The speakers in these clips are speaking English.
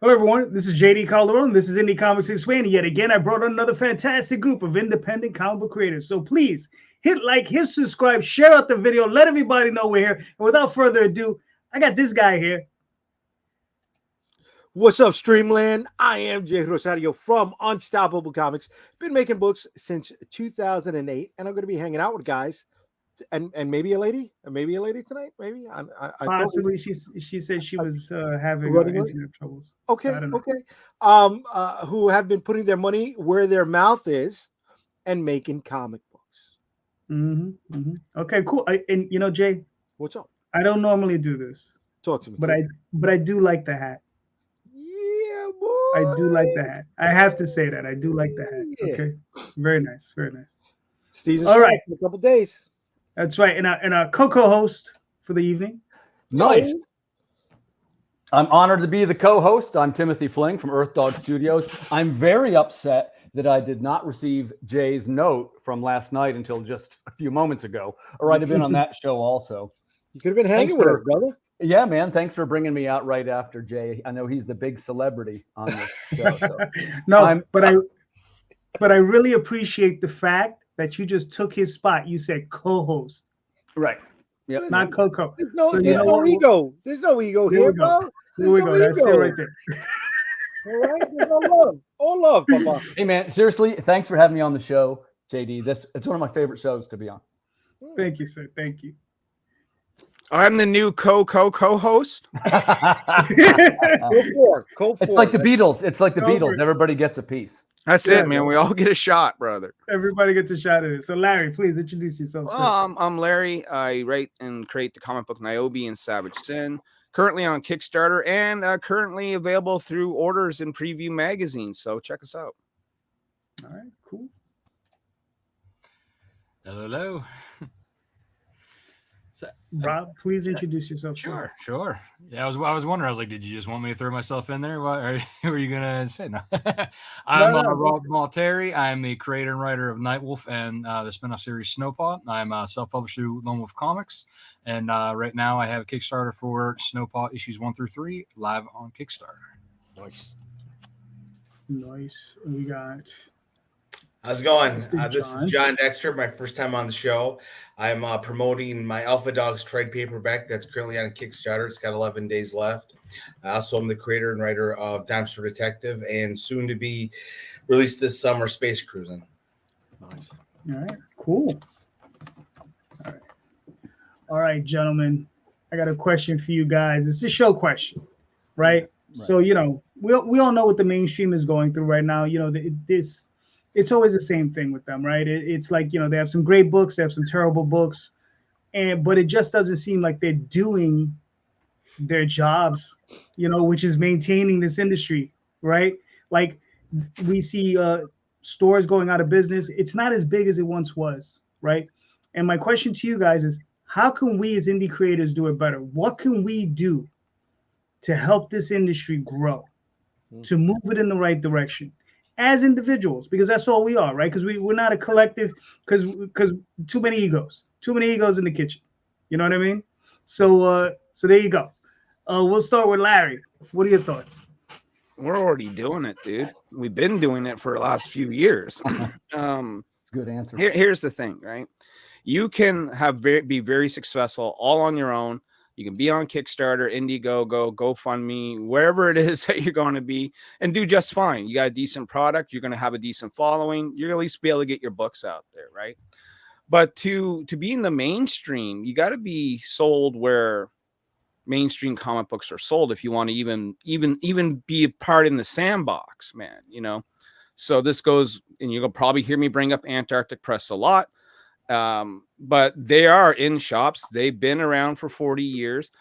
Hello, everyone. This is JD Calderon. This is Indy Comics Explained. Yet again, I brought another fantastic group of independent comic book creators. So please hit like, hit subscribe, share out the video, let everybody know we're here. And without further ado, I got this guy here. What's up, Streamland? I am JD Rosario from Unstoppable Comics. Been making books since 2008, and I'm going to be hanging out with guys and maybe a lady tonight. Maybe I Possibly, she said she was having internet troubles. Okay. Who have been putting their money where their mouth is and making comic books. Okay, cool. And you know, Jay, what's up? I don't normally do this. Talk to me. But I do like the hat. Yeah, boy. I do like the hat. I have to say that I do like the hat. Yeah. Okay, very nice, very nice. Steve's all right in a couple days. That's right, and our co-host for the evening. Nice. I'm honored to be the co-host. I'm Timothy Fling from Earth Dog Studios. I'm very upset that I did not receive Jay's note from last night until just a few moments ago, or I'd have been on that show also. You could have been hanging with us, brother. Yeah, man. Thanks for bringing me out right after Jay. I know he's the big celebrity on this show. So. But I really appreciate the fact that you just took his spot. You said co-host. Right. Yeah. Not Coco. There's no ego. There's no ego here, bro. Here we go. That's it right there. All right. There's all love, Papa. Hey, man. Seriously, thanks for having me on the show, JD. It's one of my favorite shows to be on. Thank you, sir. Thank you. I'm the new co-host. It's like the Beatles. It's like the Beatles. Everybody gets a piece. That's it, man. We all get a shot, brother. Everybody gets a shot at it. So, Larry, please introduce yourself. I'm Larry. I write and create the comic book Niobe and Savage Sin. Currently on Kickstarter and currently available through orders in Preview magazine. So check us out. All right, cool. Hello. Rob, please introduce yourself. Sure. Yeah, I was wondering. I was like, did you just want me to throw myself in there? What are you gonna say? No. I'm Rob Multari. I'm the creator and writer of Nightwolf and the spinoff series Snowpaw. I'm self-published through Lone Wolf Comics, and right now I have a Kickstarter for Snowpaw issues 1 through 3 live on Kickstarter. Nice. We got. How's it going? This is Jon Dexter, my first time on the show. I'm promoting my Alpha Dogs trade paperback that's currently on a Kickstarter. It's got 11 days left. I also am the creator and writer of Dime Store Detective and soon to be released this summer, Space Cruising. Nice. All right, cool. All right, gentlemen. I got a question for you guys. It's a show question, right? So, you know, we all know what the mainstream is going through right now. You know, it's always the same thing with them, right? It's like, you know, they have some great books, they have some terrible books, but it just doesn't seem like they're doing their jobs, you know, which is maintaining this industry, right? Like we see stores going out of business. It's not as big as it once was, right? And my question to you guys is, how can we as indie creators do it better? What can we do to help this industry grow, to move it in the right direction? As individuals, because that's all we are, right? Because we're not a collective, because too many egos in the kitchen. You know what I mean? So there you go. We'll start with Larry. What are your thoughts? We're already doing it, dude. We've been doing it for the last few years. It's a good answer. Here's the thing, right? You can be very successful all on your own. You can be on Kickstarter, Indiegogo, GoFundMe, wherever it is that you're going to be, and do just fine. You got a decent product. You're going to have a decent following. You're going to at least be able to get your books out there, right? But to be in the mainstream, you got to be sold where mainstream comic books are sold if you want to even be a part in the sandbox, man. You know, so this goes, and you'll probably hear me bring up Antarctic Press a lot. But they are in shops. They've been around for 40 years.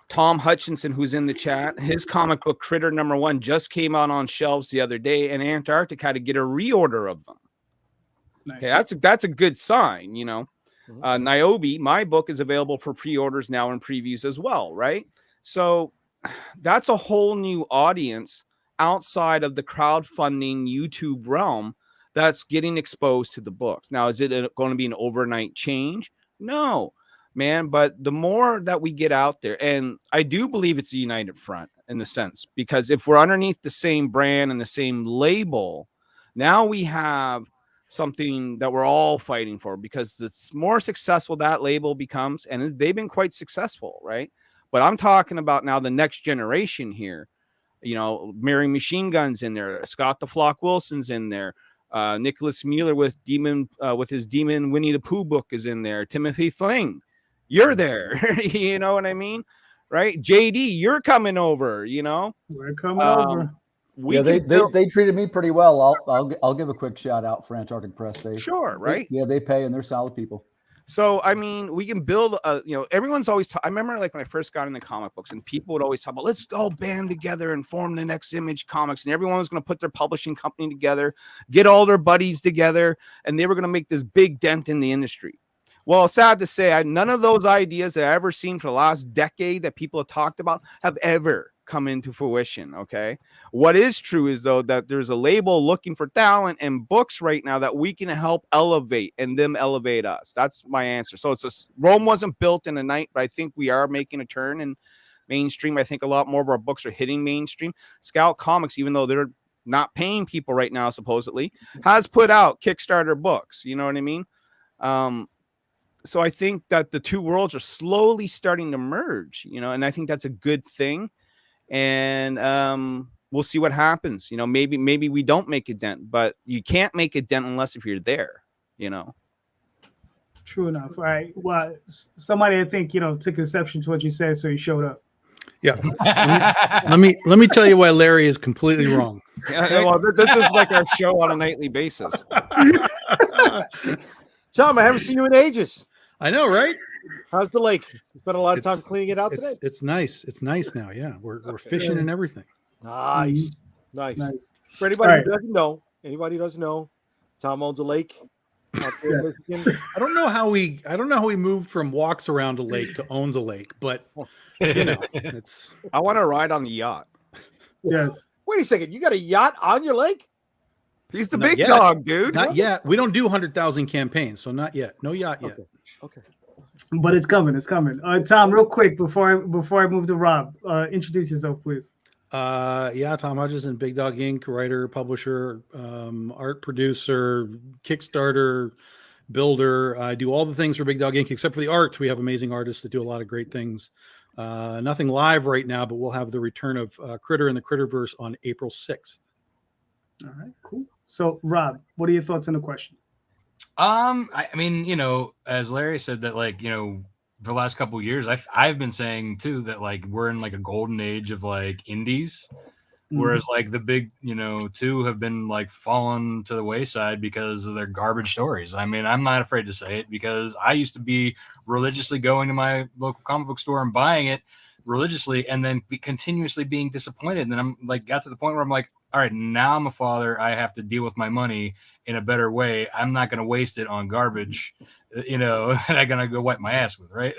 Tom Hutchinson, who's in the chat, his comic book Critter #1 just came out on shelves the other day, and Antarctic had to get a reorder of them. Nice. Okay, that's a good sign, you know. Niobe, my book, is available for pre-orders now and previews as well, right? So that's a whole new audience outside of the crowdfunding YouTube realm that's getting exposed to the books. Now, is it going to be an overnight change? No, man. But the more that we get out there, and I do believe it's a united front in the sense, because if we're underneath the same brand and the same label, now we have something that we're all fighting for, because the more successful that label becomes, and they've been quite successful, right? But I'm talking about now the next generation here. You know, Mary Machine Guns in there, Scott the Flock Wilson's in there, Nicholas Mueller with his Demon Winnie the Pooh book is in there, Timothy Fling, you're there. You know what I mean, right? JD, you're coming over. You know, we're coming over. They treated me pretty well. I'll give a quick shout out for Antarctic Press. Sure, right? They pay, and they're solid people. So, I mean, we can build, you know, everyone's always, I remember like when I first got into comic books, and people would always talk about, let's go band together and form the next Image Comics. And everyone was going to put their publishing company together, get all their buddies together, and they were going to make this big dent in the industry. Well, sad to say, none of those ideas that I've ever seen for the last decade that people have talked about have ever come into fruition. Okay. What is true is, though, that there's a label looking for talent and books right now that we can help elevate, and them elevate us. That's my answer. So Rome wasn't built in a night, but I think we are making a turn in mainstream. I think a lot more of our books are hitting mainstream. Scout Comics, even though they're not paying people right now, supposedly, has put out Kickstarter books. You know what I mean? So I think that the two worlds are slowly starting to merge, you know, and I think that's a good thing. And we'll see what happens. You know, maybe we don't make a dent, but you can't make a dent unless if you're there, you know. True enough. All right. Well, somebody, I think, you know, took exception to what you said, so he showed up. Yeah. let me tell you why Larry is completely wrong. Yeah, well, this is like our show on a nightly basis. Tom, I haven't seen you in ages. I know, right? How's the lake? You spent a lot of time cleaning it out today. It's nice. It's nice now. Yeah, we're fishing and everything. Nice. For anybody who doesn't know, Tom owns a lake. Out there in Michigan. I don't know how we moved from walks around a lake to owns a lake, but you know, it's. I want to ride on the yacht. Yes. Wait a second. You got a yacht on your lake? He's the big dog, dude. Not yet. We don't do 100,000 campaigns, so not yet. No yacht yet. Okay. But it's coming. It's coming. Tom, real quick before I move to Rob, introduce yourself, please. Tom Hutchison, Big Dog Inc., writer, publisher, art producer, Kickstarter, builder. I do all the things for Big Dog Inc. except for the art. We have amazing artists that do a lot of great things. Nothing live right now, but we'll have the return of Critter and the Critterverse on April 6th. All right, cool. So, Rob, what are your thoughts on the question? I mean, you know, as Larry said, that, like, you know, for the last couple of years, I've been saying too that, like, we're in like a golden age of like indies, whereas like the big, you know, two have been like fallen to the wayside because of their garbage stories. I mean, I'm not afraid to say it, because I used to be religiously going to my local comic book store and buying it religiously, and then continuously being disappointed. And then I'm like, got to the point where I'm like, all right, now I'm a father. I have to deal with my money in a better way. I'm not going to waste it on garbage, you know, that I'm going to go wipe my ass with, right?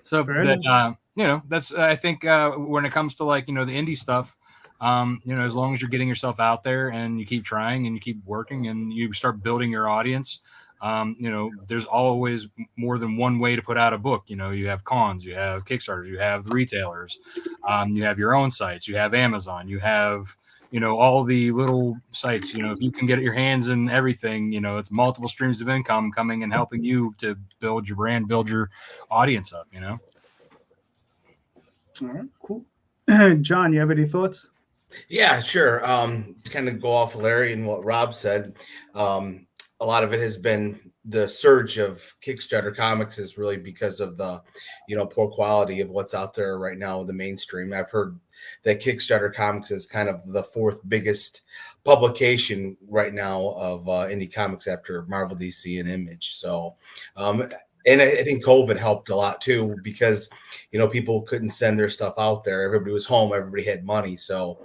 So that, you know, that's, I think when it comes to, like, you know, the indie stuff, you know, as long as you're getting yourself out there and you keep trying and you keep working and you start building your audience, you know, there's always more than one way to put out a book. You know, you have cons, you have Kickstarters, you have retailers, you have your own sites, you have Amazon, you have, you know, all the little sites. You know, if you can get your hands in everything, you know, it's multiple streams of income coming and helping you to build your brand, build your audience up, you know? All right, cool. John, you have any thoughts? Yeah, sure. Kind of go off Larry and what Rob said. A lot of it has been the surge of Kickstarter comics is really because of the, you know, poor quality of what's out there right now in the mainstream. I've heard that Kickstarter comics is kind of the fourth biggest publication right now of indie comics after Marvel, DC, and Image. So, and I think COVID helped a lot too, because, you know, people couldn't send their stuff out there. Everybody was home. Everybody had money. So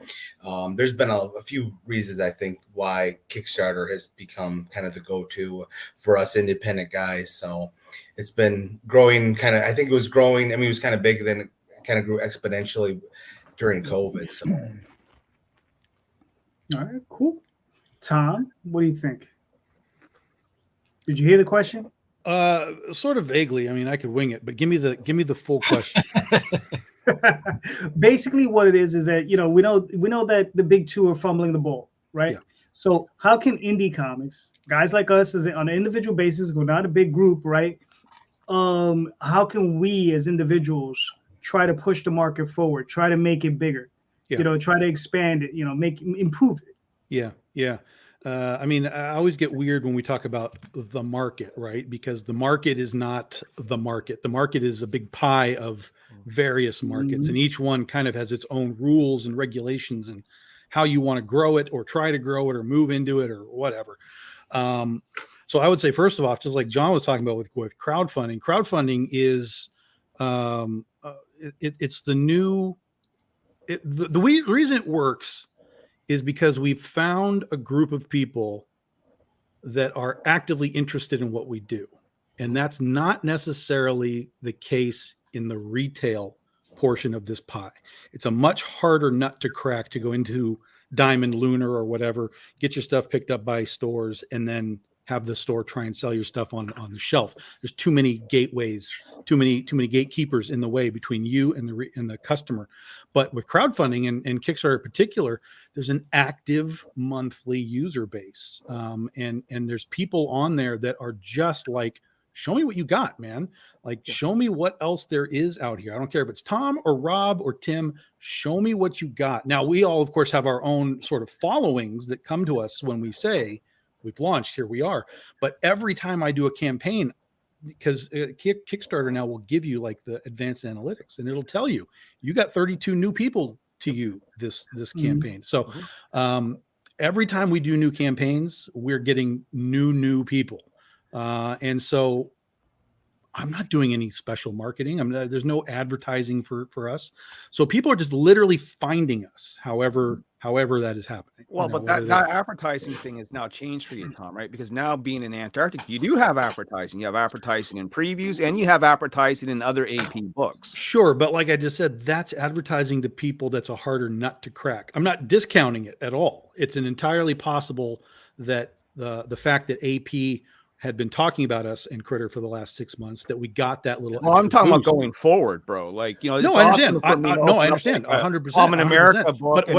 there's been a few reasons, I think, why Kickstarter has become kind of the go-to for us independent guys. So it's been growing I think it was growing. I mean, it was kind of big, then it kind of grew exponentially during COVID. So. All right, cool. Tom, what do you think? Did you hear the question? Sort of vaguely. I mean, I could wing it, but give me the full question. Basically, what it is that we know that the big two are fumbling the ball, right? Yeah. So how can indie comics, guys like us, on an individual basis, we're not a big group, right? How can we as individuals try to push the market forward, try to make it bigger, try to expand it, improve it? Yeah. I mean, I always get weird when we talk about the market, right? Because the market is not the market. The market is a big pie of various markets, and each one kind of has its own rules and regulations and how you want to grow it or try to grow it or move into it or whatever. So I would say, first of all, just like John was talking about with crowdfunding is it's the new. The reason it works is because we've found a group of people that are actively interested in what we do. And that's not necessarily the case in the retail portion of this pie. It's a much harder nut to crack to go into Diamond, Lunar, or whatever, get your stuff picked up by stores, and then have the store try and sell your stuff on the shelf. There's too many gateways, too many gatekeepers in the way between you and the customer. But with crowdfunding and Kickstarter in particular, there's an active monthly user base, and there's people on there that are just like, show me what you got, man. Like, show me what else there is out here. I don't care if it's Tom or Rob or Tim. Show me what you got. Now, we all, of course, have our own sort of followings that come to us when we say we've launched, here we are. But every time I do a campaign, because Kickstarter now will give you like the advanced analytics, and it'll tell you got 32 new people to you this campaign. So every time we do new campaigns, we're getting new people. And so I'm not doing any special marketing. There's no advertising for us. So people are just literally finding us, however that is happening. Well, but that advertising thing has now changed for you, Tom, right? Because now being in Antarctica, you do have advertising. You have advertising in previews, and you have advertising in other AP books. Sure, but like I just said, that's advertising to people that's a harder nut to crack. I'm not discounting it at all. It's an entirely possible that the fact that AP had been talking about us and Critter for the last 6 months, that we got that little. Well, I'm talking about going forward, bro. Like, no, I understand. I understand 100%. I'm an America book. But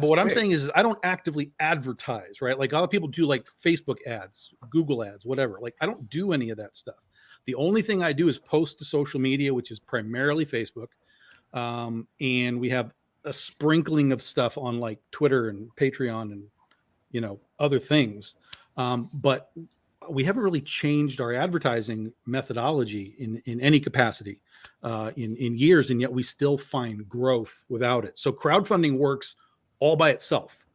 what I'm saying is, I don't actively advertise, right? Like, a lot of people do like Facebook ads, Google ads, whatever. Like, I don't do any of that stuff. The only thing I do is post to social media, which is primarily Facebook. And we have a sprinkling of stuff on like Twitter and Patreon and, other things. But we haven't really changed our advertising methodology in any capacity in years, and yet we still find growth without it. So crowdfunding works all by itself.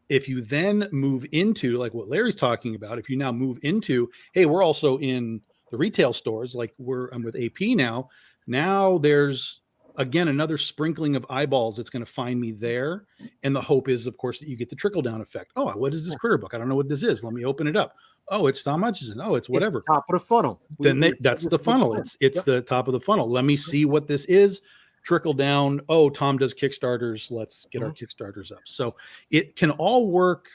If you then move into like what Larry's talking about, if you now move into, hey, we're also in the retail stores, like I'm with AP now. Now there's again another sprinkling of eyeballs that's going to find me there, and the hope is, of course, that you get the trickle down effect. Oh, what is this Critter book? I don't know what this is. Let me open it up. Oh, it's Tom Hutchison. Oh, it's whatever. It's the top of the funnel. That's the funnel. It's the top of the funnel. Let me see what this is. Trickle down. Oh, Tom does Kickstarters. Let's get our Kickstarters up. So it can all work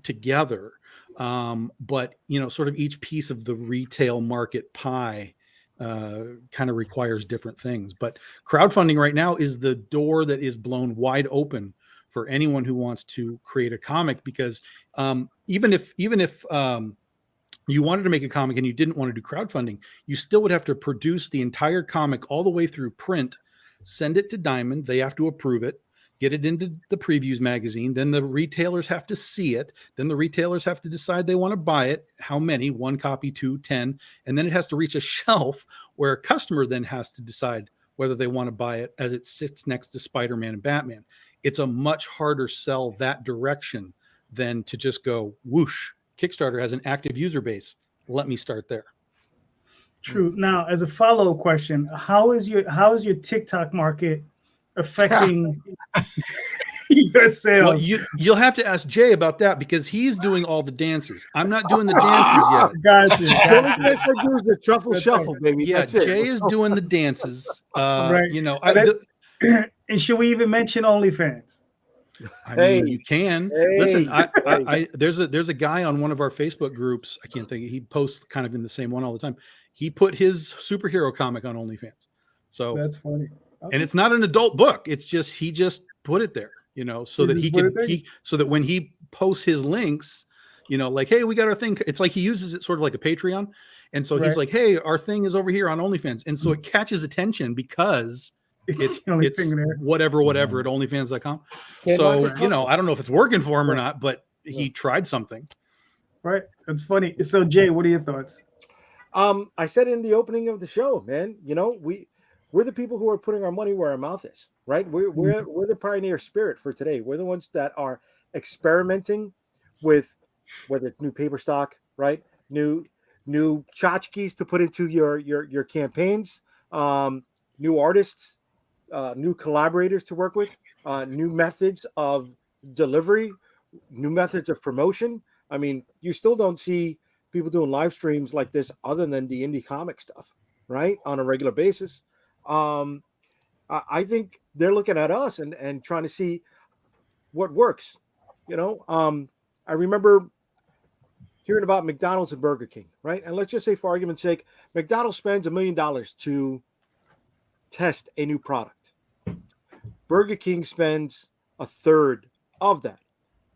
together, but sort of each piece of the retail market pie kind of requires different things. But crowdfunding right now is the door that is blown wide open for anyone who wants to create a comic, because even if you wanted to make a comic and you didn't want to do crowdfunding, you still would have to produce the entire comic all the way through print, send it to Diamond. They have to approve it, get it into the previews magazine. Then the retailers have to see it. Then the retailers have to decide they want to buy it. How many? 1 copy, 2, 10. And then it has to reach a shelf where a customer then has to decide whether they want to buy it as it sits next to Spider-Man and Batman. It's a much harder sell that direction than to just go, whoosh, Kickstarter has an active user base. Let me start there. True. Now, as a follow-up question, how is your TikTok market affecting your sales? Well, you'll have to ask Jay about that, because he's doing all the dances. I'm not doing the dances yet. Gotcha. The truffle shuffle, baby. Yeah, That's it. Jay is doing the dances. Right. You know, And should we even mention OnlyFans? I Hey, mean, you can hey, listen. hey. There's a guy on one of our Facebook groups. I can't think. He posts kind of in the same one all the time. He put his superhero comic on OnlyFans. So That's funny. Okay. and it's not an adult book. It's just he just put it there, you know, so that he could so that when he posts his links, you know, like, hey, we got our thing. It's like he uses it sort of like a Patreon. And so he's like, hey, our thing is over here on OnlyFans. And so it catches attention because it's whatever at OnlyFans.com. So, you know, I don't know if it's working for him or not, but he tried something. Right. That's funny. So Jay, what are your thoughts? I said in the opening of the show, man, you know, we're the people who are putting our money where our mouth is, right? We're the pioneer spirit for today. We're the ones that are experimenting with whether it's new paper stock, right? New tchotchkes to put into your campaigns, new artists, new collaborators to work with, new methods of delivery, new methods of promotion. I mean, you still don't see people doing live streams like this other than the indie comic stuff, right? On a regular basis. I think they're looking at us and trying to see what works. You know, I remember hearing about McDonald's and Burger King, right? And let's just say, for argument's sake, McDonald's spends $1 million to test a new product. Burger King spends a third of that.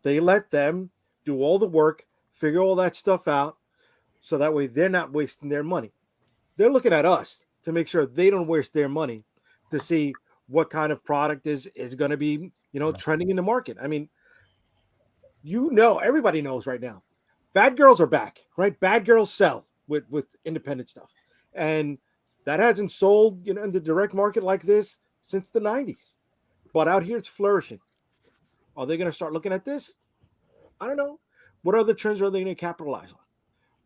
They let them do all the work, figure all that stuff out, so that way they're not wasting their money. They're looking at us to make sure they don't waste their money to see what kind of product is going to be, you know, trending in the market. I mean, you know, everybody knows right now. Bad girls are back, right? Bad girls sell with independent stuff. And that hasn't sold, you know, in the direct market like this since the 90s. But out here, it's flourishing. Are they going to start looking at this? I don't know. What other trends are they going to capitalize on?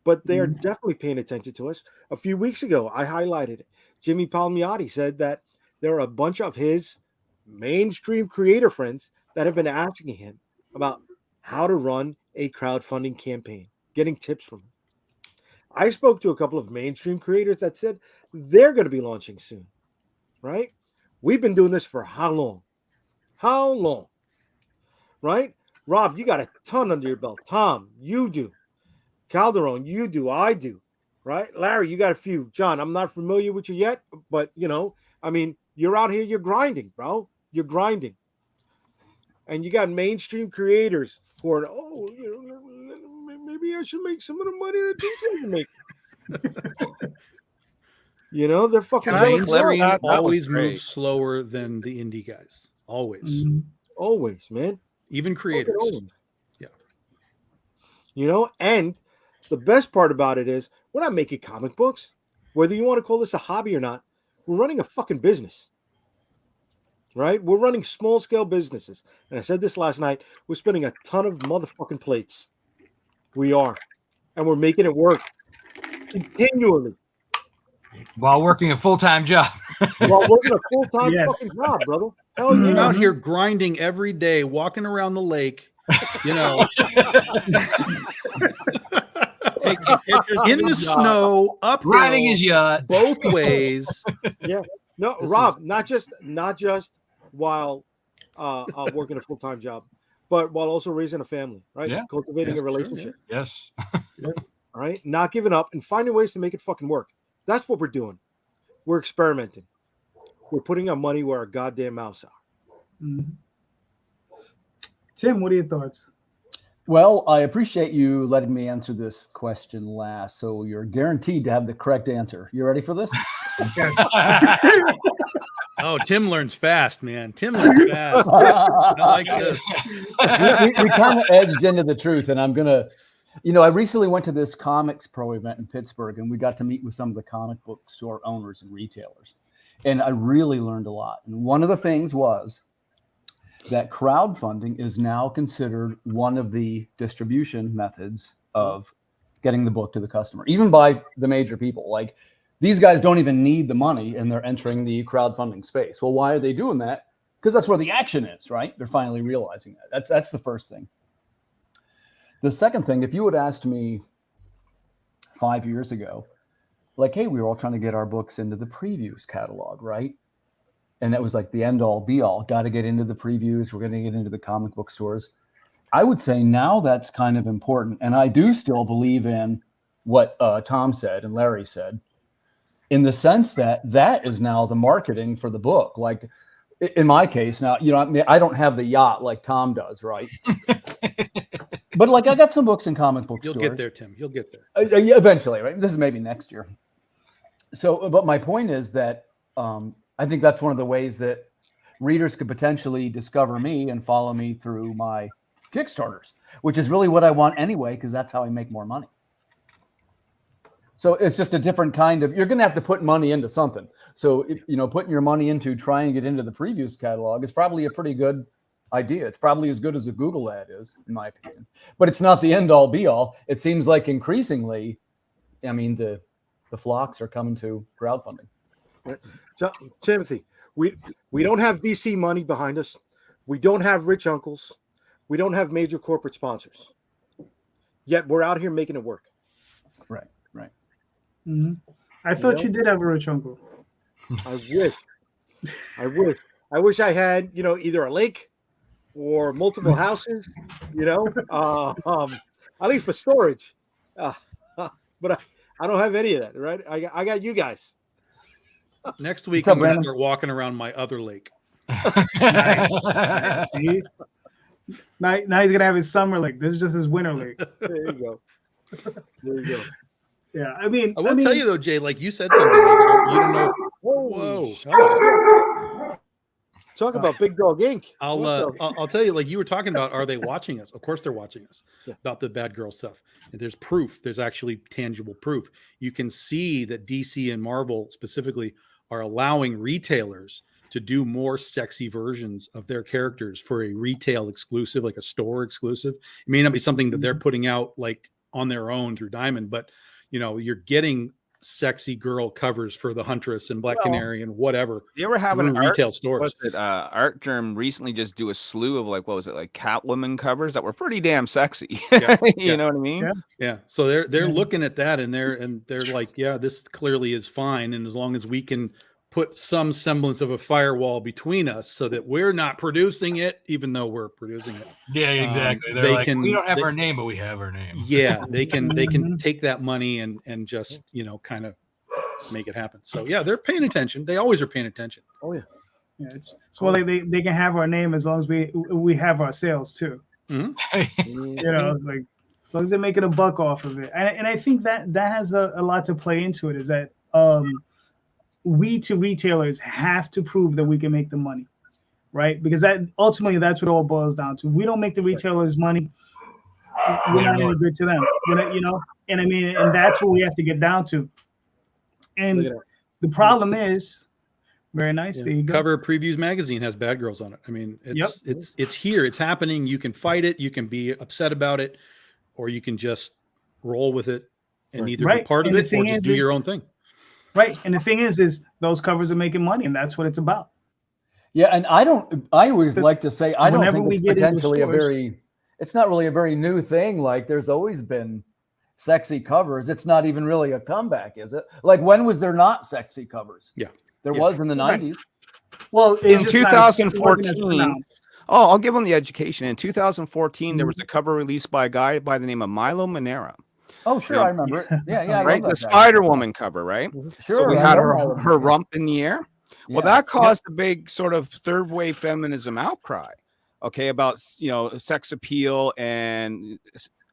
But they are definitely paying attention to us. A few weeks ago, I highlighted it. Jimmy Palmiotti said that there are a bunch of his mainstream creator friends that have been asking him about how to run a crowdfunding campaign, getting tips from him. I spoke to a couple of mainstream creators that said they're going to be launching soon, right? We've been doing this for how long? How long? Right? Rob, you got a ton under your belt. Tom, you do. Calderon, you do. I do. Right? Larry, you got a few. John, I'm not familiar with you yet, but, you know, I mean, you're out here, you're grinding, bro. You're grinding. And you got mainstream creators who are, oh, you know, maybe I should make some of the money that these guys are making. You know, they're fucking always move slower than the indie guys. Always. Always, man. Even creators. Yeah. You know, and the best part about it is we're not making comic books. Whether you want to call this a hobby or not, we're running a fucking business. Right? We're running small scale businesses. And I said this last night. We're spinning a ton of motherfucking plates. We are. And we're making it work continually. While working a full-time job. While working a full-time fucking job, brother. Hell yeah. I'm out here grinding every day, walking around the lake, you know. In the snow, uphill, riding his yacht both ways. Yeah. No, Rob, not just while working a full-time job, but while also raising a family, right? Yeah. Cultivating a relationship. Sure, yeah. Yes. All right. Not giving up and finding ways to make it fucking work. That's what we're doing. We're experimenting. We're putting our money where our goddamn mouths are. Tim, what are your thoughts? Well, I appreciate you letting me answer this question last. So you're guaranteed to have the correct answer. You ready for this? Oh, Tim learns fast, man. Tim learns fast. I like this. We kind of edged into the truth, and I'm going to, you know, I recently went to this Comics Pro event in Pittsburgh, and we got to meet with some of the comic book store owners and retailers. And I really learned a lot. And one of the things was that crowdfunding is now considered one of the distribution methods of getting the book to the customer, even by the major people. Like, these guys don't even need the money, and they're entering the crowdfunding space. Well, why are they doing that? Because that's where the action is, right? They're finally realizing that. That's the first thing. The second thing, if you had asked me 5 years ago, like, hey, we were all trying to get our books into the previews catalog, right? and that was like the end all be all. Got to get into the previews. We're going to get into the comic book stores. I would say now that's kind of important. And I do still believe in what Tom said and Larry said, in the sense that that is now the marketing for the book. Like in my case now, I don't have the yacht like Tom does, right? But like I got some books in comic book stores. You'll get there, Tim. You'll get there. Eventually, right? This is maybe next year. So, but my point is that I think that's one of the ways that readers could potentially discover me and follow me through my Kickstarters, which is really what I want anyway, because that's how I make more money. So it's just a different kind of, you're going to have to put money into something. So, putting your money into trying to get into the previews catalog is probably a pretty good idea. It's probably as good as a Google ad is, in my opinion, but it's not the end all be all. It seems like increasingly, the flocks are coming to crowdfunding. Right. So, Timothy, we don't have VC money behind us. We don't have rich uncles. We don't have major corporate sponsors. Yet we're out here making it work. Right. Mm-hmm. I thought you did have a rich uncle. I wish I had, either a lake or multiple houses, at least for storage. But I don't have any of that, right? I got you guys. Next week, I'm going to start walking around my other lake. Nice. See? Now he's going to have his summer lake. This is just his winter lake. There you go. Yeah, I mean, I will tell you though, Jay, like you said something. You don't know. Whoa. Talk about Big Dog Inc. I'll tell you, like you were talking about, are they watching us? Of course they're watching us about the bad girl stuff. And there's proof. There's actually tangible proof. You can see that DC and Marvel specifically are allowing retailers to do more sexy versions of their characters for a retail exclusive, like a store exclusive. It may not be something that they're putting out like on their own through Diamond, but you're getting sexy girl covers for the Huntress and Black Canary and whatever. You ever have an retail stores? Art Germ recently just do a slew of like Catwoman covers that were pretty damn sexy. You know what I mean? Yeah. So they're looking at that and they're like, yeah, this clearly is fine, and as long as we can put some semblance of a firewall between us so that we're not producing it, even though we're producing it. Yeah, exactly. They're like, we don't have our name, but we have our name. Yeah, they can take that money and just kind of make it happen. So yeah, they're paying attention. They always are paying attention. Oh yeah. Yeah, it's well they can have our name as long as we have our sales too. Mm-hmm. It's like as long as they're making a buck off of it. And I think that has a lot to play into it, is that we to retailers have to prove that we can make the money, right? Because ultimately that's what it all boils down to. We don't make the retailers money, we're not any good to them. And I mean, and that's what we have to get down to. And the problem is, very nice. Yeah. There you go. Cover of Previews magazine has bad girls on it. I mean, it's here, it's happening. You can fight it, you can be upset about it, or you can just roll with it and either be part of it or just do your own thing. Right. And the thing is those covers are making money, and that's what it's about. Yeah. And I always like to say, I don't think it's potentially it's not really a very new thing. Like there's always been sexy covers. It's not even really a comeback, is it? Like when was there not sexy covers? Yeah. There was in the 90s. Well, in 2014, I'll give them the education. In 2014, there was a cover released by a guy by the name of Milo Manera. Oh, sure, I remember it. Yeah, right. The Spider-Woman cover, right? Sure. So we had her rump in the air. Well, that caused a big sort of third wave feminism outcry. Okay, about sex appeal and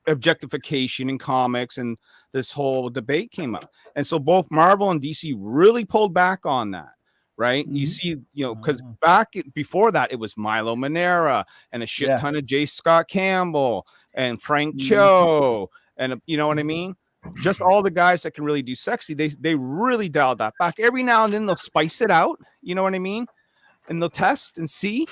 objectification in comics, and this whole debate came up. And so both Marvel and DC really pulled back on that. Right. You see, because back before that, it was Milo Manera and a shit ton of J. Scott Campbell and Frank Cho. And you know what I mean? Just all the guys that can really do sexy. They really dialed that back. Every now and then they'll spice it out. You know what I mean? And they'll test and see.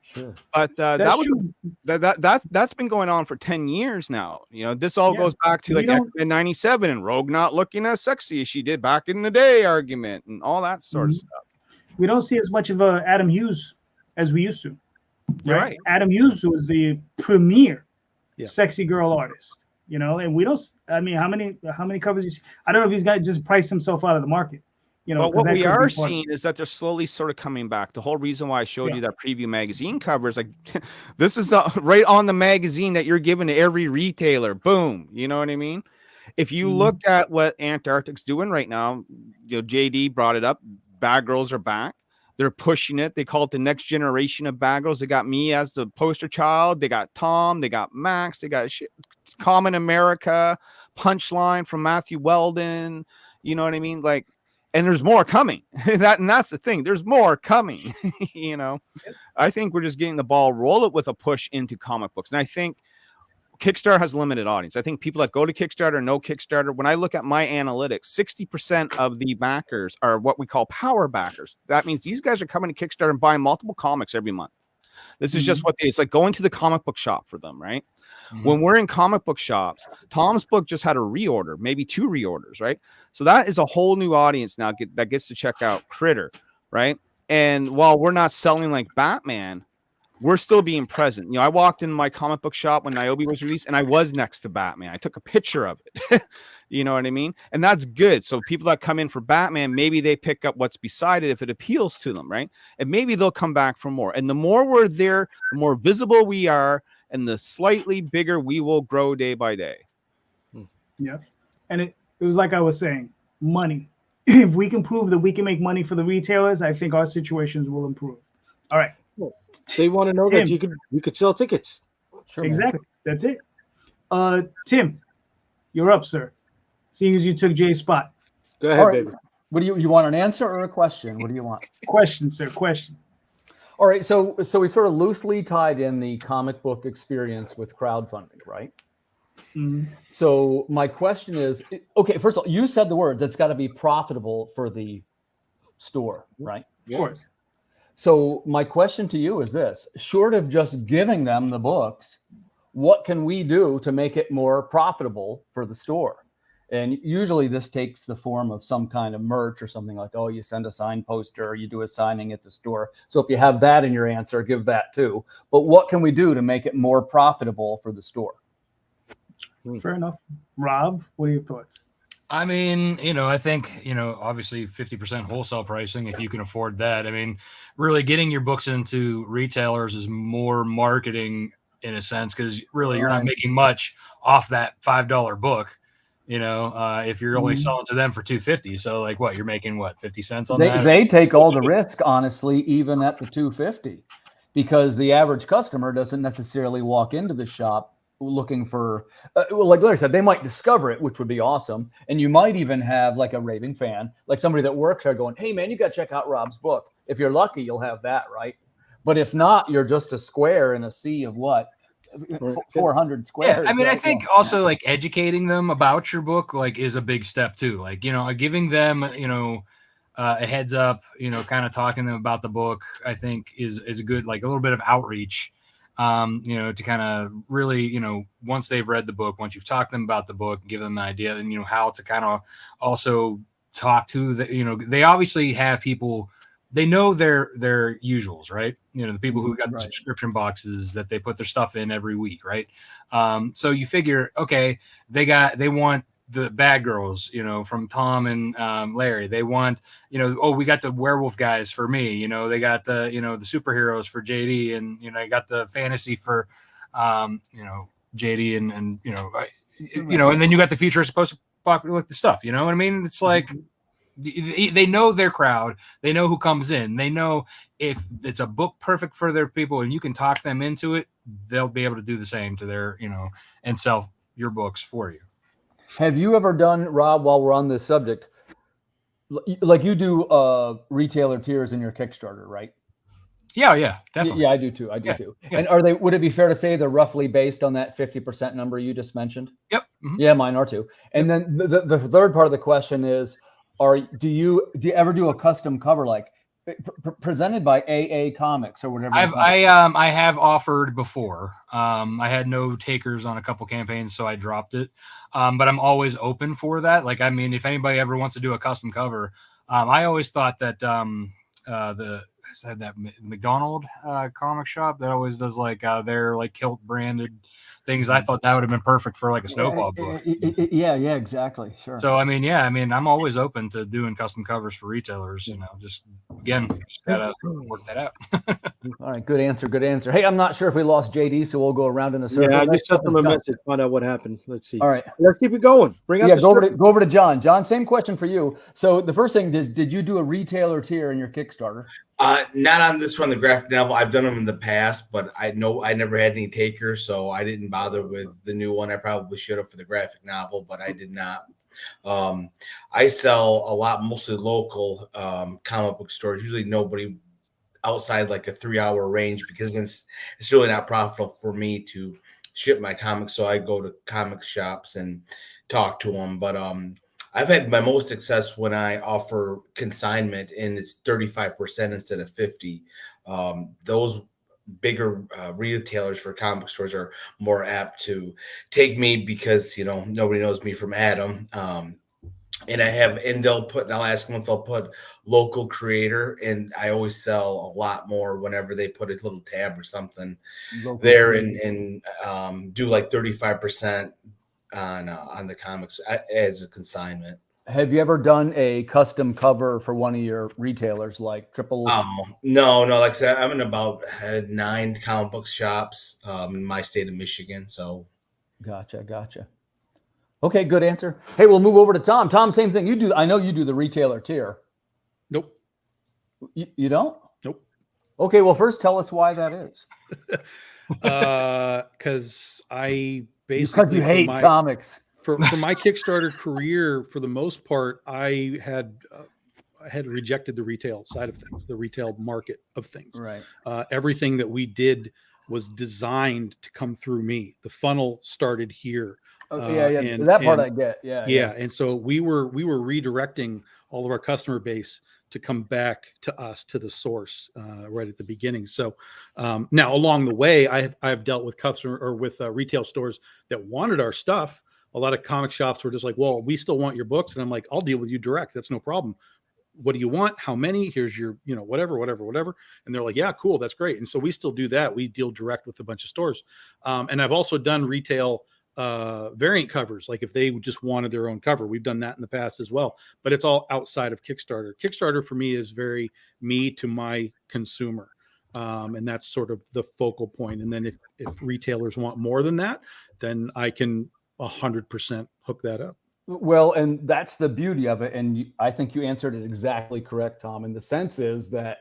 Sure. But that's been going on for 10 years now. This all goes back to like X-Men 97 and Rogue not looking as sexy as she did back in the day argument and all that sort of stuff. We don't see as much of Adam Hughes as we used to. Right. Adam Hughes was the premier sexy girl artist. And we don't. I mean, how many covers you see? I don't know if he's got just priced himself out of the market, You know, but what that we could are be fun. seeing is that they're slowly sort of coming back. The whole reason why I showed you that preview magazine cover is like, this is right on the magazine that you're giving to every retailer. Boom. You know what I mean? If you look at what Antarctic's doing right now, you know, JD brought it up. Bad Girls are back. They're pushing it. They call it the next generation of Bad Girls. They got me as the poster child. They got Tom. They got Max. They got Common America, Punchline from Matthew Weldon. You know what I mean? Like, and there's more coming. That's the thing. There's more coming. You know, I think we're just getting the ball, roll it with a push into comic books. And I think Kickstarter has a limited audience. I think people that go to Kickstarter know Kickstarter. When I look at my analytics, 60% of the backers are what we call power backers. That means these guys are coming to Kickstarter and buying multiple comics every month. This is just what it's like going to the comic book shop for them, right? When we're in comic book shops, Tom's book just had a reorder, maybe 2 reorders, right? So that is a whole new audience now that gets to check out Critter, right? And while we're not selling like Batman, we're still being present. You know, I walked in my comic book shop when Niobe was released and I was next to Batman. I took a picture of it. You know what I mean? And that's good. So people that come in for Batman, maybe they pick up what's beside it if it appeals to them, right? And maybe they'll come back for more. And the more we're there, the more visible we are, and the slightly bigger we will grow day by day. Yeah. And it was like I was saying, money. If we can prove that we can make money for the retailers, I think our situations will improve. All right. They want to know that you could sell tickets. Sure, exactly. Man. That's it. Tim, you're up, sir. Seeing as you took Jay's spot. Go ahead, baby. What do you want, an answer or a question? What do you want? Question, sir. Question. All right. So we sort of loosely tied in the comic book experience with crowdfunding, right? So my question is, okay, first of all, you said the word that's got to be profitable for the store, right? Of course. So my question to you is this: short of just giving them the books, what can we do to make it more profitable for the store? And usually this takes the form of some kind of merch or something like, oh, you send a signed poster, you do a signing at the store. So if you have that in your answer, give that too. But what can we do to make it more profitable for the store? Fair enough. Rob, what are your thoughts? I mean, you know, I think, you know, obviously 50% wholesale pricing, if you can afford that. I mean, really getting your books into retailers is more marketing in a sense, because really you're not making much off that $5 book. You know, if you're only selling to them for $2.50, so like what you're making, what 50 cents on that? They take all the risk, honestly, even at the $2.50, because the average customer doesn't necessarily walk into the shop looking for, like Larry said, they might discover it, which would be awesome, and you might even have like a raving fan, like somebody that works there, going, "Hey man, you got to check out Rob's book." If you're lucky, you'll have that, right? But if not, you're just a square in a sea of what? 400 squares. Yeah, I mean, I think also like educating them about your book like is a big step too. Like, you know, giving them, you know, a heads up, you know, kind of talking to them about the book, I think is a good, like a little bit of outreach, you know, to kind of really, you know, once they've read the book, once you've talked to them about the book, give them an idea, and, you know, how to kind of also talk to the, you know, they obviously have people, they know their usuals, right? You know, the people who got the subscription boxes that they put their stuff in every week, right? So you figure, okay, they want the Bad Girls, you know, from Tom and Larry. They want, you know, oh, we got the werewolf guys for me. You know, they got the, you know, the superheroes for JD, and, you know, I got the fantasy for, you know, JD and you know, and then you got the futurist post-apocalyptic stuff. You know what I mean? It's like, they know their crowd, they know who comes in, they know if it's a book perfect for their people and you can talk them into it, they'll be able to do the same to their, you know, and sell your books for you. Have you ever done, Rob, while we're on this subject, like you do retailer tiers in your Kickstarter, right? Yeah, definitely. Yeah, I do too. Yeah. And would it be fair to say they're roughly based on that 50% number you just mentioned? Yep. Yeah, mine are too. And then the third part of the question is, do you ever do a custom cover, like presented by AA Comics or whatever? I have offered before. I had no takers on a couple campaigns, so I dropped it. But I'm always open for that. Like, I mean, if anybody ever wants to do a custom cover, I always thought that said that McDonald comic shop that always does like their like kilt branded things. I thought that would have been perfect for like a Snowpaw book. Yeah, exactly. Sure. So I mean, I'm always open to doing custom covers for retailers. Just gotta work that out. All right, good answer. Hey, I'm not sure if we lost JD, so we'll go around in a circle. Yeah, I just sent them a message, find out what happened. Let's see. All right, let's keep it going. Go over to John. John, same question for you. So the first thing is, did you do a retailer tier in your Kickstarter? Not on this one, the graphic novel. I've done them in the past, but I know I never had any takers, so I didn't bother with the new one. I probably should have for the graphic novel, but I did not. I sell a lot, mostly local comic book stores. Usually nobody outside like a 3-hour range, because it's really not profitable for me to ship my comics. So I go to comic shops and talk to them. But I've had my most success when I offer consignment, and it's 35% instead of 50%. Those bigger retailers for comic stores are more apt to take me because nobody knows me from Adam. And I'll ask them if they'll put local creator, and I always sell a lot more whenever they put a little tab or something local there and do like 35% on the comics as a consignment. Have you ever done a custom cover for one of your retailers, like Triple? No. Like I said, I'm in about 9 comic book shops in my state of Michigan. So, gotcha. Okay, good answer. Hey, we'll move over to Tom. Tom, same thing. I know you do the retailer tier. Nope. You don't? Nope. Okay, well, first tell us why that is. Because I basically because you hate comics. For my Kickstarter career, for the most part, I had rejected the retail side of things, the retail market of things. Right. Everything that we did was designed to come through me. The funnel started here. That part I get. Yeah. And so we were redirecting all of our customer base to come back to us, to the source, right at the beginning. So now along the way, I've dealt with retail stores that wanted our stuff. A lot of comic shops were just like, well, we still want your books. And I'm like, I'll deal with you direct. That's no problem. What do you want? How many? Here's your, whatever. And they're like, yeah, cool. That's great. And so we still do that. We deal direct with a bunch of stores. And I've also done retail variant covers. Like if they just wanted their own cover, we've done that in the past as well, but it's all outside of Kickstarter. Kickstarter for me is very me to my consumer. And that's sort of the focal point. And then if retailers want more than that, then I can 100% hook that up. Well, and that's the beauty of it. And I think you answered it exactly correct, Tom. And the sense is that,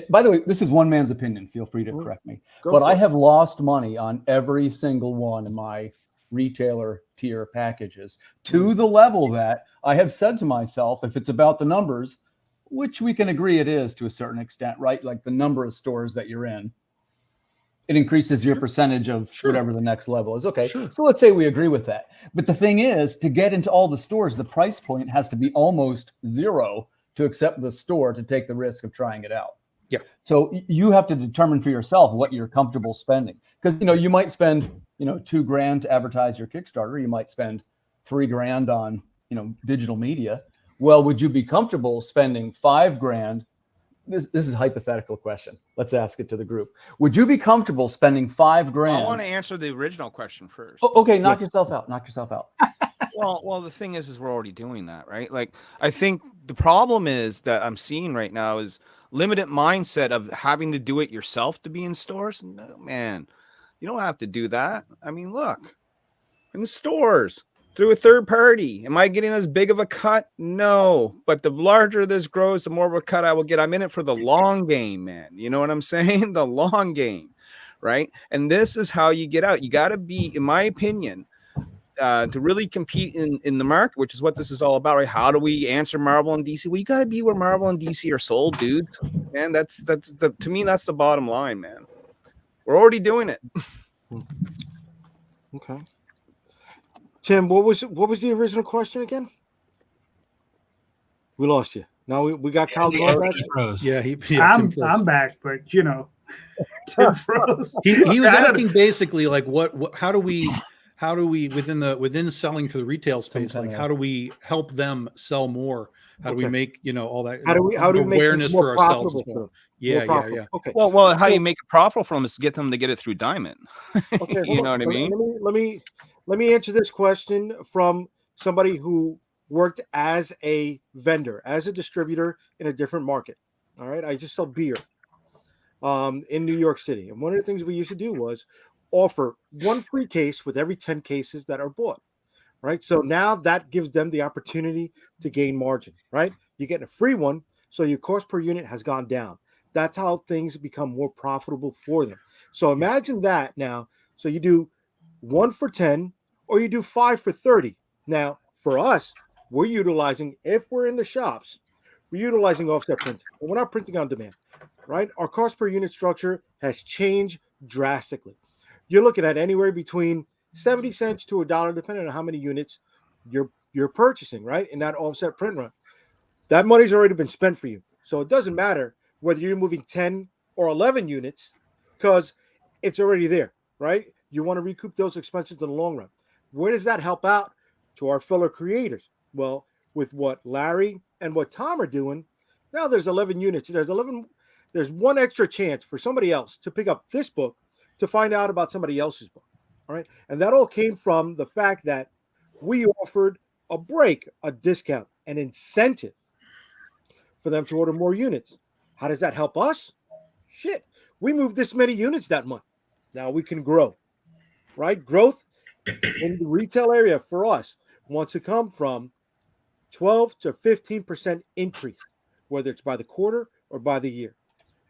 by the way, this is one man's opinion. Feel free to correct me. But I have lost money on every single one of my retailer tier packages to the level that I have said to myself, if it's about the numbers, which we can agree it is to a certain extent, right? Like the number of stores that you're in, it increases your percentage of whatever the next level is. Okay. So let's say we agree with that. But the thing is, to get into all the stores, the price point has to be almost zero to accept the store to take the risk of trying it out. Yeah. So you have to determine for yourself what you're comfortable spending. Because, you might spend, $2,000 to advertise your Kickstarter. You might spend $3,000 on, digital media. Well, would you be comfortable spending $5,000? This is a hypothetical question. Let's ask it to the group. Would you be comfortable spending $5,000? I want to answer the original question first. Oh, okay, knock yourself out. Well, the thing is we're already doing that, right? Like, I think the problem is that I'm seeing right now is limited mindset of having to do it yourself to be in stores. No, man, you don't have to do that. I mean, look, in the stores through a third party, am I getting as big of a cut? No, but the larger this grows, the more of a cut I will get. I'm in it for the long game, man. You know what I'm saying? The long game, right? And this is how you get out. You got to be, in my opinion, to really compete in the market, which is what this is all about, right? How do we answer Marvel and DC? Well, you got to be where Marvel and DC are sold, dudes. Man, that's to me, that's the bottom line, man. We're already doing it. Okay. Tim, what was the original question again? We lost you. Now we got Calderon back. Yeah, I'm back, but Tim froze. He was asking basically like how do we within selling to the retail space, like how do we help them sell more? How do we make, all that How do we make awareness things more for ourselves profitable as for well? them? Yeah, More yeah, profitable. yeah. Okay. Well, how So- you make it profitable for them is to get them to get it through Diamond. Okay, You hold know on. what I mean? Let me answer this question from somebody who worked as a vendor, as a distributor in a different market. All right, I just sell beer in New York City, and one of the things we used to do was offer one free case with every 10 cases that are bought. Right, so now that gives them the opportunity to gain margin. Right, you get a free one, so your cost per unit has gone down. That's how things become more profitable for them. So imagine that now. So you do 1 for 10, or you do 5 for 30. Now, for us, we're utilizing, if we're in the shops, we're utilizing offset printing. We're not printing on demand, right? Our cost per unit structure has changed drastically. You're looking at anywhere between 70 cents to $1, depending on how many units you're purchasing, right? In that offset print run. That money's already been spent for you. So it doesn't matter whether you're moving 10 or 11 units, because it's already there, right? You want to recoup those expenses in the long run. Where does that help out to our fellow creators? Well, with what Larry and what Tom are doing, now there's 11 units. There's one extra chance for somebody else to pick up this book to find out about somebody else's book. All right. And that all came from the fact that we offered a break, a discount, an incentive for them to order more units. How does that help us? Shit. We moved this many units that month. Now we can grow, right? Growth in the retail area for us wants to come from 12 to 15% increase, whether it's by the quarter or by the year.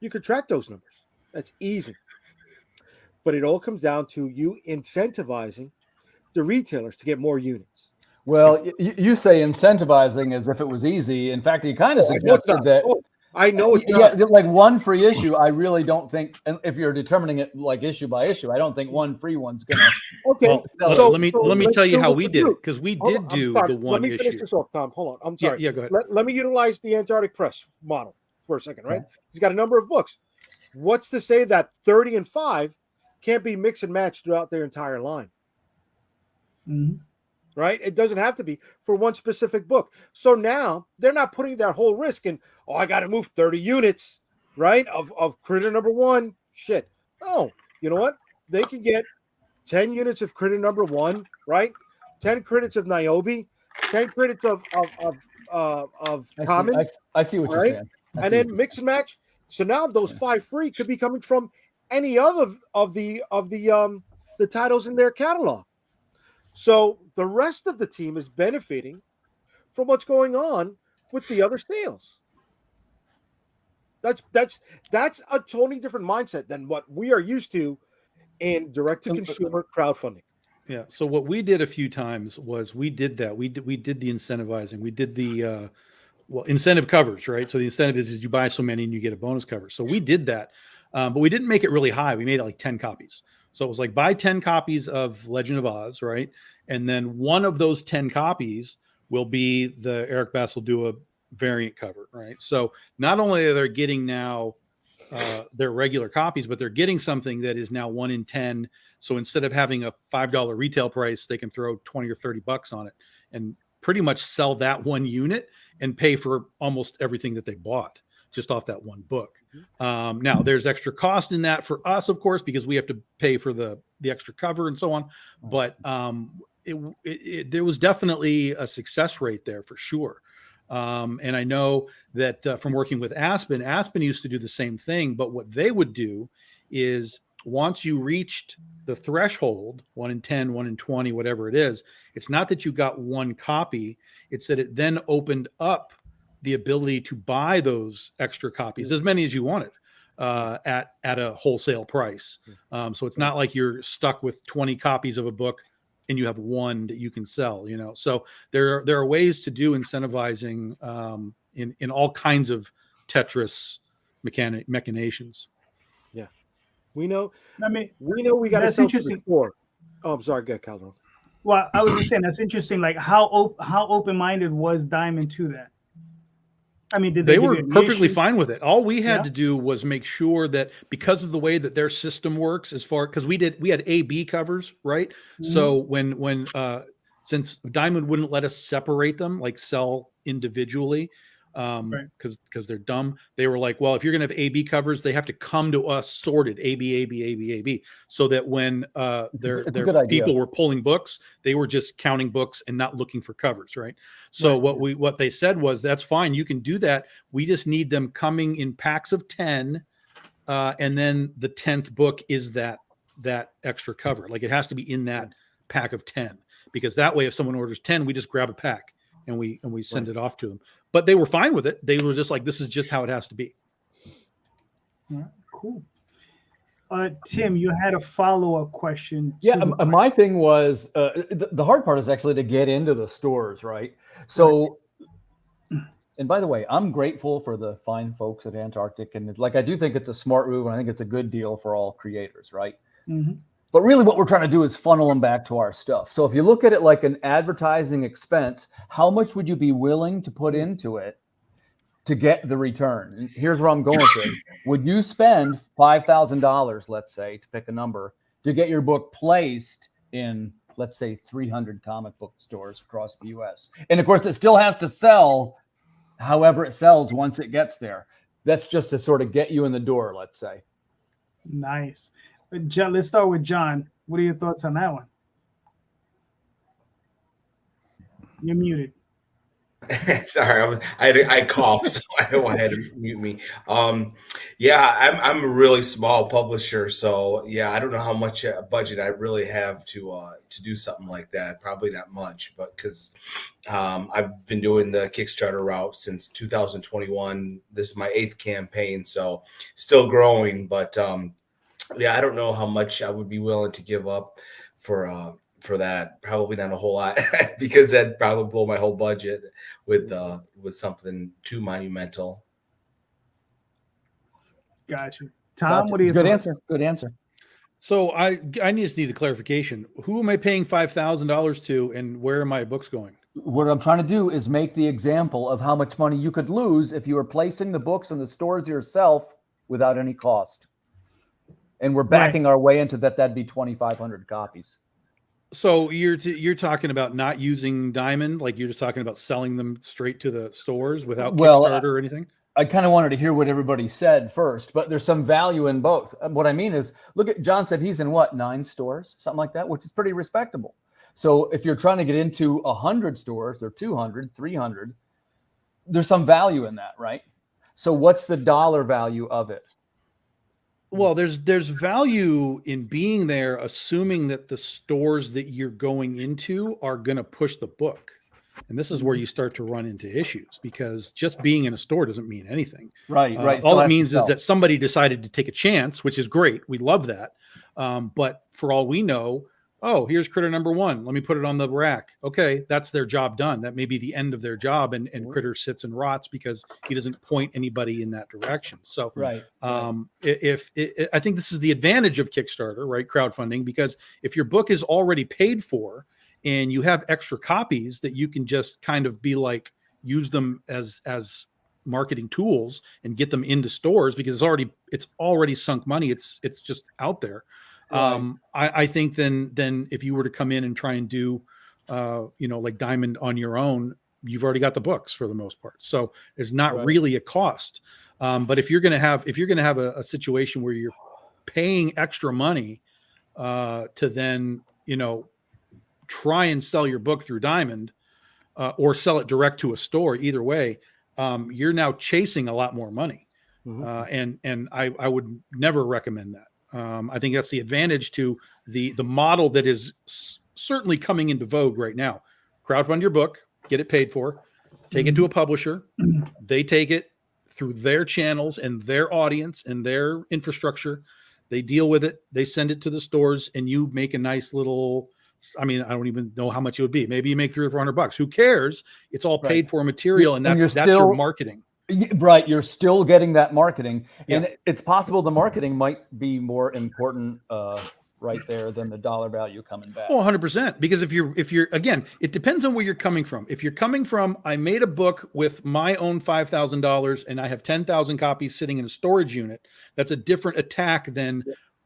You could track those numbers. That's easy. But it all comes down to you incentivizing the retailers to get more units. Well, you say incentivizing as if it was easy. In fact, you kind of suggested that. I know it's not. Yeah, like one free issue. I really don't think, and if you're determining it like issue by issue, I don't think one free one's gonna. Okay, well, let me tell you how we did it, because we did do the one issue. Let me finish this off, Tom. Hold on. I'm sorry. Yeah, go ahead. Let me utilize the Antarctic Press model for a second, right? Okay. He's got a number of books. What's to say that 30 and 5 can't be mix and match throughout their entire line? Mm-hmm. Right? It doesn't have to be for one specific book. So now they're not putting that whole risk in, I got to move 30 units, right? Of Critter number 1. Shit. Oh, you know what? They can get 10 units of Critter number 1, right? 10 credits of Niobe, 10 credits of Common. I see what you're saying. And then mix and match. So now those 5 free could be coming from any other of the titles in their catalog. So the rest of the team is benefiting from what's going on with the other sales. That's a totally different mindset than what we are used to in direct-to-consumer crowdfunding. Yeah. So what we did a few times was we did that. We did the incentivizing. We did the incentive covers, right? So the incentive is you buy so many and you get a bonus cover. So we did that, but we didn't make it really high. We made it like 10 copies. So it was like buy 10 copies of Legend of Oz, right? And then one of those 10 copies will be the Eric Basildua variant cover, right? So not only are they getting now their regular copies, but they're getting something that is now 1 in 10. So instead of having a $5 retail price, they can throw 20 or 30 bucks on it and pretty much sell that one unit and pay for almost everything that they bought just off that one book. Now there's extra cost in that for us, of course, because we have to pay for the extra cover and so on. But there was definitely a success rate there for sure. And I know that from working with Aspen used to do the same thing, but what they would do is once you reached the threshold, 1 in 10, 1 in 20, whatever it is, it's not that you got one copy, it's that it then opened up the ability to buy those extra copies, as many as you wanted, at a wholesale price. So it's not like you're stuck with 20 copies of a book and you have one that you can sell, So there are ways to do incentivizing in all kinds of Tetris machinations. Yeah, we know. We got to that's sell interesting. To the core. Oh, I'm sorry, go ahead, Calderon. Well, I was just saying that's interesting. Like how open-minded was Diamond to that? I mean, did they were perfectly fine with it. All we had to do was make sure that because of the way that their system works, because we had A/B covers, right? Mm-hmm. So when since Diamond wouldn't let us separate them, like sell individually because they're dumb. They were like, well, if you're going to have AB covers, they have to come to us sorted AB, so that when their people were pulling books, they were just counting books and not looking for covers, right? So what they said was, that's fine, you can do that. We just need them coming in packs of 10, and then the 10th book is that extra cover. Like, it has to be in that pack of 10, because that way, if someone orders 10, we just grab a pack and we send it off to them. But they were fine with it. They were just like, this is just how it has to be. All right, cool. Tim, you had a follow-up question. Yeah, my thing was, the hard part is actually to get into the stores, right? So, and by the way, I'm grateful for the fine folks at Antarctic. And like, I do think it's a smart move, and I think it's a good deal for all creators, right? Mm-hmm. But really what we're trying to do is funnel them back to our stuff. So if you look at it like an advertising expense, how much would you be willing to put into it to get the return? And here's where I'm going with it. Would you spend $5,000, let's say, to pick a number, to get your book placed in, let's say, 300 comic book stores across the US? And of course, it still has to sell however it sells once it gets there. That's just to sort of get you in the door, let's say. Nice. John, let's start with John. What are your thoughts on that one? You're muted. Sorry, I coughed, so I had to mute me. Yeah, I'm a really small publisher, so yeah, I don't know how much budget I really have to do something like that. Probably not much, but because I've been doing the Kickstarter route since 2021. This is my 8th campaign, so still growing. But yeah, I don't know how much I would be willing to give up for that. Probably not a whole lot, because that'd probably blow my whole budget with something too monumental. Gotcha. Tom, what do you think? answer? Good answer. So I just need a clarification. Who am I paying $5,000 to, and where are my books going? What I'm trying to do is make the example of how much money you could lose if you were placing the books in the stores yourself without any cost. And we're backing our way into that. That'd be 2,500 copies. So you're talking about not using Diamond, like you're just talking about selling them straight to the stores without Kickstarter or anything? I kind of wanted to hear what everybody said first, but there's some value in both. What I mean is, look at John said he's in what, 9 stores, something like that, which is pretty respectable. So if you're trying to get into 100 stores or 200, 300, there's some value in that, right? So what's the dollar value of it? Well, there's value in being there, assuming that the stores that you're going into are going to push the book. And this is where you start to run into issues, because just being in a store doesn't mean anything. Right. All it means is that somebody decided to take a chance, which is great. We love that. But for all we know, oh, here's critter number 1. Let me put it on the rack. Okay, that's their job done. That may be the end of their job, and critter sits and rots because he doesn't point anybody in that direction. So, I think this is the advantage of Kickstarter, right? Crowdfunding, because if your book is already paid for and you have extra copies that you can just kind of be like, use them as marketing tools and get them into stores, because it's already sunk money. It's just out there. I think then if you were to come in and try and do, like Diamond on your own, you've already got the books for the most part. So it's not really a cost. But if you're going to have a situation where you're paying extra money to then, try and sell your book through Diamond or sell it direct to a store, either way, you're now chasing a lot more money. And I would never recommend that. I think that's the advantage to the model that is certainly coming into vogue right now. Crowdfund your book, get it paid for, take it to a publisher. They take it through their channels and their audience and their infrastructure. They deal with it. They send it to the stores, and you make a nice little, I don't even know how much it would be. Maybe you make $300 or $400. Who cares? It's all paid for material, and that's your marketing. Right. You're still getting that marketing. And it's possible the marketing might be more important right there than the dollar value coming back. Oh, 100%. Because if you're again, it depends on where you're coming from. If you're coming from, I made a book with my own $5,000 and I have 10,000 copies sitting in a storage unit, that's a different attack than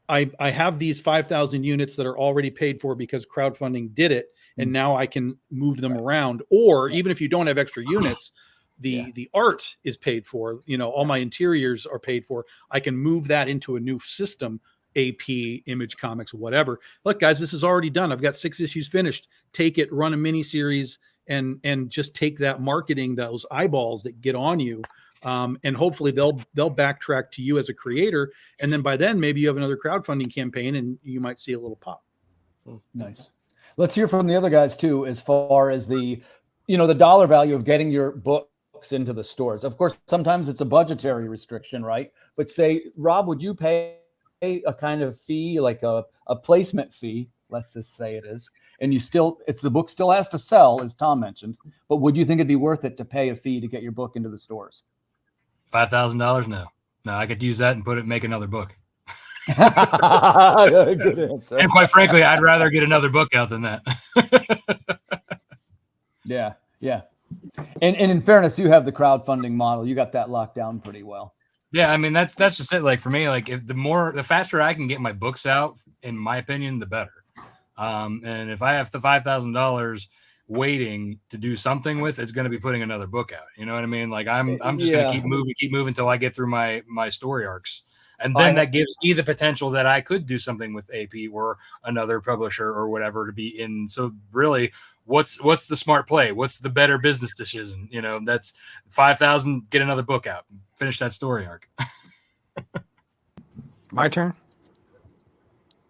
I have these 5,000 units that are already paid for because crowdfunding did it. and now I can move them around. Or even if you don't have extra units, the art is paid for. You know, all my interiors are paid for. I can move that into a new system, AP, Image Comics, whatever. Look, guys, this is already done. I've got 6 issues finished. Take it, run a mini series, and just take that marketing, those eyeballs that get on you. And hopefully they'll backtrack to you as a creator. And then by then, maybe you have another crowdfunding campaign and you might see a little pop. Nice. Let's hear from the other guys too, as far as the dollar value of getting your books into the stores. Of course, sometimes it's a budgetary restriction, right? But say, Rob, would you pay a kind of fee, like a placement fee, let's just say it is, and the book still has to sell, as Tom mentioned, but would you think it'd be worth it to pay a fee to get your book into the stores? $5,000? No, I could use that and make another book. Good answer. And quite frankly, I'd rather get another book out than that. Yeah. And in fairness, you have the crowdfunding model. You got that locked down pretty well. Yeah, I mean that's just it. Like for me, like if the faster I can get my books out, in my opinion, the better. And if I have the $5,000 waiting to do something with, it's going to be putting another book out. You know what I mean? Like I'm just going to keep moving until I get through my story arcs. And then that gives me the potential that I could do something with AP or another publisher or whatever to be in. So really, what's the smart play? What's the better business decision? You know, that's 5,000, get another book out, finish that story arc. My turn.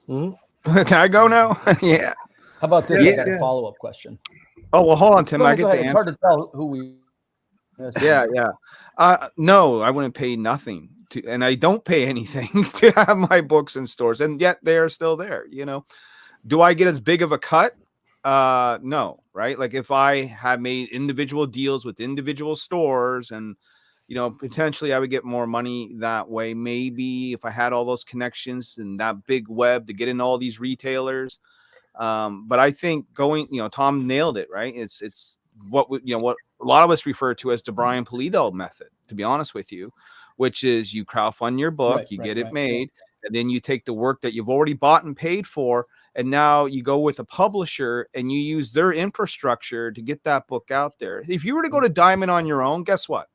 Mm-hmm. Can I go now? Yeah. How about this? Yeah. I got a follow-up question. Oh, well, hold on, Tim. I get the answer. It's hard to tell who we. Yeah. No, I wouldn't pay nothing and I don't pay anything to have my books in stores, and yet they are still there. You know, do I get as big of a cut? No, right? Like if I had made individual deals with individual stores, and potentially I would get more money that way. Maybe if I had all those connections and that big web to get in all these retailers. But I think Tom nailed it, right? It's what what a lot of us refer to as the Brian Pulido method, to be honest with you, which is you crowdfund your book, you get it made, and then you take the work that you've already bought and paid for, and now you go with a publisher and you use their infrastructure to get that book out there. If you were to go to Diamond on your own, guess what?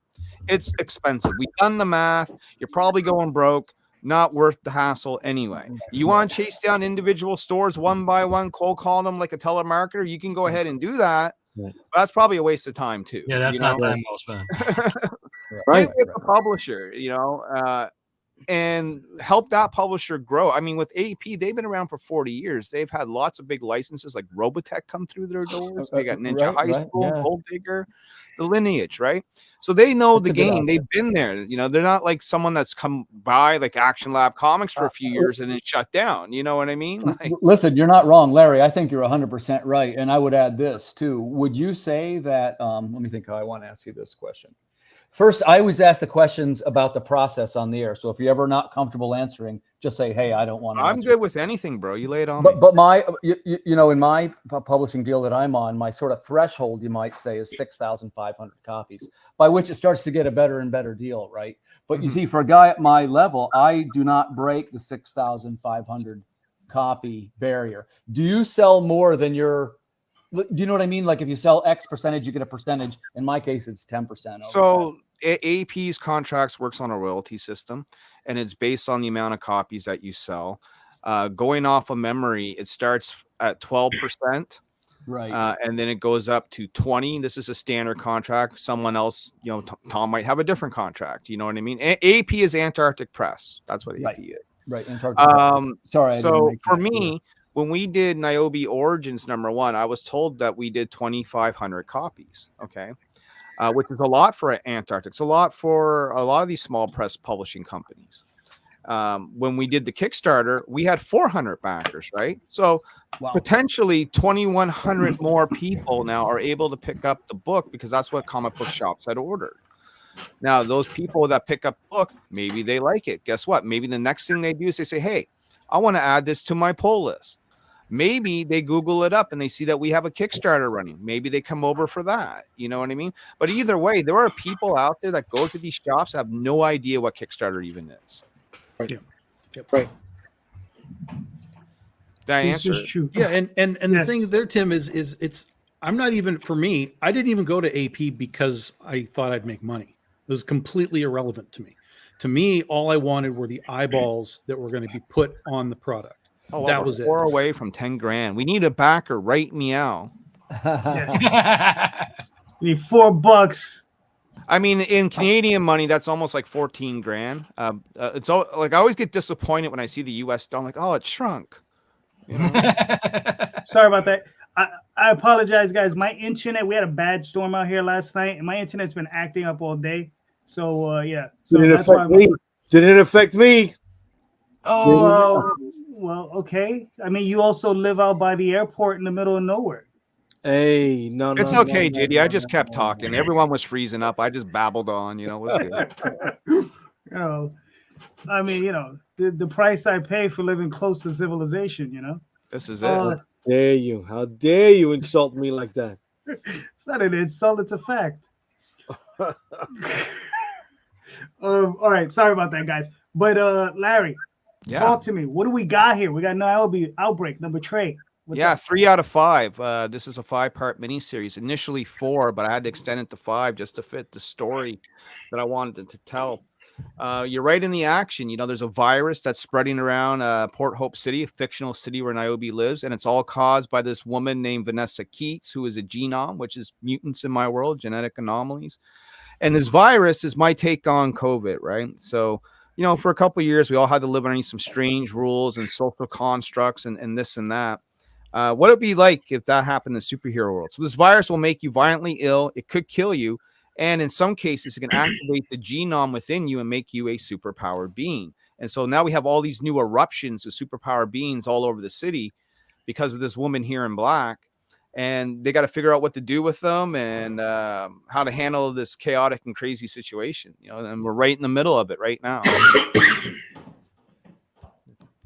It's expensive. We've done the math. You're probably going broke. Not worth the hassle anyway. You want to chase down individual stores one by one, cold call them like a telemarketer, you can go ahead and do that. But that's probably a waste of time too. Yeah, that's not time well spent. Right. Get the publisher, and help that publisher grow. I mean, with AP, they've been around for 40 years. They've had lots of big licenses like Robotech come through their doors. They got Ninja High School, Gold Digger, the lineage, right? So they know the game. They've been there. They're not like someone that's come by like Action Lab Comics for a few years and then shut down. You know what I mean? Like, listen, you're not wrong, Larry. I think you're 100% right. And I would add this too. Would you say that, let me think how I want to ask you this question. First, I always ask the questions about the process on the air. So if you're ever not comfortable answering, just say, hey, I don't want to. I'm good with anything, bro. You lay it on me. But my, in my publishing deal that I'm on, my sort of threshold, you might say, is 6,500 copies, by which it starts to get a better and better deal, right? But you see, for a guy at my level, I do not break the 6,500 copy barrier. Do you sell more than your... Do you know what I mean? Like if you sell X percentage, you get a percentage. In my case, it's 10%. So AP's contracts works on a royalty system, and it's based on the amount of copies that you sell. Going off of memory, it starts at 12%. Right. And then it goes up to 20. This is a standard contract. Someone else, Tom might have a different contract. You know what I mean? AP is Antarctic Press. That's what AP is. Right. Antarctic. Sorry. So for me, when we did Niobe Origins #1, I was told that we did 2,500 copies. Okay. Which is a lot for Antarctic. It's a lot for a lot of these small press publishing companies. When we did the Kickstarter, we had 400 backers, right? So potentially 2,100 more people now are able to pick up the book because that's what comic book shops had ordered. Now, those people that pick up the book, maybe they like it. Guess what? Maybe the next thing they do is they say, hey, I want to add this to my pull list. Maybe they Google it up and they see that we have a Kickstarter running. Maybe they come over for that. You know what I mean? But either way, there are people out there that go to these shops that have no idea what Kickstarter even is. Right. Yep. Right. Did I This answer? is true. Yeah, and the Yes. thing there, Tim, is it's I'm not even, for me, I didn't even go to AP because I thought I'd make money. It was completely irrelevant to me. To me, all I wanted were the eyeballs that were going to be put on the product. Oh, well, that we're was it. 4 away from 10 grand. We need a backer right meow. Yes. You need $4. I mean, in Canadian money, that's almost like 14 grand. It's all like I always get disappointed when I see the US dollar. I'm like, oh, it shrunk. You know? Sorry about that. I apologize, guys. My internet, we had a bad storm out here last night, and my internet's been acting up all day. So yeah. So Didn't that's why affect me. Didn't affect me. well, okay. I mean, you also live out by the airport in the middle of nowhere. Hey, no, It's no, okay, no, JD. no, I just no, kept no, talking. no. Everyone was freezing up. I just babbled on. You know, what's good? You know, I mean, the price I pay for living close to civilization. This is it. Dare you? How dare you insult me like that? It's not an insult; it's a fact. All right, sorry about that, guys. But Larry, Yeah. talk to me. What do we got here? We got Niobe Outbreak number Trey. What's Yeah, up? 3 out of 5. This is a 5-part miniseries. Initially 4, but I had to extend it to 5 just to fit the story that I wanted to tell. You're right in the action. There's a virus that's spreading around Port Hope City, a fictional city where Niobe lives, and it's all caused by this woman named Vanessa Keats, who is a genome, which is mutants in my world, genetic anomalies. And this virus is my take on COVID, right? So, for a couple of years, we all had to live underneath some strange rules and social constructs and this and that. What would it be like if that happened in the superhero world? So this virus will make you violently ill. It could kill you. And in some cases, it can activate the genome within you and make you a superpowered being. And so now we have all these new eruptions of superpowered beings all over the city because of this woman here in black. And they got to figure out what to do with them and how to handle this chaotic and crazy situation. And we're right in the middle of it right now.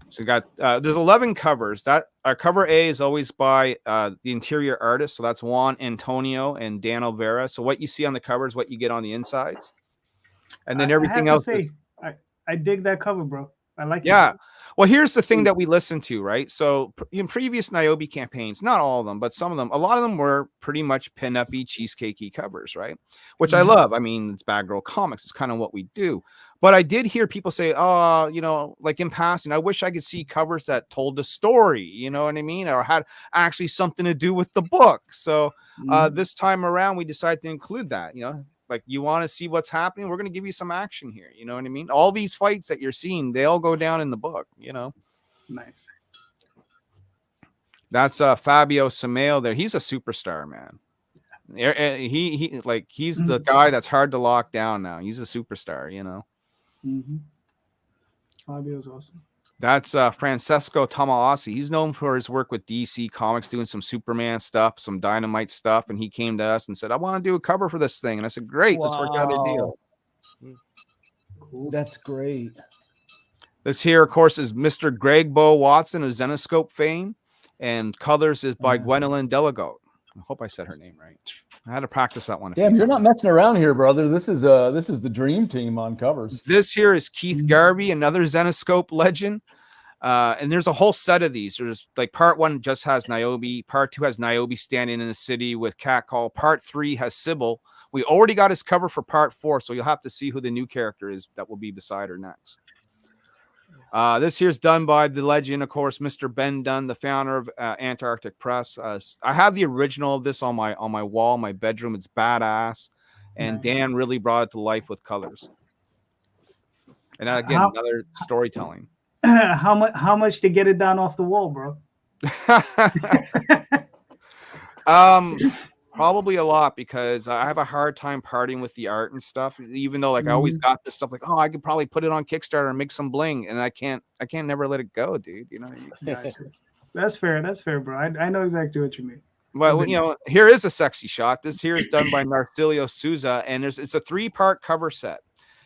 So we got there's 11 covers. That our cover A is always by the interior artist. So that's Juan Antonio and Dan Olvera. So what you see on the cover is what you get on the insides. And then everything else is... I dig that cover, bro. I like it. Yeah. Well, here's the thing that we listen to, right? So in previous Niobe campaigns, not all of them, but some of them, a lot of them were pretty much pin-up-y, cheesecakey covers, right? Which I love. I mean, it's Bad Girl Comics. It's kind of what we do. But I did hear people say, like in passing, I wish I could see covers that told the story, you know what I mean? Or had actually something to do with the book. So this time around, we decided to include that, like you want to see what's happening. We're going to give you some action here. You know what I mean? All these fights that you're seeing, they all go down in the book, Nice. That's Fabio Sameo there. He's a superstar, man. He's the guy that's hard to lock down now. He's a superstar, Fabio's awesome. That's Francesco Tomalassi. He's known for his work with DC Comics, doing some Superman stuff, some Dynamite stuff. And he came to us and said, I want to do a cover for this thing. And I said, great, let's work out a deal. Cool. That's great. This here, of course, is Mr. Greg Bo Watson of Zenoscope fame. And colors is by Gwendolyn Delagote. I hope I said her name right. I had to practice that one. Damn, you're not messing around here, brother. This is the dream team on covers. This here is Keith Garvey, another Zenoscope legend. And there's a whole set of these. There's like part 1 just has Niobe. Part 2 has Niobe standing in the city with Catcall. Part 3 has Sybil. We already got his cover for part 4, so you'll have to see who the new character is that will be beside her next. This here's done by the legend, of course, Mr. Ben Dunn, the founder of Antarctic Press. I have the original of this on my wall, in my bedroom. It's badass, and Dan really brought it to life with colors. And again, another storytelling. How much to get it down off the wall, bro? Probably a lot, because I have a hard time parting with the art and stuff, even though I always got this stuff like, I could probably put it on Kickstarter and make some bling, and I can't never let it go, dude. You know what I mean? That's fair, bro. I know exactly what you mean. Well, here is a sexy shot. This here is done by Narcilio Souza, and it's a 3-part cover set.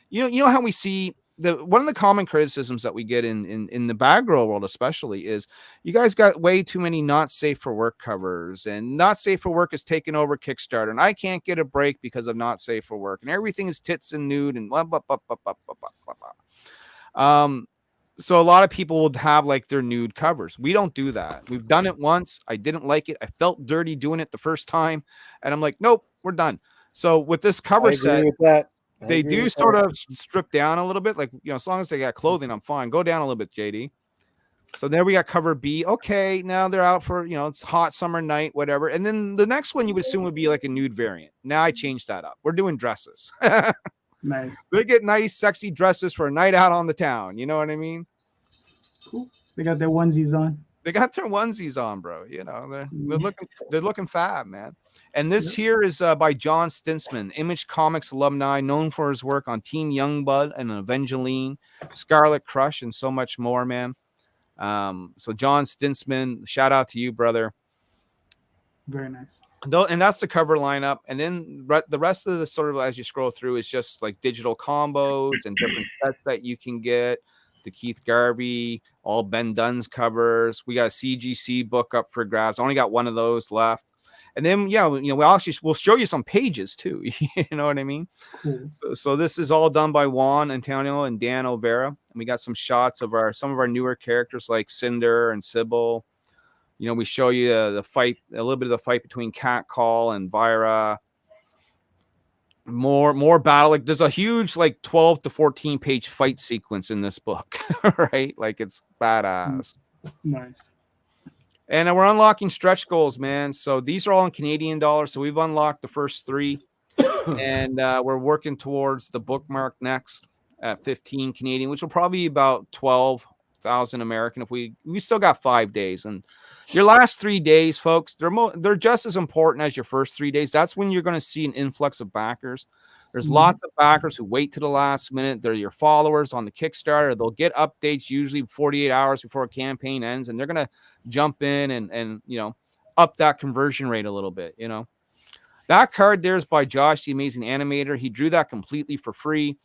You know how we see one of the common criticisms that we get in the Bad Girl world, especially, is you guys got way too many not safe for work covers, and not safe for work is taking over Kickstarter, and I can't get a break because of not safe for work, and everything is tits and nude and blah blah blah blah blah blah blah blah. So a lot of people would have like their nude covers. We don't do that. We've done it once. I didn't like it. I felt dirty doing it the first time, and I'm like, nope, we're done. So with this cover set, they do sort of strip down a little bit. Like, as long as they got clothing, I'm fine. Go down a little bit, JD. So there we got cover B. Okay, now they're out for, it's hot summer night, whatever. And then the next one you would assume would be like a nude variant. Now I changed that up. We're doing dresses. Nice. They get nice, sexy dresses for a night out on the town. You know what I mean? Cool. They got their onesies on. They got their onesies on, bro. They're looking fab, man. And this here is by John Stinsman, Image Comics alumni, known for his work on Teen Youngblood and Evangeline, Scarlet Crush, and so much more, man. So John Stinsman, shout out to you, brother. Very nice. And that's the cover lineup. And then the rest of the sort of, as you scroll through, is just like digital combos and different sets that you can get. The Keith Garvey, all Ben Dunn's covers. We got a CGC book up for grabs. I only got one of those left. And then, we'll show you some pages too. You know what I mean? Cool. So this is all done by Juan Antonio and Dan O'Vera. And we got some shots of some of our newer characters like Cinder and Sybil. We show you the fight, a little bit of the fight between Cat Call and Vira. More battle. Like, there's a huge 12 to 14 page fight sequence in this book, right? Like, it's badass. Nice. And we're unlocking stretch goals, man. So these are all in Canadian dollars. So we've unlocked the first 3, and we're working towards the bookmark next at 15 Canadian, which will probably be about 12,000 American. If we still got 5 days, and your last 3 days, folks, they're just as important as your first 3 days. That's when you're going to see an influx of backers. There's lots of backers who wait to the last minute. They're your followers on the Kickstarter. They'll get updates usually 48 hours before a campaign ends, and they're going to jump in and up that conversion rate a little bit. That card there is by Josh, the amazing animator. He drew that completely for free,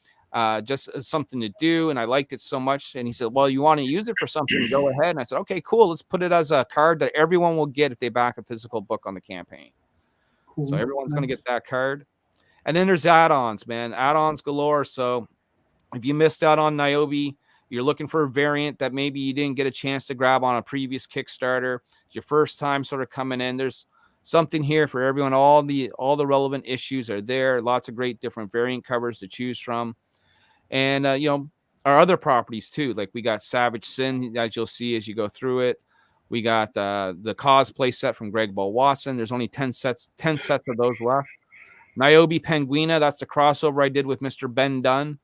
just as something to do, and I liked it so much. And he said, well, you want to use it for something, go ahead. And I said, okay, cool. Let's put it as a card that everyone will get if they back a physical book on the campaign. Cool. So everyone's going to get that card. And then there's add-ons, man. Add-ons galore. So if you missed out on Niobe, you're looking for a variant that maybe you didn't get a chance to grab on a previous Kickstarter. It's your first time sort of coming in. There's something here for everyone. All the relevant issues are there. Lots of great different variant covers to choose from. And, our other properties too. Like, we got Savage Sin, as you'll see as you go through it. We got the cosplay set from Greg Ball Watson. There's only 10 sets of those left. Niobe Penguina, that's the crossover I did with Mr. Ben Dunn.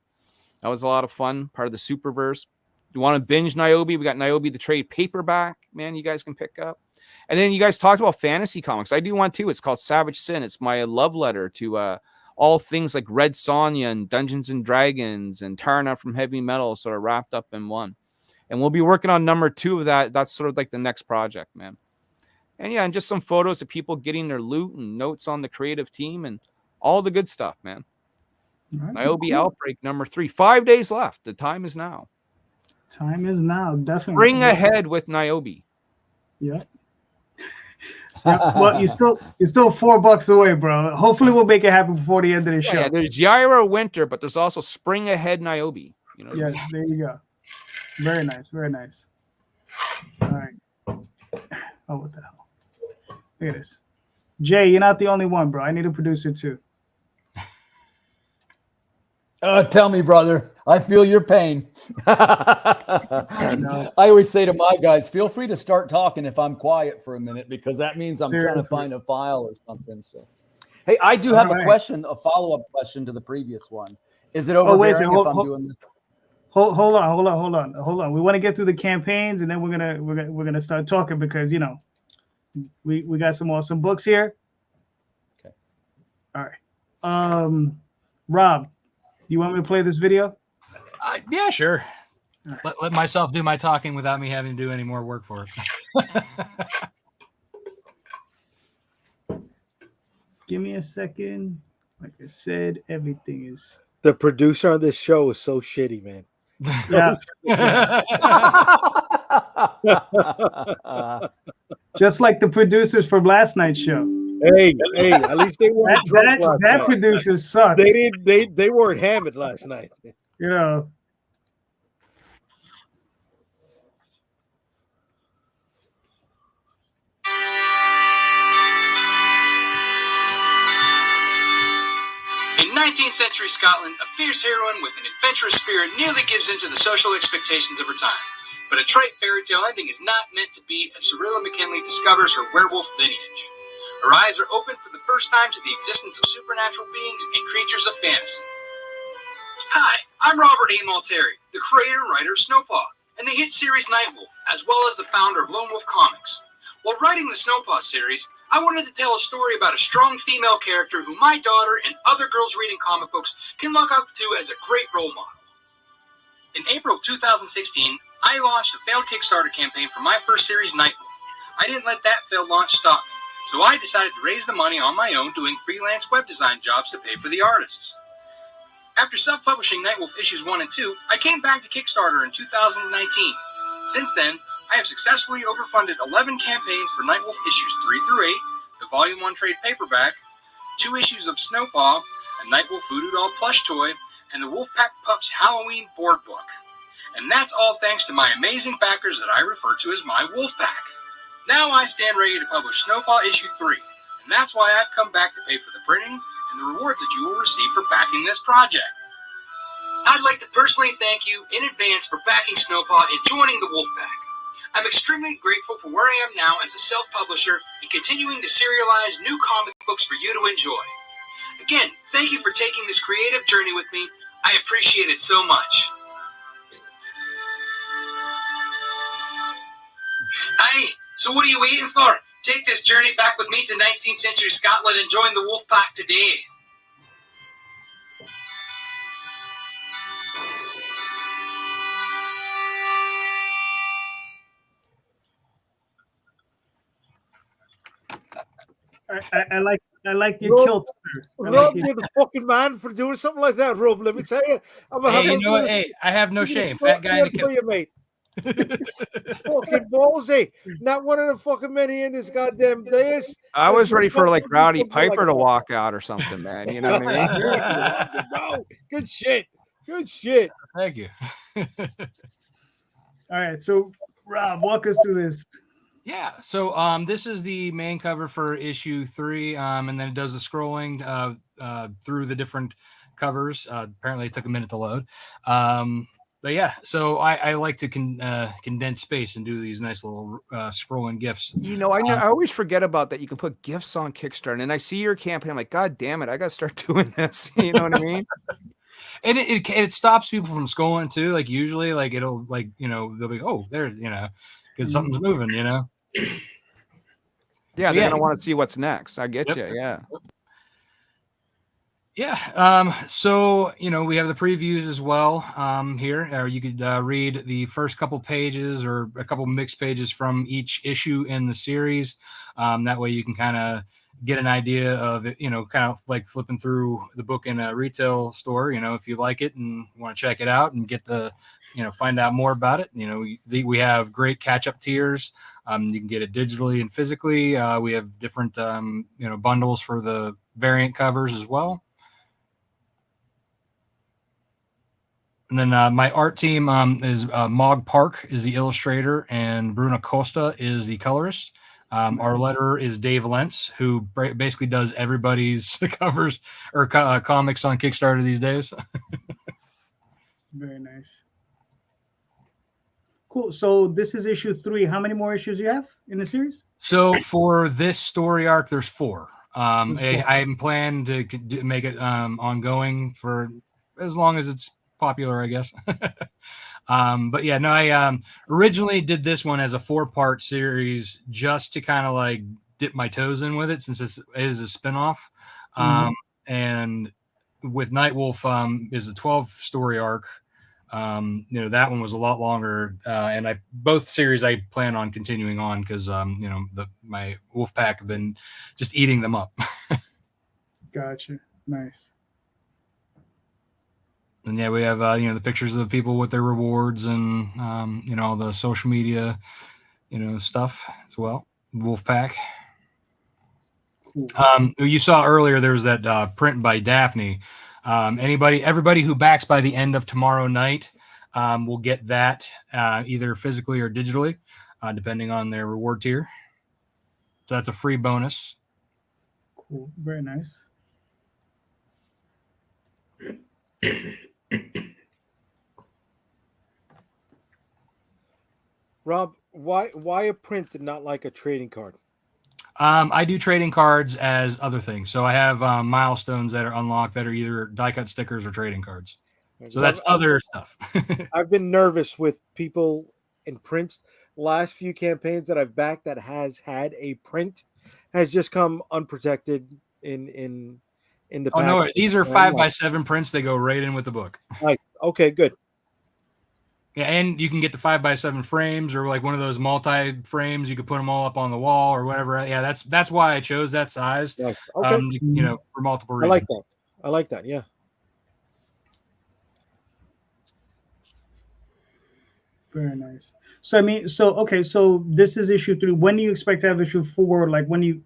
That was a lot of fun, part of the Superverse. You want to binge Niobe? We got Niobe the trade paperback, man, you guys can pick up. And then you guys talked about fantasy comics. I do one too. It's called Savage Sin. It's my love letter to all things like Red Sonja and Dungeons and Dragons and Tarna from Heavy Metal, sort of wrapped up in one. And we'll be working on number 2 of that. That's sort of like the next project, man. And and just some photos of people getting their loot and notes on the creative team and all the good stuff, man. Right, Niobe cool. Outbreak number 3. 5 days left. The time is now. Time is now, definitely. Spring ahead with Niobe. Yeah. Well, you're still $4 away, bro. Hopefully we'll make it happen before the end of the show. Yeah, there's Yaira Winter, but there's also spring ahead Niobe. Yes, there you go. Very nice, very nice. All right. Oh, what the hell? Look at this. Jay, you're not the only one, bro. I need a producer too. Tell me, brother. I feel your pain. I always say to my guys, feel free to start talking if I'm quiet for a minute, because that means I'm trying to find a file or something. So, hey, I do have a question, a follow-up question to the previous one. Is it overbearing if I'm doing this? Hold on. We want to get through the campaigns, and then we're gonna start talking, because we got some awesome books here. Okay. All right. Rob, do you want me to play this video? Yeah, sure. Right. Let myself do my talking without me having to do any more work for it. Just give me a second. Like I said, everything is. The producer on this show is so shitty, man. Yeah. Just like the producers from last night's show. Hey, at least they weren't that producer sucked. They weren't hammered last night. 19th century Scotland, a fierce heroine with an adventurous spirit nearly gives in to the social expectations of her time. But a trite fairy tale ending is not meant to be as Cyrilla McKinley discovers her werewolf lineage. Her eyes are opened for the first time to the existence of supernatural beings and creatures of fantasy. Hi, I'm Robert A. Multari, the creator and writer of Snowpaw, and the hit series Nightwolf, as well as the founder of Lone Wolf Comics. While writing the Snowpaw series, I wanted to tell a story about a strong female character who my daughter and other girls reading comic books can look up to as a great role model. In April of 2016, I launched a failed Kickstarter campaign for my first series, Nightwolf. I didn't let that failed launch stop me, so I decided to raise the money on my own doing freelance web design jobs to pay for the artists. After self-publishing Nightwolf issues 1 and 2, I came back to Kickstarter in 2019. Since then, I have successfully overfunded 11 campaigns for Nightwolf issues 3 through 8, the Volume 1 trade paperback, 2 issues of Snowpaw, a Nightwolf Voodoo Doll plush toy, and the Wolfpack Pups Halloween board book. And that's all thanks to my amazing backers that I refer to as my Wolfpack. Now I stand ready to publish Snowpaw issue 3, and that's why I've come back to pay for the printing and the rewards that you will receive for backing this project. I'd like to personally thank you in advance for backing Snowpaw and joining the Wolfpack. I'm extremely grateful for where I am now as a self-publisher and continuing to serialize new comic books for you to enjoy. Again, thank you for taking this creative journey with me. I appreciate it so much. Aye, so what are you waiting for? Take this journey back with me to 19th century Scotland and join the Wolfpack today. I like your kilt, sir. Rob, you're the fucking man for doing something like that, Rob. Let me tell you. Hey, you know what? Hey, I have no shame. Fat guy in a kilt. You, mate. Fucking ballsy. Not one of the fucking many in this goddamn days. I was ready for like Rowdy Piper to walk out or something, man. You know what I mean? No, good shit. Good shit. Thank you. All right, so Rob, walk us through this. Yeah, so this is the main cover for issue 3, and then it does the scrolling through the different covers. Apparently, it took a minute to load. But yeah, so I like to condense space and do these nice little scrolling GIFs. You know, I always forget about that. You can put GIFs on Kickstarter, and I see your campaign. I'm like, God damn it, I got to start doing this. You know what I mean? And it stops people from scrolling too. Like usually, like it'll like they'll be there, because something's moving. Yeah, they're gonna want to see what's next. I get you. Yeah. Yeah. So, we have the previews as well here. You could read the first couple pages or a couple mixed pages from each issue in the series. That way you can kind of get an idea of it, kind of like flipping through the book in a retail store, if you like it and want to check it out and get the, find out more about it. We have great catch-up tiers. You can get it digitally and physically. We have different, bundles for the variant covers as well. And then my art team is Mog Park is the illustrator and Bruno Costa is the colorist. Our letterer is Dave Lentz, who basically does everybody's covers or comics on Kickstarter these days. Very nice. Cool. So this is issue 3. How many more issues do you have in the series? So for this story arc, there's 4. I'm planning to make it ongoing for as long as it's popular, I guess. But yeah, no, I originally did this one as a 4-part series just to kind of like dip my toes in with it since it is a spinoff. And with Nightwolf is a 12-story arc. That one was a lot longer, and both series I plan on continuing on because my Wolfpack have been just eating them up. Gotcha. Nice. And yeah, we have the pictures of the people with their rewards and all the social media stuff as well. Wolfpack. Cool. You saw earlier there was that print by Daphne. Everybody who backs by the end of tomorrow night will get that either physically or digitally, depending on their reward tier. So that's a free bonus. Cool. Very nice. Rob, why a print and not like a trading card? I do trading cards as other things. So I have milestones that are unlocked that are either die cut stickers or trading cards. So that's other stuff. I've been nervous with people in prints. Last few campaigns that I've backed that has had a print has just come unprotected in the Oh no, package. these are 5x7 prints. They go right in with the book. Right. Okay, good. Yeah, and you can get the 5x7 frames or like one of those multi frames. You could put them all up on the wall or whatever. Yeah, that's why I chose that size. Right. Okay. For multiple I reasons. like that. I like that. Yeah. Very nice. So I mean, so this is issue 3. When do you expect to have issue 4? Like, when do you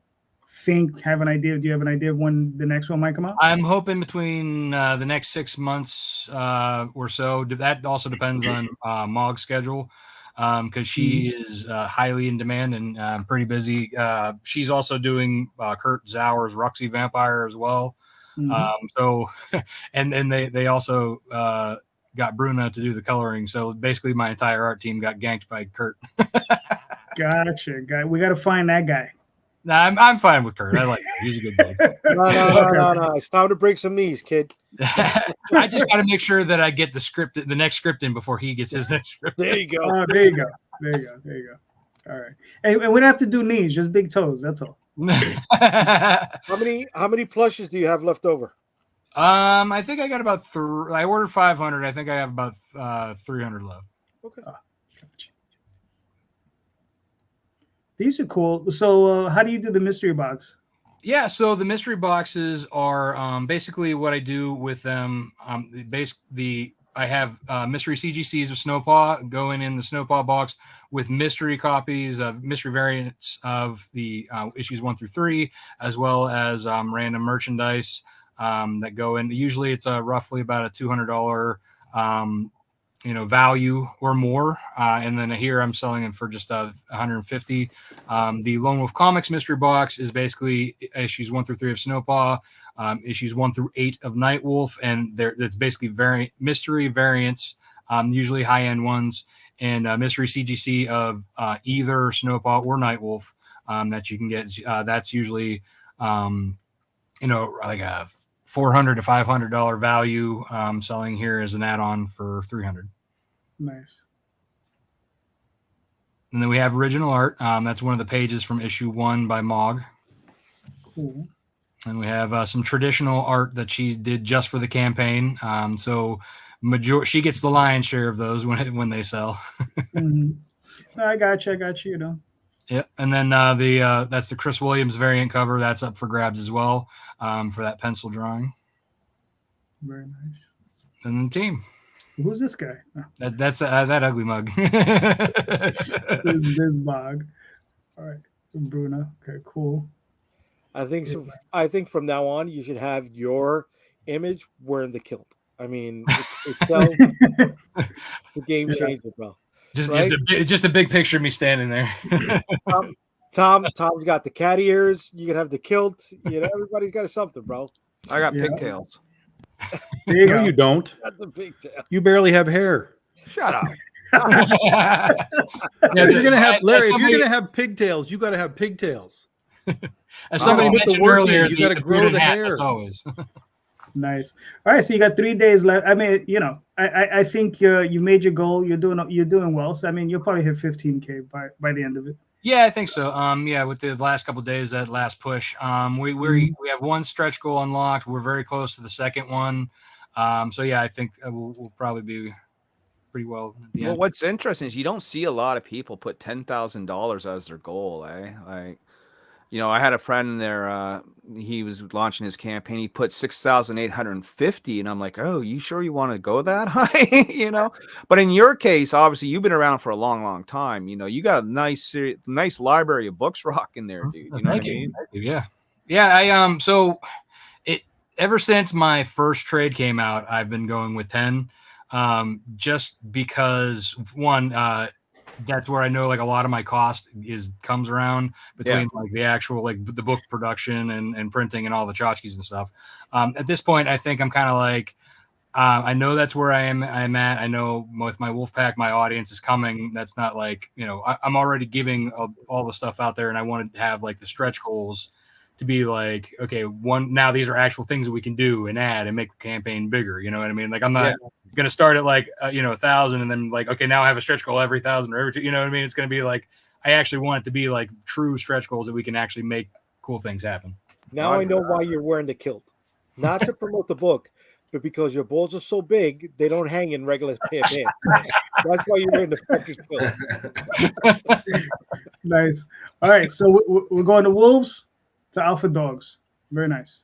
have an idea? Do you have an idea of when the next one might come out? I'm hoping between the next 6 months or so. That also depends on Mog's schedule because she is highly in demand and pretty busy. She's also doing Kurt Zauer's Ruxy Vampire as well. So, and then they also got Bruna to do the coloring. So basically, my entire art team got ganked by Kurt. Gotcha, guy. We got to find that guy. Nah, I'm fine with Kurt. I like him. He's a good guy. No. It's time to break some knees, kid. I just got to make sure that I get the next script in before he gets his next script. There you go. There you go. All right. And we don't have to do knees, just big toes. That's all. How many plushes do you have left over? I think I got about I ordered 500. I think I have about 300 left. Okay. Gotcha. These are cool. So how do you do the mystery box? Yeah, so the mystery boxes are basically what I do with them. I have mystery CGCs of Snowpaw going in the Snowpaw box with mystery copies of mystery variants of the issues 1 through 3, as well as random merchandise that go in. Usually it's roughly about a $200 value or more, and then here I'm selling them for just $150. The Lone Wolf Comics mystery box is basically issues 1 through 3 of Snowpaw, issues 1 through 8 of Nightwolf, and it's basically mystery variants, usually high-end ones, and mystery CGC of either Snowpaw or Nightwolf that you can get. That's usually like a $400 to $500 value. Selling here as an add-on for $300. Nice. And then we have original art. That's one of the pages from issue 1 by Mog. Cool. And we have some traditional art that she did just for the campaign. So she gets the lion's share of those when they sell. I got you. Yeah, and then that's the Chris Williams variant cover. That's up for grabs as well for that pencil drawing. Very nice. And the team. Who's this guy? That's that ugly mug. this Mog. All right, Bruna. Okay, cool. I think so. I think from now on you should have your image wearing the kilt. I mean, it's the game changer, bro. Just a big picture of me standing there. Tom's got the cat ears. You can have the kilt. Everybody's got something, bro. I got pigtails. No, you don't. Got the pigtail. You barely have hair. Shut up. If you're gonna have pigtails, you got to have pigtails. As somebody mentioned earlier, you got to grow the hair. As always. Nice. All right, so you got 3 days left. I mean, I think you made your goal. You're doing well. So I mean, you'll probably hit 15K by the end of it. Yeah, I think so. With the last couple of days, that last push, we have one stretch goal unlocked. We're very close to the second one. So yeah, I think we'll probably be pretty well at the end. What's interesting is you don't see a lot of people put $10,000 as their goal, eh? Like, I had a friend there. He was launching his campaign. He put 6,850, and I'm like, "Oh, you sure you want to go that high?" But in your case, obviously, you've been around for a long, long time. You got a nice library of books rocking there, dude. You know what I mean? Yeah. I so it ever since my first trade came out, I've been going with 10, just because one. That's where I know like a lot of my cost comes around between like the actual like the book production and printing and all the tchotchkes and stuff. At this point, I think I'm kind of like I know that's where I'm at. I know with my wolf pack, my audience is coming. That's not like, I'm already giving all the stuff out there, and I want to have like the stretch goals to be like, okay, now these are actual things that we can do and add and make the campaign bigger. You know what I mean? Like I'm not going to start at like, 1,000 and then like, okay, now I have a stretch goal every 1,000 or every 2, you know what I mean? It's going to be like, I actually want it to be like true stretch goals that we can actually make cool things happen. Now I know why you're wearing the kilt. Not to promote the book, but because your balls are so big, they don't hang in regular pants. That's why you're wearing the fucking kilt. Nice. All right, so we're going to wolves to alpha dogs. Very nice.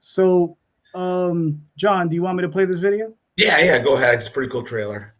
So, John, do you want me to play this video? Yeah, go ahead. It's a pretty cool trailer.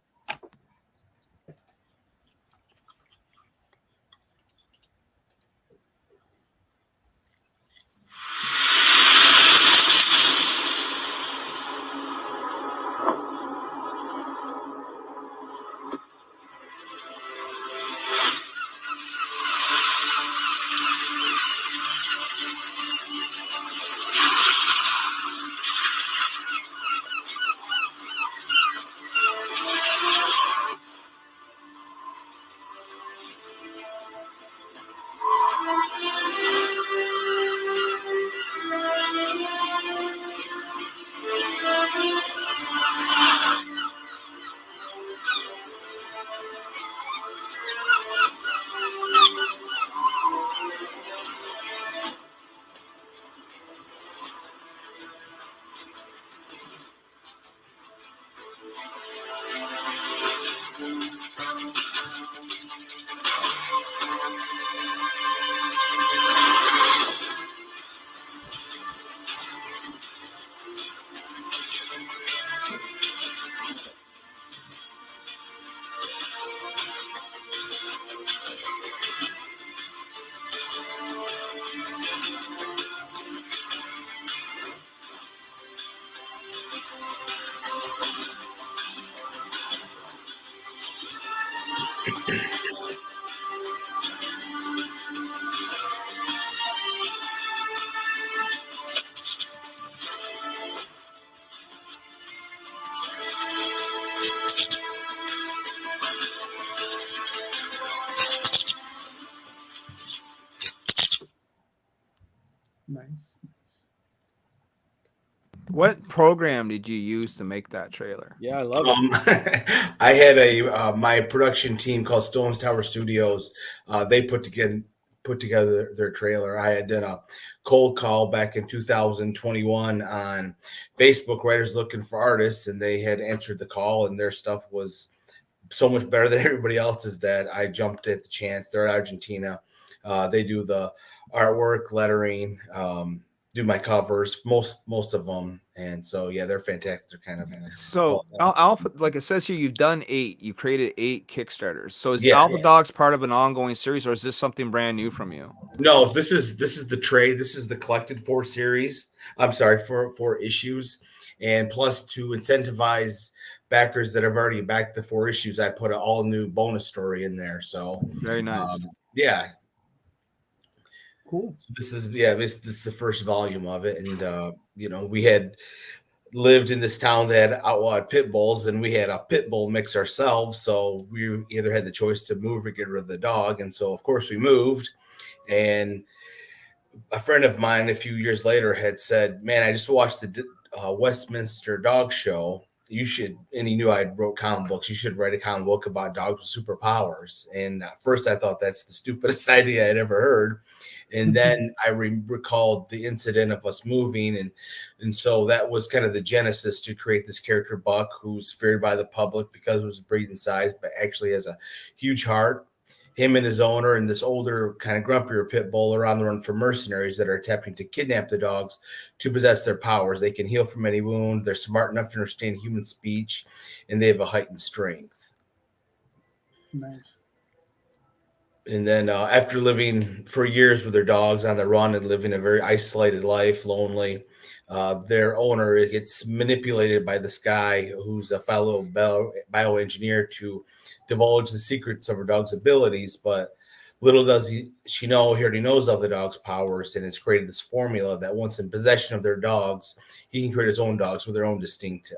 Nice. What program did you use to make that trailer? Yeah, I love it. I had my production team called Stone Tower Studios. They put together their trailer. I had done a cold call back in 2021 on Facebook, writers looking for artists, and they had answered the call, and their stuff was so much better than everybody else's that I jumped at the chance. They're in Argentina. They do the artwork, lettering, do my covers, most of them, and so yeah, they're fantastic. They're kind of so Alpha, like it says here, you've done 8. You created 8 Kickstarters. So is Alpha Dogs part of an ongoing series, or is this something brand new from you? No, this is the trade. This is the collected 4 series. I'm sorry, 4 issues, and plus to incentivize backers that have already backed the 4 issues, I put an all new bonus story in there. So very nice. Yeah. Cool. So this is the first volume of it, and we had lived in this town that had outlawed pit bulls, and we had a pit bull mix ourselves. So we either had the choice to move or get rid of the dog, and so of course we moved. And a friend of mine a few years later had said, "Man, I just watched the Westminster Dog Show. You should," and he knew I wrote comic books. "You should write a comic book about dogs with superpowers." And at first I thought that's the stupidest idea I'd ever heard. And then I recalled the incident of us moving. And so that was kind of the genesis to create this character, Buck, who's feared by the public because of his breeding size, but actually has a huge heart. Him and his owner and this older, kind of grumpier pit bull are on the run for mercenaries that are attempting to kidnap the dogs to possess their powers. They can heal from any wound. They're smart enough to understand human speech, and they have a heightened strength. Nice. And then after living for years with their dogs on the run and living a very isolated life, lonely, their owner gets manipulated by this guy who's a fellow bioengineer to divulge the secrets of her dog's abilities. But Little does she know, he already knows of the dog's powers and has created this formula that once in possession of their dogs, he can create his own dogs with their own distinct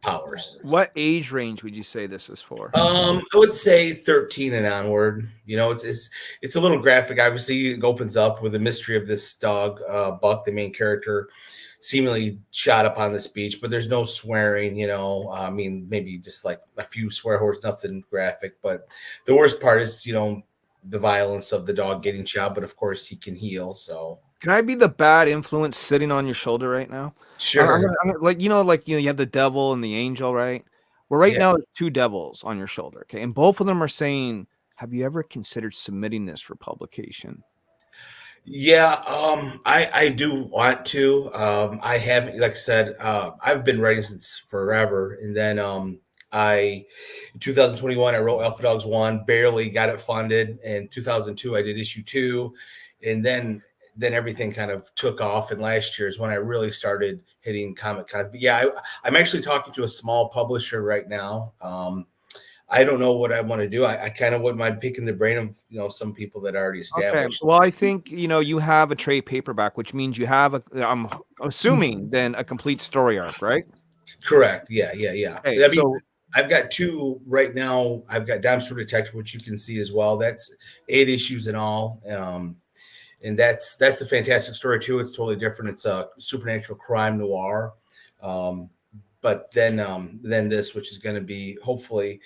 powers. What age range would you say this is for? I would say 13 and onward. You know, it's a little graphic. Obviously, it opens up with the mystery of this dog, Buck, the main character, seemingly shot up on this beach, but there's no swearing, you know. I mean, maybe just like a few swear words, nothing graphic. But the worst part is, you know, the violence of the dog getting shot, but of course he can heal. So can I be the bad influence sitting on your shoulder right now? Sure. Like you have the devil and the angel, right? Well, right now there's two devils on your shoulder, okay? And both of them are saying, have you ever considered submitting this for publication? Yeah, I do want to. I haven't, like I said, I've been writing since forever, and then in 2021 I wrote Alpha Dogs 1, barely got it funded. In 2002 I did issue 2, and then everything kind of took off. And last year is when I really started hitting Comic Cons. But yeah, I'm actually talking to a small publisher right now. I don't know what I want to do. I kind of wouldn't mind picking the brain of, you know, some people that are already established. Okay. Well, I think, you know, you have a trade paperback, which means you have I'm assuming then a complete story arc, right? Correct. Yeah. Okay, so I've got 2 right now. I've got Dime Detective, which you can see as well. That's 8 issues in all. And that's a fantastic story too. It's totally different. It's a supernatural crime noir. But then this, which is going to be hopefully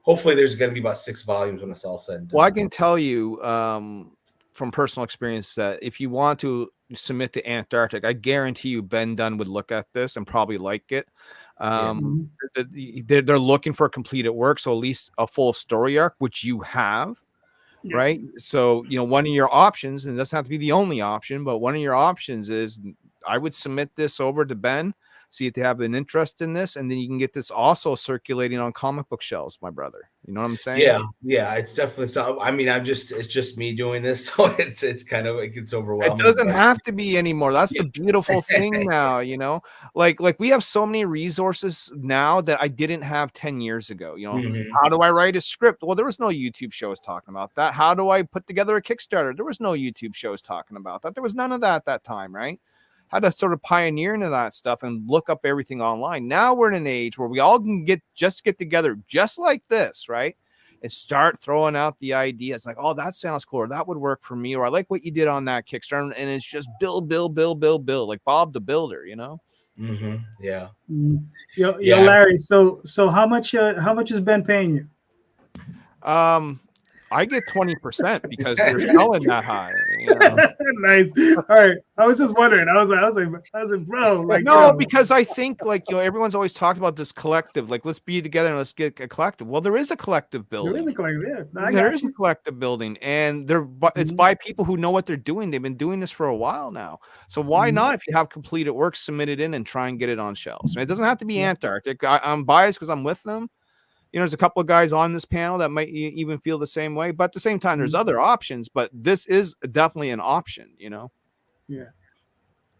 there's going to be about 6 volumes when it's all said and done. Well, I can tell you from personal experience that if you want to submit to Antarctic, I guarantee you Ben Dunn would look at this and probably like it. They're looking for completed work, so at least a full story arc, which you have. Yeah. Right. So, you know, one of your options, and it doesn't have to be the only option, but one of your options is I would submit this over to Ben, see if they have an interest in this, and then you can get this also circulating on comic book shelves, my brother. You know what I'm saying? Yeah. It's definitely so. I mean, it's just me doing this, so it gets overwhelming. It doesn't have to be anymore. That's the beautiful thing now, you know. Like we have so many resources now that I didn't have 10 years ago. You know, how do I write a script? Well, there was no YouTube shows talking about that. How do I put together a Kickstarter? There was no YouTube shows talking about that. There was none of that at that time, right? How to sort of pioneer into that stuff and look up everything online. Now we're in an age where we all can get together just like this, right? And start throwing out the ideas like, oh, that sounds cool, or that would work for me, or I like what you did on that Kickstarter. And it's just build, like Bob the Builder, you know? Yeah. Yo, Larry. So how much has Ben paying you? I get 20% because you're selling that high. You know? Nice. All right. I was just wondering. I was like, bro. Like, no, because I think, like, you know, everyone's always talked about this collective. Like, let's be together and let's get a collective. Well, there is a collective building. There is a collective. Yeah. No, there is a collective building, and it's by people who know what they're doing. They've been doing this for a while now. So why not, if you have completed work, submit it in and try and get it on shelves? It doesn't have to be Antarctic. I'm biased because I'm with them. You know, there's a couple of guys on this panel that might even feel the same way, but at the same time, there's other options, but this is definitely an option, you know? Yeah.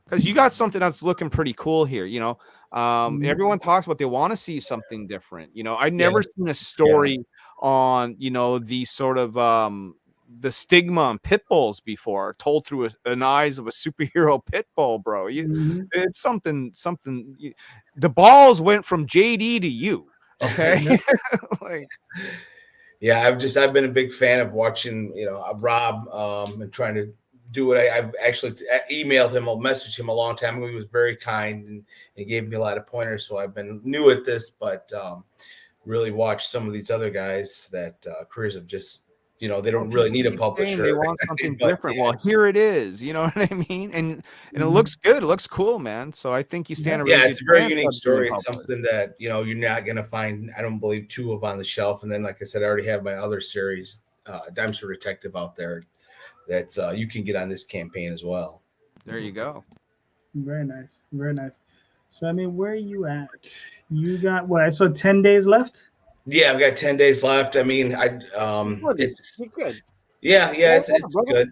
Because you got something that's looking pretty cool here, you know? Everyone talks about they want to see something different. You know, I've never seen a story on, you know, the sort of the stigma on pit bulls before, told through an eyes of a superhero pit bull, bro. It's something, the balls went from JD to you. Okay. I've been a big fan of watching, you know, Rob and trying to do it. I've actually emailed him, or messaged him a long time ago. He was very kind and he gave me a lot of pointers. So I've been new at this, but really watched some of these other guys that careers have just, you know, they don't really need a publisher. They want something different. Well, here it is. You know what I mean? And it looks good. It looks cool, man. So I think you stand a really it's a very unique story. It's something that, you know, you're not going to find, I don't believe, 2 of on the shelf. And then, like I said, I already have my other series, Dime Detective, out there that you can get on this campaign as well. There you go. Very nice. Very nice. So, I mean, where are you at? You got what? I saw 10 days left. Yeah, I've got 10 days left. I mean, it's good. Yeah, it's good.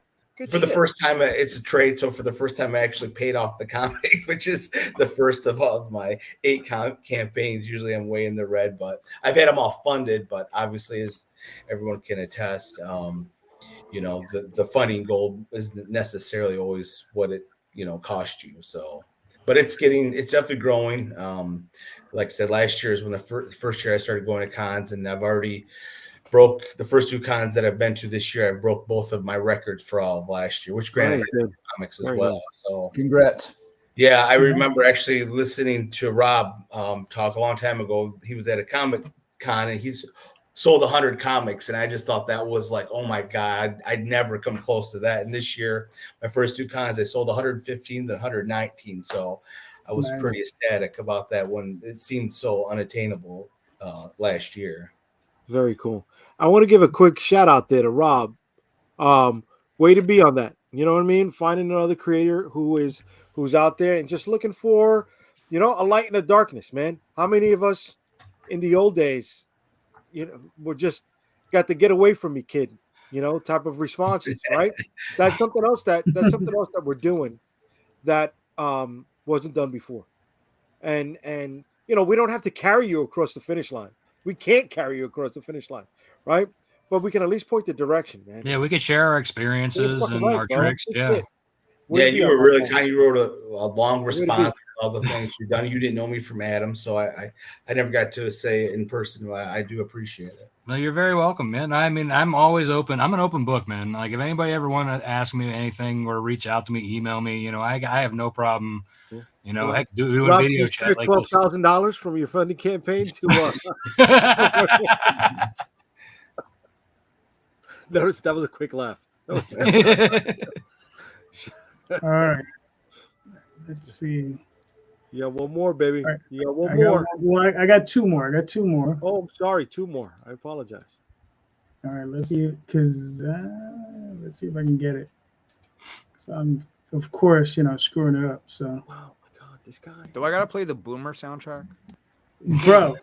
For the first time, it's a trade. So for the first time, I actually paid off the comic, which is the first of my 8 campaigns. Usually I'm way in the red, but I've had them all funded. But obviously, as everyone can attest, the funding goal isn't necessarily always what it, cost you. So, but it's definitely growing. Like I said, last year is when the first year I started going to cons, and I've already broke the first 2 cons that I've been to this year. I broke both of my records for all of last year, which granted comics as well. Good. So congrats. Yeah, I remember actually listening to Rob talk a long time ago. He was at a comic con and he's sold 100 comics, and I just thought that was like, oh my God, I'd never come close to that. And this year, my first 2 cons, I sold 115 to 119. So I was pretty ecstatic about that when it seemed so unattainable last year. Very cool. I want to give a quick shout out there to Rob. Way to be on that. You know what I mean? Finding another creator who's out there and just looking for, a light in the darkness, man. How many of us in the old days, were just got to get away from me, kid, type of responses, right? That's something else that we're doing that wasn't done before. And we don't have to carry you across the finish line. We can't carry you across the finish line, right? But we can at least point the direction, man. Yeah, we could share our experiences and our tricks. Yeah. Yeah, you were really kind. You wrote a long response to all the things you've done. You didn't know me from Adam, so I never got to say it in person, but I do appreciate it. No, you're very welcome, man. I mean, I'm always open. I'm an open book, man. Like if anybody ever want to ask me anything or reach out to me, email me, I have no problem. Heck, do a video chat. Like $12,000 from your funding campaign to Notice that was a quick laugh. All right. Let's see. You got one more, baby. Right. You got one more. I got 2 more. Oh, I'm sorry. 2 more. I apologize. All right. Let's see. Let's see if I can get it. So I'm, of course, screwing it up. So. Oh my God, this guy. Do I gotta play the Boomer soundtrack? Bro.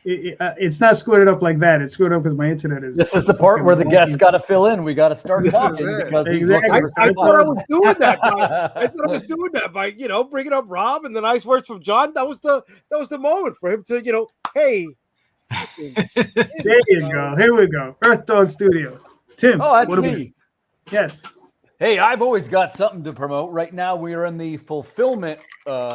It's not screwed up like that. It's screwed up because my internet is. This is the part where the guests got to fill in. We got to start talking because he's looking for I thought I was doing that. I thought I was doing that by bringing up Rob and the nice words from Jon. That was the moment for him to hey. There you go. Here we go. Earth Dog Studios. Tim. Oh, that's me. Yes. Hey, I've always got something to promote. Right now, we are in the fulfillment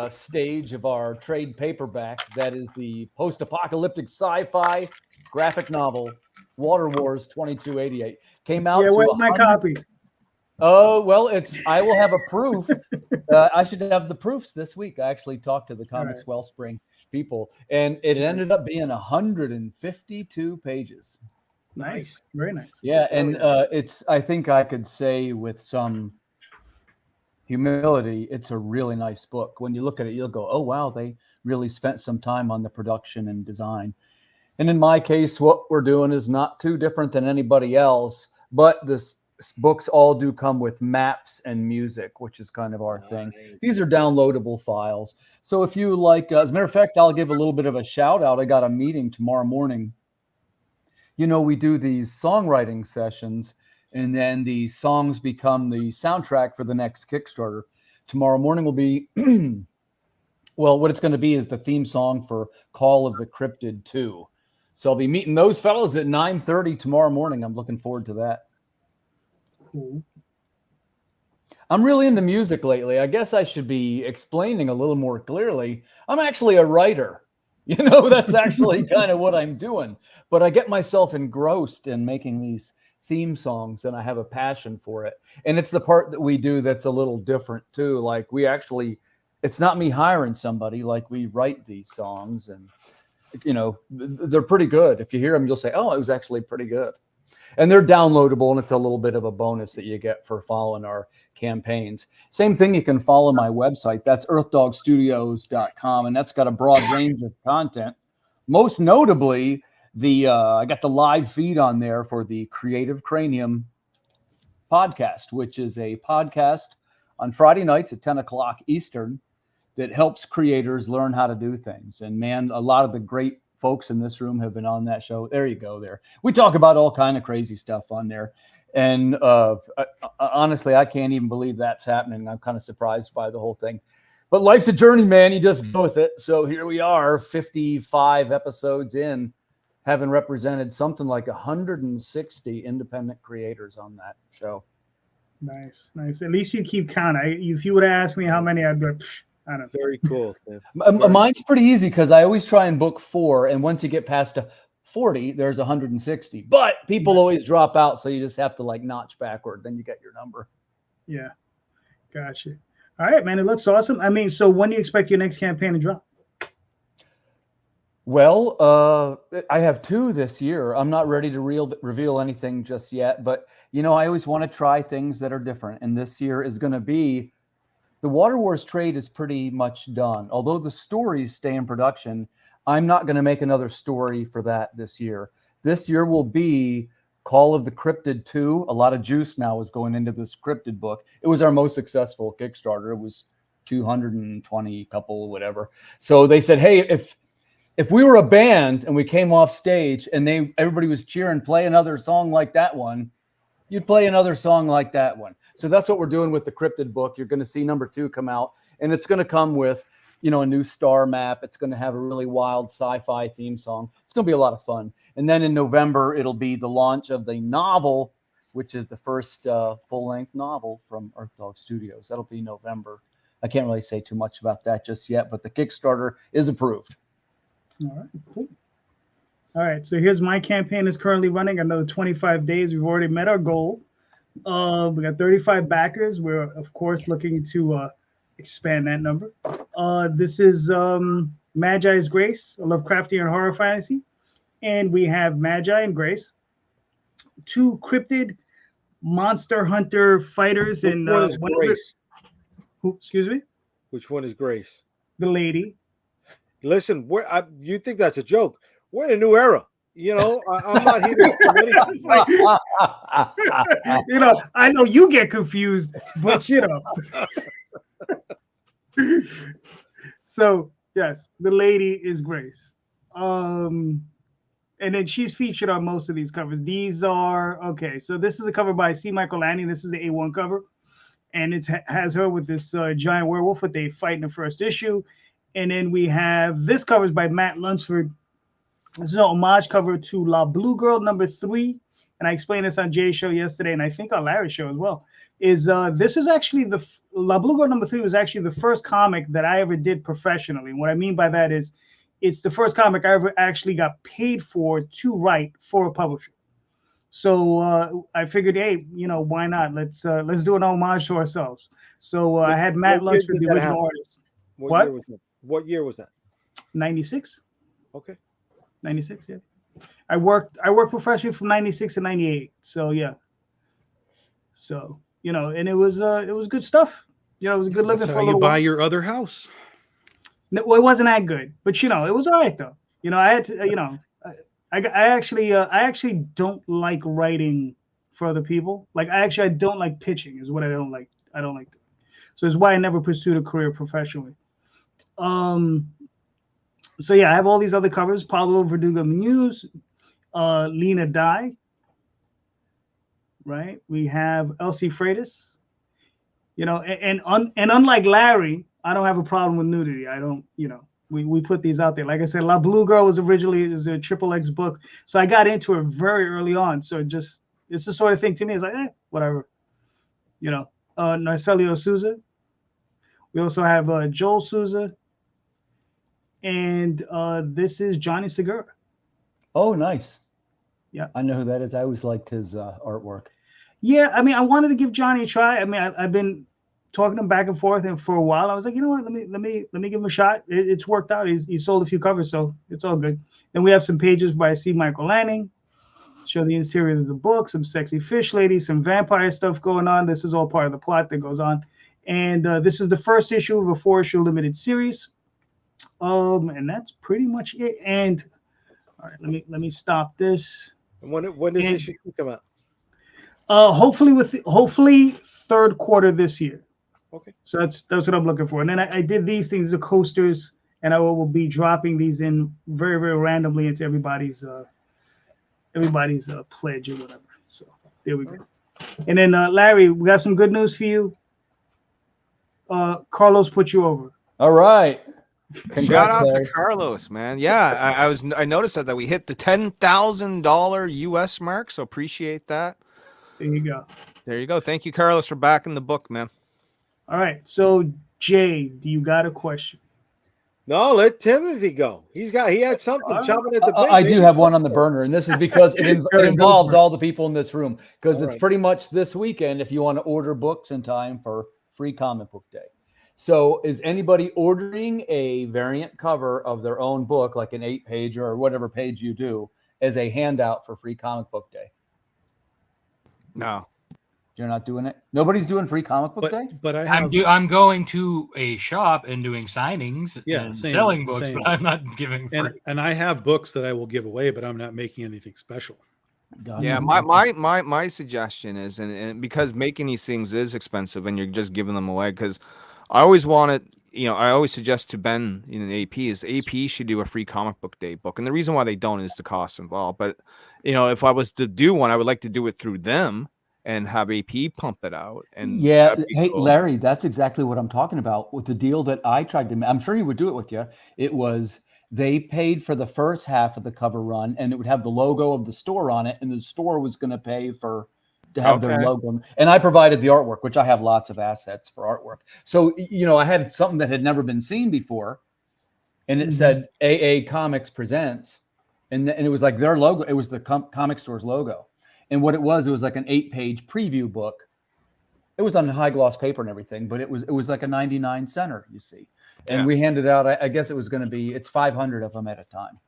stage of our trade paperback. That is the post-apocalyptic sci-fi graphic novel, Water Wars 2288. Came out. Yeah, where's my copy? Oh, well, I will have a proof. I should have the proofs this week. I actually talked to the Comics Wellspring people, and it ended up being 152 pages. Nice. Very nice. Yeah, and I think I could say with some humility, it's a really nice book. When you look at it, you'll go, oh, wow, they really spent some time on the production and design. And in my case, what we're doing is not too different than anybody else, but this books all do come with maps and music, which is kind of our thing. These are downloadable files. So if you like, as a matter of fact, I'll give a little bit of a shout out. I got a meeting tomorrow morning. We do these songwriting sessions, and then the songs become the soundtrack for the next Kickstarter. Tomorrow morning will be, well, what it's going to be is the theme song for Call of the Cryptid 2. So I'll be meeting those fellows at 9:30 tomorrow morning. I'm looking forward to that. Cool. I'm really into music lately. I guess I should be explaining a little more clearly. I'm actually a writer. That's actually kind of what I'm doing. But I get myself engrossed in making these theme songs, and I have a passion for it. And it's the part that we do that's a little different, too. Like, it's not me hiring somebody. Like, we write these songs, and, they're pretty good. If you hear them, you'll say, oh, it was actually pretty good. And they're downloadable, and it's a little bit of a bonus that you get for following our campaigns. Same thing, you can follow my website. That's earthdogstudios.com, and that's got a broad range of content. Most notably, I got the live feed on there for the Creative Cranium podcast, which is a podcast on Friday nights at 10 o'clock Eastern that helps creators learn how to do things. And, man, a lot of the great folks in this room have been on that show. There you go there. We talk about all kind of crazy stuff on there. And honestly, I can't even believe that's happening. I'm kind of surprised by the whole thing. But life's a journey, man. You just go with it. So here we are, 55 episodes in, having represented something like 160 independent creators on that show. Nice. At least you keep count. If you would have asked me how many, I'd be like, I don't know. Very cool. Mine's pretty easy because I always try and book 4, and once you get past 40, there's 160. But people always drop out, so you just have to like notch backward. Then you get your number. Yeah, gotcha. All right, man. It looks awesome. I mean, so when do you expect your next campaign to drop? Well, I have 2 this year. I'm not ready to reveal anything just yet, but I always want to try things that are different. And this year is going to be the Water Wars trade is pretty much done. Although the stories stay in production, I'm not going to make another story for that this year. This year will be Call of the Cryptid 2. A lot of juice now is going into this cryptid book. It was our most successful Kickstarter. It was 220 couple, whatever. So they said, hey, if we were a band and we came off stage and everybody was cheering, play another song like that one, you'd play another song like that one. So that's what we're doing with the cryptid book. You're going to see number 2 come out, and it's going to come with, a new star map. It's going to have a really wild sci-fi theme song. It's going to be a lot of fun. And then in November, it'll be the launch of the novel, which is the first full-length novel from Earth Dog Studios. That'll be November. I can't really say too much about that just yet, but the Kickstarter is approved. All right, cool. All right, so here's my campaign is currently running another 25 days. We've already met our goal. We got 35 backers. We're, of course, looking to expand that number. This is Magi's Grace, a Lovecraftian horror fantasy. And we have Magi and Grace, 2 cryptid monster hunter fighters. Which one is Grace? Excuse me? Which one is Grace? The lady. Listen, you think that's a joke. We're in a new era. I'm not here to I know you get confused, but So yes, the lady is Grace. And then she's featured on most of these covers. These are okay. So this is a cover by C. Michael Lanning. This is the A1 cover, and it has her with this giant werewolf that they fight in the first issue. And then we have this cover is by Matt Lunsford. This is an homage cover to La Blue Girl number 3. And I explained this on Jay's show yesterday, and I think on Larry's show as well. This is actually La Blue Girl number 3 was actually the first comic that I ever did professionally. And what I mean by that is it's the first comic I ever actually got paid for to write for a publisher. So I figured, hey, why not? Let's do an homage to ourselves. So I had Matt Lunsford, the original artist. What year was that? 96. Okay. 96, yeah. I worked professionally from 96 to 98. So yeah. So, and it was good stuff. It was a good living for a little while. Buy your other house. No, well, it wasn't that good, but it was all right though. I had to, I actually don't like writing for other people. Like I don't like pitching is what I don't like. I don't like doing. So it's why I never pursued a career professionally. So yeah, I have all these other covers: Pablo Verdugo Muse, Lena Dye. Right, we have Elsie Freitas. And unlike Larry, I don't have a problem with nudity. I don't, we put these out there. Like I said, La Blue Girl was originally a XXX book, so I got into it very early on. So it's the sort of thing to me. It's like, whatever. Narcelio Souza. We also have Joel Souza. And this is Johnny Segura. Oh, nice. Yeah. I know who that is. I always liked his artwork. Yeah, I mean, I wanted to give Johnny a try. I mean, I've been talking to him back and forth, and for a while, I was like, you know what? Let me give him a shot. It's worked out. He sold a few covers, so it's all good. Then we have some pages by C. Michael Lanning. Show the interior of the book, some sexy fish ladies, some vampire stuff going on. This is all part of the plot that goes on. And this is the first issue of a 4-issue limited series. And that's pretty much it. And all right, let me stop this. And when does this come out? Hopefully third quarter this year. Okay. So that's what I'm looking for. And then I did these things, the coasters, and I will be dropping these in very, very randomly into everybody's pledge or whatever. So there we go. And then Larry, we got some good news for you. Carlos put you over. All right. Congrats, shout out to Carlos, man. Yeah, I noticed that we hit the $10,000 US mark, so appreciate that. There you go. There you go. Thank you, Carlos, for backing the book, man. All right. So Jay, do you got a question? No, let Timothy go. He had something chopping at the bit. I do have one on the burner, and this is because it involves all the people in this room, because it's pretty much this weekend if you want to order books in time for Free Comic Book Day. So is anybody ordering a variant cover of their own book, like an 8-page or whatever page you do, as a handout for Free Comic Book Day? No. You're not doing it? Nobody's doing Free Comic Book Day? But I'm going to a shop and doing signings and selling books, but I'm not giving free. And I have books that I will give away, but I'm not making anything special. Yeah, my suggestion is, and because making these things is expensive and you're just giving them away, because I always wanted, I always suggest to Ben in AP is AP should do a Free Comic Book Day book. And the reason why they don't is the cost involved. But, if I was to do one, I would like to do it through them and have AP pump it out. And yeah, hey, cool. Larry, that's exactly what I'm talking about with the deal that I tried to, I'm sure he would do it with you. It was, they paid for the first half of the cover run and it would have the logo of the store on it. And the store was going to pay to have their logo. And I provided the artwork, which I have lots of assets for artwork. So, I had something that had never been seen before. And it said AA Comics Presents. And it was like their logo. It was the comic store's logo. And what it was like an 8-page preview book. It was on high gloss paper and everything, but it was like a 99 center, you see. And we handed out, I guess it was going to be, it's 500 of them at a time.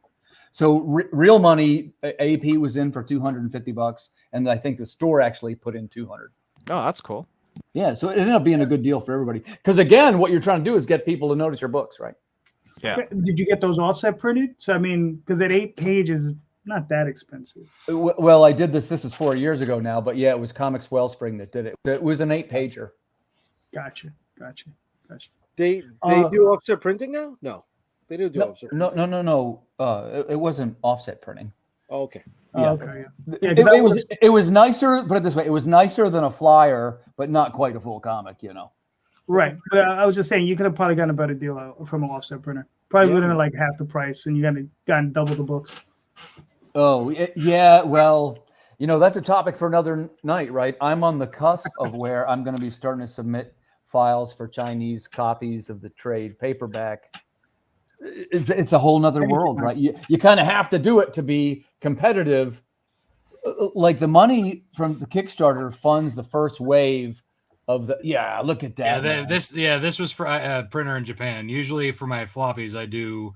So real money, AP was in for $250, and I think the store actually put in 200. Oh, that's cool. Yeah, so it ended up being a good deal for everybody. Because again, what you're trying to do is get people to notice your books, right? Yeah. Did you get those offset printed? So I mean, because at 8 pages, not that expensive. Well, I did this. This was 4 years ago now, but yeah, it was Comics Wellspring that did it. It was an 8-pager. Gotcha. They do offset printing now? No, they do offset printing. No. It wasn't offset printing. Oh, okay. Yeah. Okay. It was nicer. Put it this way: it was nicer than a flyer, but not quite a full comic. Right. But I was just saying, you could have probably gotten a better deal from an offset printer. Probably would have been like half the price, and you gotten double the books. Oh, yeah. Well, that's a topic for another night, right? I'm on the cusp of where I'm going to be starting to submit files for Chinese copies of the trade paperback. It's a whole nother world, right? You kind of have to do it to be competitive. Like the money from the Kickstarter funds the first wave of the, look at that. This was for a printer in Japan. Usually for my floppies, I do,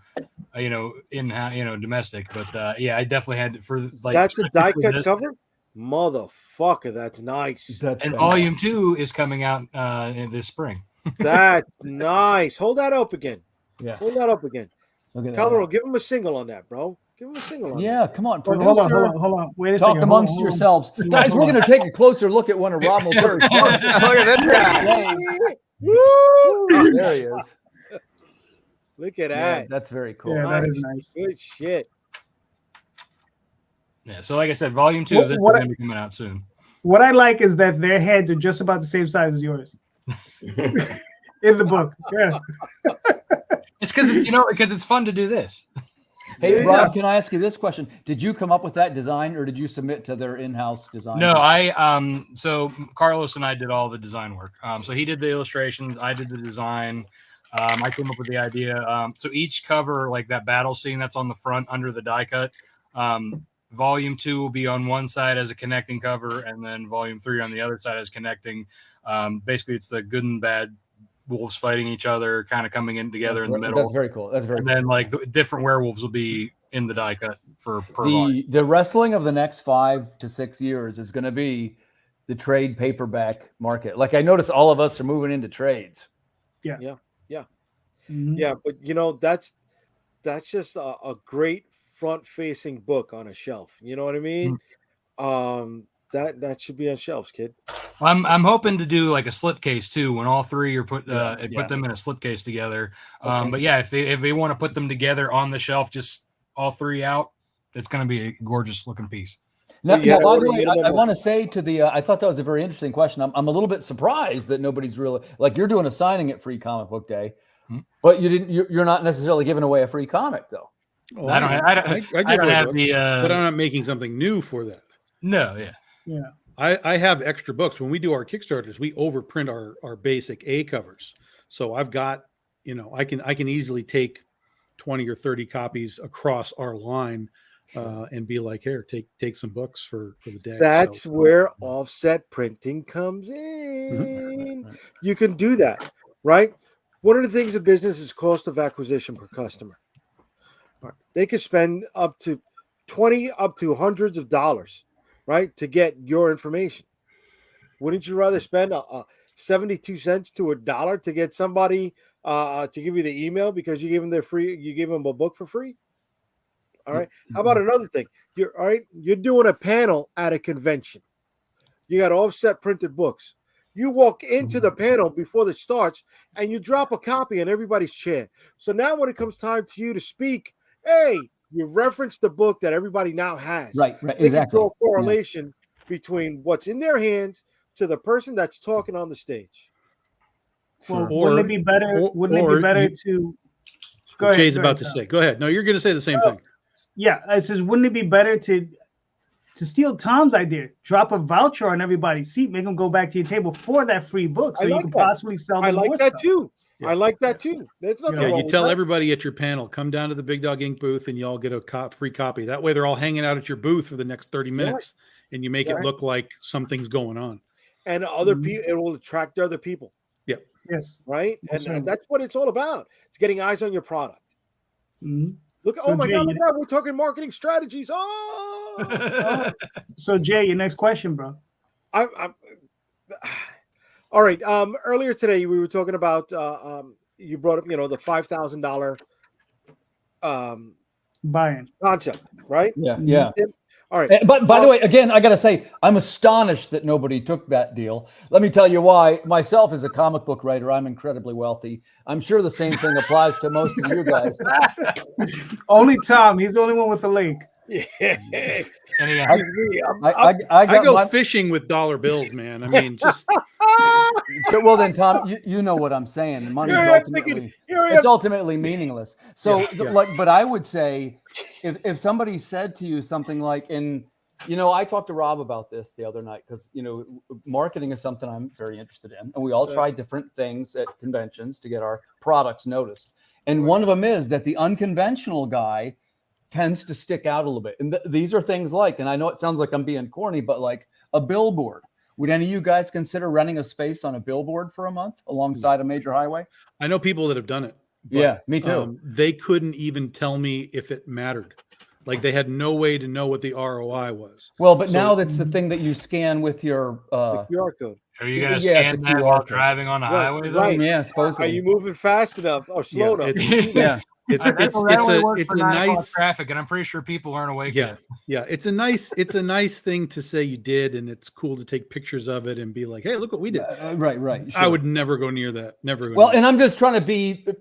domestic. But I definitely had for like. That's a die cut cover. Motherfucker, that's nice. And volume 2 is coming out in this spring. That's nice. Hold that up again. Yeah. Hold that up again. Calderon, give him a single on that, bro. Give him a single on that. Come on. Hold on. Wait a second. Talk amongst yourselves. Guys, we're going to take a closer look at one of Rob Multari's books. Look at this guy. Woo! There he is. Look at that. That's very cool. Yeah, that is nice. Good shit. Yeah, so like I said, volume 2 this is going to be coming out soon. What I like is that their heads are just about the same size as yours. In the book. Yeah. It's because it's fun to do this. Hey, Rob, can I ask you this question? Did you come up with that design or did you submit to their in-house design? No, so Carlos and I did all the design work. So he did the illustrations, I did the design. I came up with the idea. So each cover, like that battle scene that's on the front under the die cut, volume 2 will be on one side as a connecting cover, and then volume 3 on the other side as connecting. Basically, it's the good and bad wolves fighting each other, kind of coming in together in the middle. That's very cool. That's very cool. And then like the different werewolves will be in the die cut per volume. The wrestling of the next 5 to 6 years is going to be the trade paperback market. Like I notice all of us are moving into trades. Yeah. Mm-hmm. Yeah, but that's just a great front-facing book on a shelf. You know what I mean? Mm-hmm. That should be on shelves, kid. I'm hoping to do like a slipcase too, when all 3 are put them in a slipcase together. Okay. But yeah, if they want to put them together on the shelf, just all 3 out, it's going to be a gorgeous looking piece. Now, You gotta by the order way, minimum I of- want to say to the, I thought that was a very interesting question. I'm a little bit surprised that nobody's really, like, you're doing a signing at Free Comic Book Day, but you're not necessarily giving away a free comic though. Oh, I don't give away have books, the but I'm not making something new for that. no, yeah. Yeah. I have extra books. When we do our Kickstarters, we overprint our basic A covers. So I've got, I can easily take 20 or 30 copies across our line and be like, here, take some books for the day. That's So, where offset printing comes in. You can do that, right? One of the things in business is cost of acquisition per customer. Right. They could spend up to 20 up to hundreds of dollars, right, to get your information. Wouldn't you rather spend 72 cents to $1 to get somebody to give you the email because you gave them a book for free? All right. How about another thing? You're doing a panel at a convention. You got offset printed books. You walk into the panel before it starts and you drop a copy in everybody's chair. So now when it comes time to you to speak, hey, you reference the book that everybody now has. Right, They exactly. can draw a correlation between what's in their hands to the person that's talking on the stage. Well, wouldn't it be better? To go ahead? Jay's go about ahead, to Tom. say. Go ahead. No, you're going to say the same thing. Yeah, I says, wouldn't it be better to steal Tom's idea? Drop a voucher on everybody's seat, make them go back to your table for that free book, so you can possibly sell them. I like more that stuff. too. Yeah. I like that too. There's nothing wrong You with tell that. everybody at your panel, come down to the Big Dog Ink booth and you all get a free copy. That way they're all hanging out at your booth for the next 30 minutes and you make it look like something's going on. And other people, it will attract other people. Yeah. Yes. Right. And that's what it's all about. It's getting eyes on your product. Look, So my Jay, God, we're talking marketing strategies. Oh. So Jay, your next question, bro. I'm all right. Earlier today we were talking about you brought up, the $5,000 buy-in concept, right? Yeah. All right. But by the way, again, I got to say, I'm astonished that nobody took that deal. Let me tell you why. Myself, as a comic book writer, I'm incredibly wealthy. I'm sure the same thing applies to most of you guys. Only Tom. He's the only one with a lake. I go fishing with dollar bills, man. I mean, just well then, Tom, you know what I'm saying. Money is ultimately meaningless. So, but I would say, if somebody said to you something like, I talked to Rob about this the other night because marketing is something I'm very interested in, and we all try different things at conventions to get our products noticed. And one of them is that the unconventional guy tends to stick out a little bit. And these are things like, and I know it sounds like I'm being corny, but like a billboard. Would any of you guys consider renting a space on a billboard for a month alongside a major highway? I know people that have done it. But, yeah, me too. They couldn't even tell me if it mattered. Like they had no way to know what the ROI was. Well, but now that's the thing that you scan with your QR code. Are you going to scan that while driving on the highway? Though? Right. Yeah, supposedly. Are you moving fast enough or slow enough? It's a nice traffic, and I'm pretty sure people aren't awake yet. Yeah, it's a nice thing to say you did, and it's cool to take pictures of it and be like, hey, look what we did. Right. Sure. I would never go near that. Never. Well, and I'm just trying to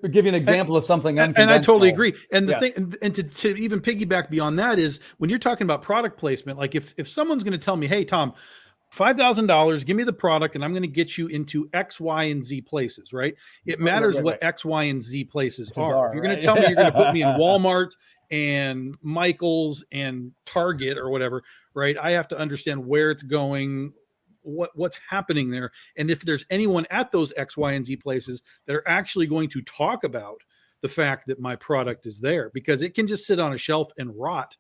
give you an example of something unconventional. And I totally agree. And the thing, and to even piggyback beyond that is when you're talking about product placement, like if someone's going to tell me, hey, Tom, $5,000, give me the product, and I'm going to get you into X, Y, and Z places, right? It matters what X, Y, and Z places are. If you're going to tell me you're going to put me in Walmart and Michael's and Target or whatever, right? I have to understand where it's going, what's happening there, and if there's anyone at those X, Y, and Z places that are actually going to talk about the fact that my product is there, because it can just sit on a shelf and rot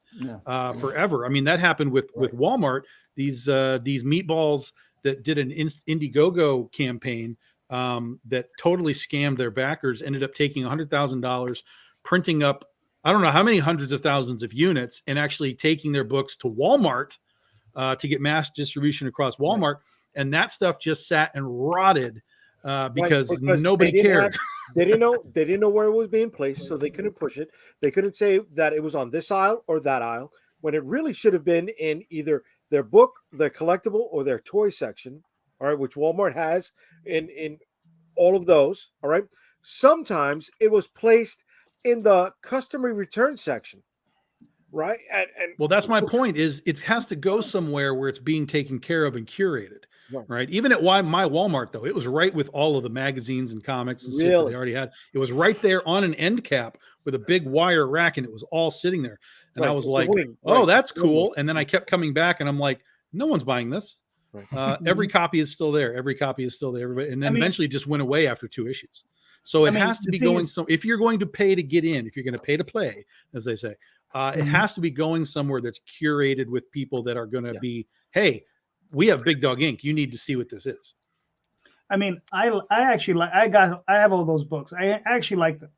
forever. I mean, that happened with Walmart. These meatballs that did an Indiegogo campaign that totally scammed their backers ended up taking $100,000, printing up I don't know how many hundreds of thousands of units, and actually taking their books to Walmart to get mass distribution across Walmart, and that stuff just sat and rotted because nobody cared. They didn't know where it was being placed, so they couldn't push it. They couldn't say that it was on this aisle or that aisle, when it really should have been in either their book, their collectible, or their toy section, all right, which Walmart has in all of those, all right. Sometimes it was placed in the customer return section, right? And well, that's my point. Is it has to go somewhere where it's being taken care of and curated, right? Even at my Walmart, though, it was right with all of the magazines and comics and stuff that they already had. it was right there on an end cap with a big wire rack, and it was all sitting there. And I was like, oh, that's cool. And then I kept coming back, and I'm like, no one's buying this. Every copy is still there. Every copy is still there. And then eventually it just went away after 2 issues. So it has to be going. So if you're going to pay to get in, if you're going to pay to play, as they say, it has to be going somewhere that's curated with people that are going to be, hey, we have Big Dog Ink. You need to see what this is. I mean, I actually like. I have all those books. I actually like them.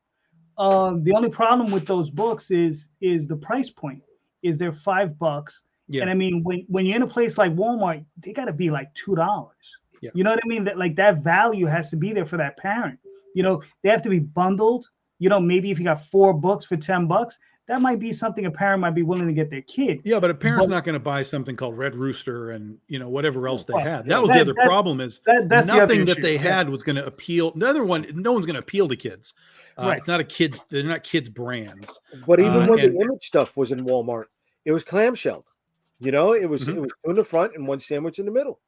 The only problem with those books is the price point. Is they're $5. Yeah. And I mean, when you're in a place like Walmart, they got to be like $2. Yeah. You know what I mean? That value has to be there for that parent. You know, they have to be bundled. You know, maybe if you got 4 books for $10, that might be something a parent might be willing to get their kid. Yeah, but a parent's not going to buy something called Red Rooster and, you know, whatever else they had. That was the other problem is that's nothing that they had was going to appeal. The other one, no one's going to appeal to kids. It's not they're not kids brands. But even when the Image stuff was in Walmart, it was clamshelled. You know, it was two in the front and one sandwich in the middle.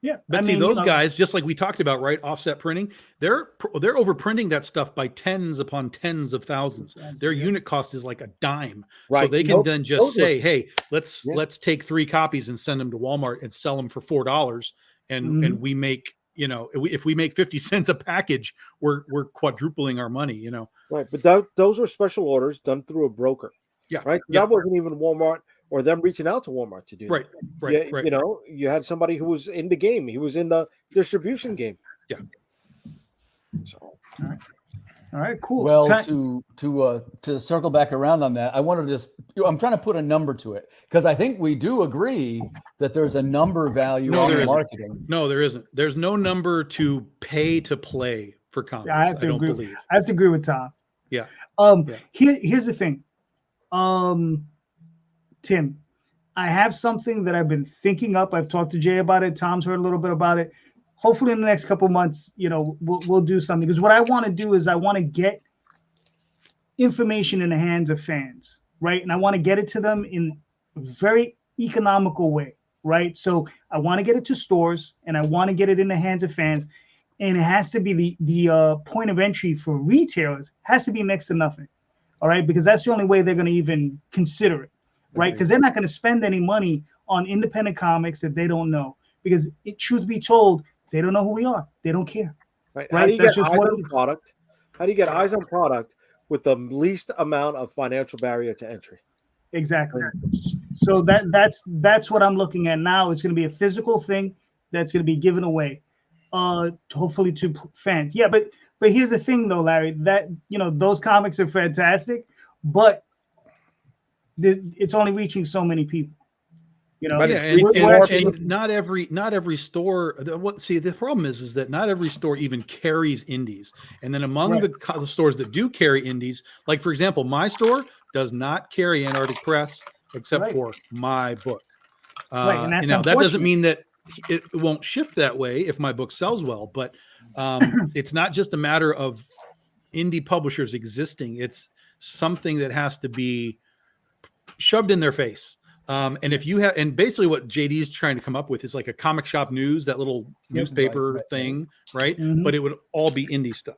Yeah, but those guys, just like we talked about, right? Offset printing, they're overprinting that stuff by tens upon tens of thousands. Their unit cost is like a dime, so they can then just say, "Hey, let's take 3 copies and send them to Walmart and sell them for $4, and we make." You know, if we make 50 cents a package, we're quadrupling our money. You know, right? But those were special orders done through a broker. Yeah, right. That wasn't even Walmart or them reaching out to Walmart to do that. Right. You know, you had somebody who was in the game. He was in the distribution game. Yeah. So, all right, cool. Well, to circle back around on that, I wanted to I'm trying to put a number to it because I think we do agree that there's a number value on marketing. No, there isn't. There's no number to pay to play for comics. Yeah, I have to agree with Tom. Yeah. Here's the thing. Tim, I have something that I've been thinking up. I've talked to Jay about it. Tom's heard a little bit about it. Hopefully in the next couple of months, you know, we'll do something, because what I want to do is I want to get information in the hands of fans, right? And I want to get it to them in a very economical way, right? So I want to get it to stores, and I want to get it in the hands of fans, and it has to be the point of entry for retailers has to be next to nothing, all right? Because that's the only way they're going to even consider it, right? Because they're not going to spend any money on independent comics that they don't know, because truth be told, they don't know who we are. They don't care. Right? How do you get eyes on product? How do you get eyes on product with the least amount of financial barrier to entry? Exactly. So that's what I'm looking at now. It's going to be a physical thing that's going to be given away, hopefully to fans. Yeah, but here's the thing though, Larry. That, you know, those comics are fantastic, but it's only reaching so many people. You know, and not every store. The problem is that not every store even carries indies. And then among the stores that do carry indies, like for example, my store does not carry Antarctic Press except for my book. And now that doesn't mean that it won't shift that way if my book sells well, but it's not just a matter of indie publishers existing. It's something that has to be shoved in their face. And if you have, and basically what JD is trying to come up with is like a comic shop news, that little newspaper thing, right? But it would all be indie stuff.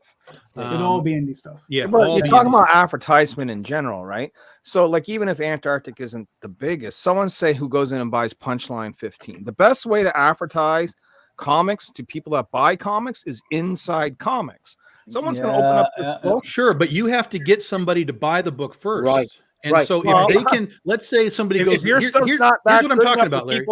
It'd all be indie stuff. Yeah. But you're talking about advertisement in general, right? So like, even if Antarctic isn't the biggest, someone say who goes in and buys Punchline 15. The best way to advertise comics to people that buy comics is inside comics. Someone's going to open up the book. Sure, but you have to get somebody to buy the book first. Right. And so if they can, let's say somebody goes, here's what I'm talking about, Larry.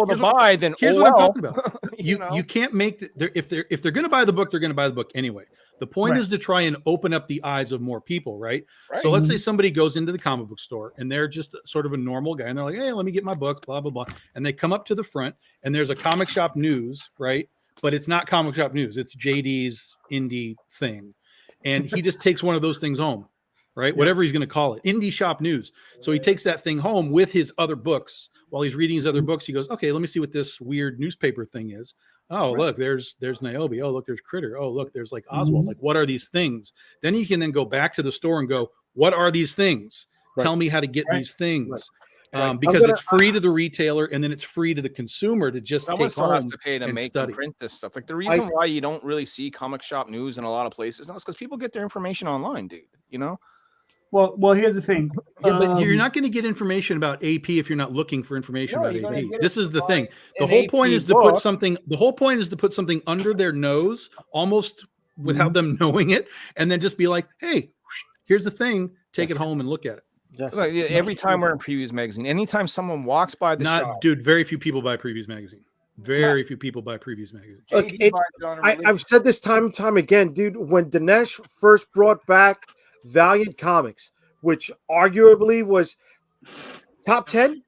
Here's what I'm talking about. You can't make if they're going to buy the book, they're going to buy the book anyway. The point is to try and open up the eyes of more people, right? So let's say somebody goes into the comic book store and they're just sort of a normal guy, and they're like, hey, let me get my books, blah blah blah, and they come up to the front and there's a comic shop news, right? But it's not comic shop news; it's JD's indie thing, and he just takes one of those things home. Right, whatever he's going to call it, indie shop news. So he takes that thing home with his other books. While he's reading his other books, he goes, "Okay, let me see what this weird newspaper thing is. Oh, look, there's Niobe. Oh, look, there's Critter. Oh, look, there's like Oswald. Like, what are these things?" Then he can then go back to the store and go, "What are these things?" Tell me how to get Right. these things. Right. Because it's free to the retailer and then it's free to the consumer to just Someone take still has home to pay to and make study. and print this stuff. Like the reason why you don't really see comic shop news in a lot of places now is because people get their information online, dude. You know? Well, here's the thing. Yeah, but you're not going to get information about AP if you're not looking for information No, about you're gonna AP. get This it is the by thing. The an whole AP point is to book. put something. The whole point is to put something under their nose, almost without them knowing it, and then just be like, "Hey, here's the thing. Take it home and look at it." Look, every time we're in Previews magazine, anytime someone walks by the shop, Dude, very few people buy Previews magazine. Very few people buy Previews magazine. Look, JD buys it on a release. I've said this time and time again, dude. When Dinesh first brought back Valiant Comics, which arguably was top 10,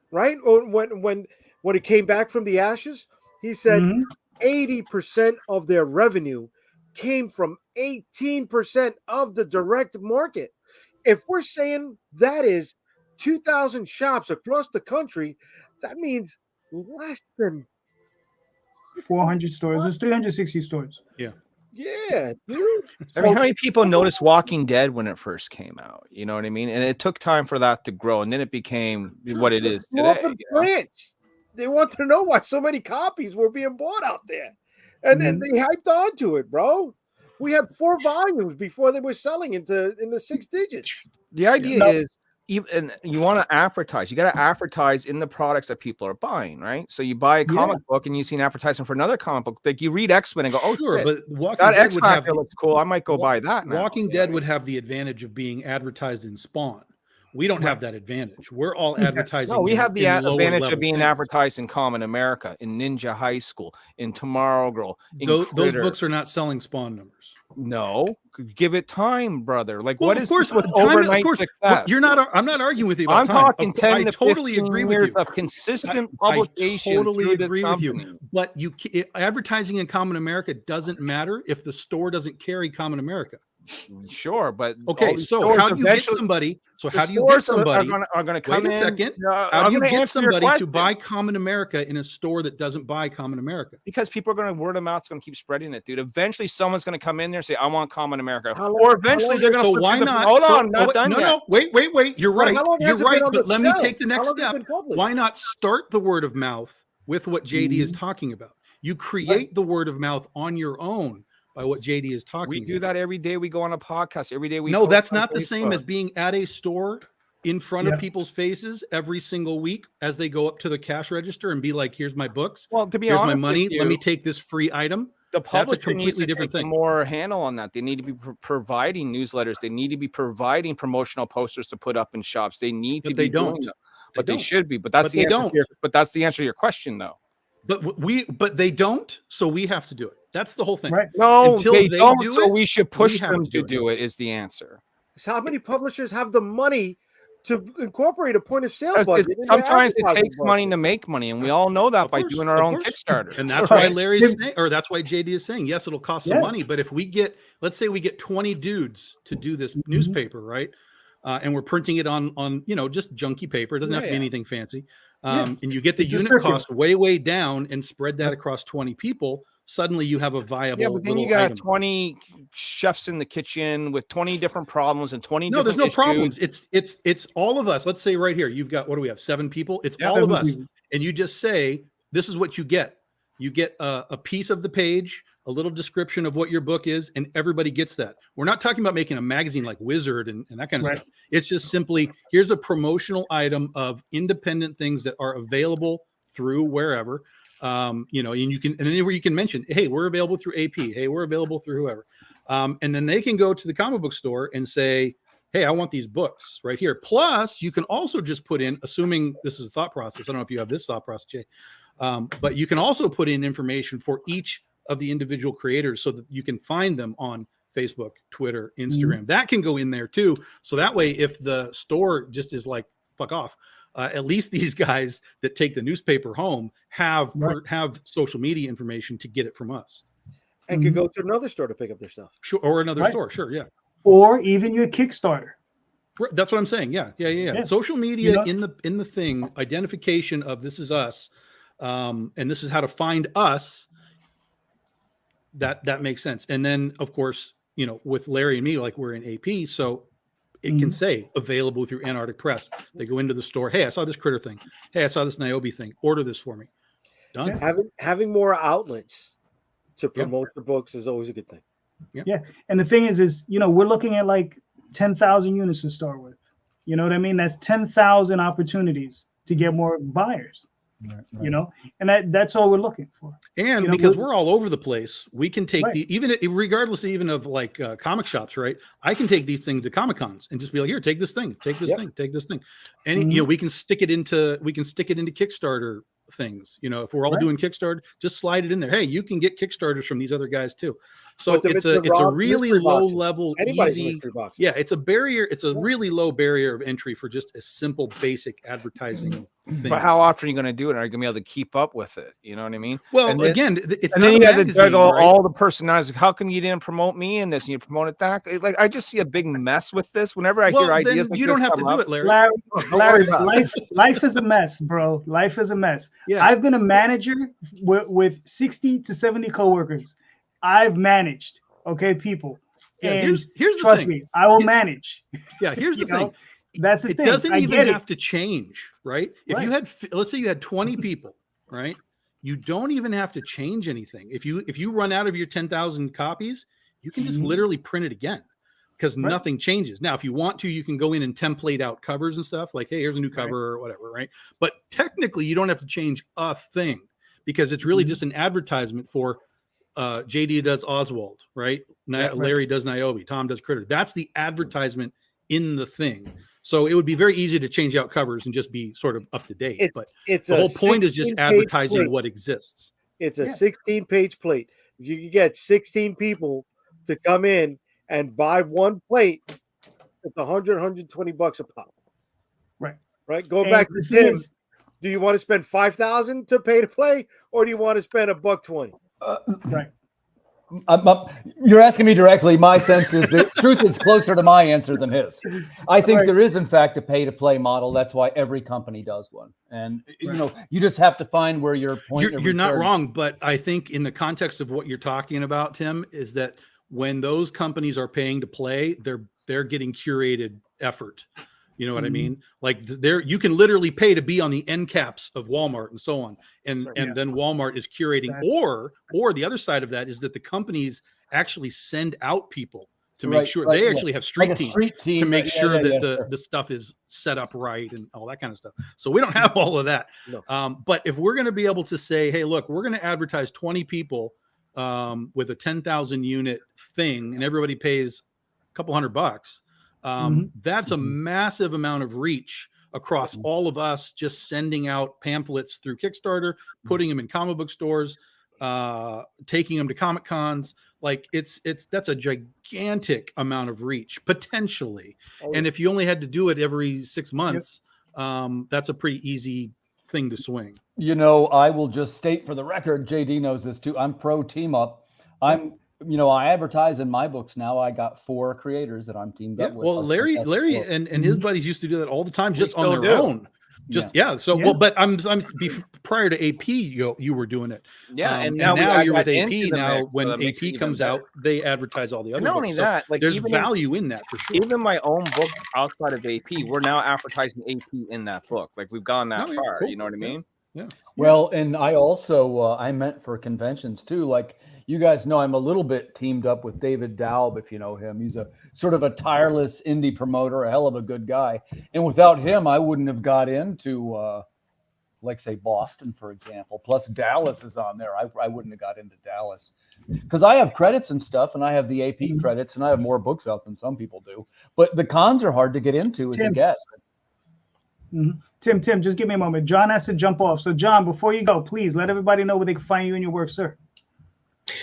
right? Or when it came back from the ashes, he said 80% of their revenue came from 18% of the direct market. If we're saying that is 2,000 shops across the country, that means less than 400 stores. There's 360 stores. Yeah, dude. I mean, how many people noticed Walking Dead when it first came out? You know what I mean? And it took time for that to grow, and then it became what it is today. You know? France. They wanted to know why so many copies were being bought out there. And they hyped onto it, bro. We had 4 volumes before they were selling in the 6 digits. The idea is, and you want to advertise. You got to advertise in the products that people are buying, right? So you buy a comic book and you see an advertisement for another comic book. Like you read X-Men and go, "Oh, Sure, shit, but Walking that Dead X would have Factor looks cool. I might go buy that." Now. Walking Dead would have the advantage of being advertised in Spawn. We don't have that advantage. We're all advertising. No, we have the in lower advantage level of being things. advertised in Common America, in Ninja High School, in Tomorrow Girl. In Those Critter. books are not selling Spawn numbers. No, give it time, brother. Like, Well, what of is course, this with time- of overnight course, success? You're not. I'm not arguing with you about I'm time. talking 10 I to totally 15 agree with years you. of consistent I publication totally through this agree with company. you. But advertising in Common America doesn't matter if the store doesn't carry Common America. Sure, but Okay, so how do you get somebody? So how do you get somebody? Are going to come Wait a in. second. How I'm do you gonna get answer your somebody to question. buy Common America in a store that doesn't buy Common America? Because people are going to word of mouth. It's going to keep spreading it, dude. Eventually, someone's going to come in there and say, "I want Common America," or eventually they're going to. So why not? Hold on, so, not done yet. No, wait. You're Well, right. how long You're has it been right. on But the let me shelf? take the How next long has it step. been published? Why not start the word of mouth with what JD is talking about? You create the word of mouth on your own by what JD is talking We about. do that every day. We go on a podcast every day. We No, post that's on not the same Facebook. as being at a store in front of people's faces every single week as they go up to the cash register and be like, "Here's my books. Well, to be Here's honest my with money. you, Let me take this free item." the That's a publisher needs completely to different take thing. more handle on that. They need to be providing newsletters. They need to be providing promotional posters to put up in shops. They need to But they be doing don't. them. But they should be. But But they don't. But that's the answer to your question, though. But they don't, so we have to do it. That's the whole thing. Right. No, Until they don't. do So it, we should push have them to do to do it. Is the answer. So how many publishers have the money to incorporate a point of sale Because budget? in their sometimes it advertising takes money budget? to make money, and we all know that Of by course, doing our of own course. Kickstarter. And that's Right. why Larry's saying, or that's why JD is saying, yes, it'll cost some Yeah. money. But if we get, let's say we get 20 dudes to do this newspaper, right? And we're printing it on just junky paper. It doesn't have to be anything fancy. And you get the It's a unit circular. cost way down and spread that across 20 people. Suddenly you have a viable. Yeah, but then you little got item. 20 chefs in the kitchen with 20 different problems and 20 No, there's different no issues. problems. It's all of us. Let's say right here, you've got, what do we have? 7 people. It's all of 7 us. people. And you just say, this is what you get. You get a piece of the page, a little description of what your book is, and everybody gets that. We're not talking about making a magazine like Wizard and that kind of Right. stuff. It's just simply, here's a promotional item of independent things that are available through wherever. And you can, and anywhere you can mention, hey, we're available through AP. Hey, we're available through whoever. And then they can go to the comic book store and say, hey, I want these books right here. Plus, you can also just put in, assuming this is a thought process. I don't know if you have this thought process, Jay, but you can also put in information for each of the individual creators so that you can find them on Facebook, Twitter, Instagram. That can go in there too. So that way, if the store just is like, fuck off, at least these guys that take the newspaper home have social media information to get it from us. And could go to another store to pick up their stuff. Sure, or another store. Sure, yeah. Or even your Kickstarter. That's what I'm saying. Yeah. Social media in the thing, identification of this is us, and this is how to find us. That makes sense. And then, of course, with Larry and me, like we're in AP, so it can say available through Antarctic Press. They go into the store. Hey, I saw this critter thing. Hey, I saw this Niobe thing. Order this for me. Done. Having more outlets to promote the books is always a good thing. Yeah. And the thing is, we're looking at like 10,000 units to start with. You know what I mean? That's 10,000 opportunities to get more buyers. Right. And that's all we're looking for. And because we're all over the place, we can take regardless even of like comic shops, right? I can take these things to Comic Cons and just be like, here, take this thing, take this thing, take this thing. And we can stick it into Kickstarter things. If we're all doing Kickstarter, just slide it in there. Hey, you can get Kickstarters from these other guys too. So it's a really low level, easy. Yeah, it's a barrier. It's a really low barrier of entry for just a simple, basic advertising thing. But how often are you going to do it? Are you going to be able to keep up with it? You know what I mean? Well, again, it's and not then you have to magazine, juggle right? all the personalities. How come you didn't promote me in this and you promoted that? Like, I just see a big mess with this. Whenever I hear ideas, like you don't have to do it, Larry. Larry, life is a mess, bro. Life is a mess. Yeah. I've been a manager with 60 to 70 coworkers. I've managed, people. Yeah, and here's the trust thing. me, I will manage. Yeah, here's the thing. That's the thing. It doesn't even have to change, right? If you had, let's say you had 20 people, right? You don't even have to change anything. If you run out of your 10,000 copies, you can just literally print it again because nothing changes. Now, if you want to, you can go in and template out covers and stuff like, hey, here's a new cover or whatever, right? But technically, you don't have to change a thing because it's really just an advertisement for JD does Oswald, right? Larry does Niobe, Tom does Critter. That's the advertisement in the thing. So it would be very easy to change out covers and just be sort of up to date. But the whole point is just advertising what exists. It's a 16-page plate. If you can get 16 people to come in and buy one plate, it's $120 a pop. Right. Going back to Tim, do you want to spend $5,000 to pay to play, or do you want to spend $120? Right. You're asking me directly. My sense is the truth is closer to my answer than his. I think there is, in fact, a pay-to-play model. That's why every company does one. And you just have to find where your point. You're not wrong, but I think in the context of what you're talking about, Tim, is that when those companies are paying to play, they're getting curated effort. You know what I mean? Like you can literally pay to be on the end caps of Walmart and so on. And then Walmart is curating, or the other side of that is that the companies actually send out people to make sure they actually have street team to make sure that the stuff is set up right and all that kind of stuff. So we don't have all of that. No. But if we're going to be able to say, hey, look, we're going to advertise 20 people with a 10,000 unit thing and everybody pays a couple $100, that's a massive amount of reach across all of us, just sending out pamphlets through Kickstarter, putting them in comic book stores, taking them to Comic Cons. Like that's a gigantic amount of reach potentially. And if you only had to do it every 6 months, that's a pretty easy thing to swing. I will just state for the record, JD knows this too. I'm pro team up. I advertise in my books now. I got 4 creators that I'm teamed up with. Well, Larry and his buddies used to do that all the time, just on their own. So, well, but I'm prior to AP, you were doing it. And now you're with AP. Now, when AP comes out, they advertise all the other. Not only that, like there's value in that for sure. Even my own book outside of AP, we're now advertising AP in that book. Like we've gone that far. Cool. You know what I mean? Yeah. Well, and I also I meant for conventions too. Like you guys know, I'm a little bit teamed up with David Daub, if you know him. He's a sort of a tireless indie promoter, a hell of a good guy. And without him, I wouldn't have got into, like say Boston, for example. Plus Dallas is on there. I wouldn't have got into Dallas because I have credits and stuff, and I have the AP credits, and I have more books out than some people do. But the cons are hard to get into as a guest. Tim, just give me a moment. John has to jump off. So, John, before you go, please let everybody know where they can find you and your work, sir.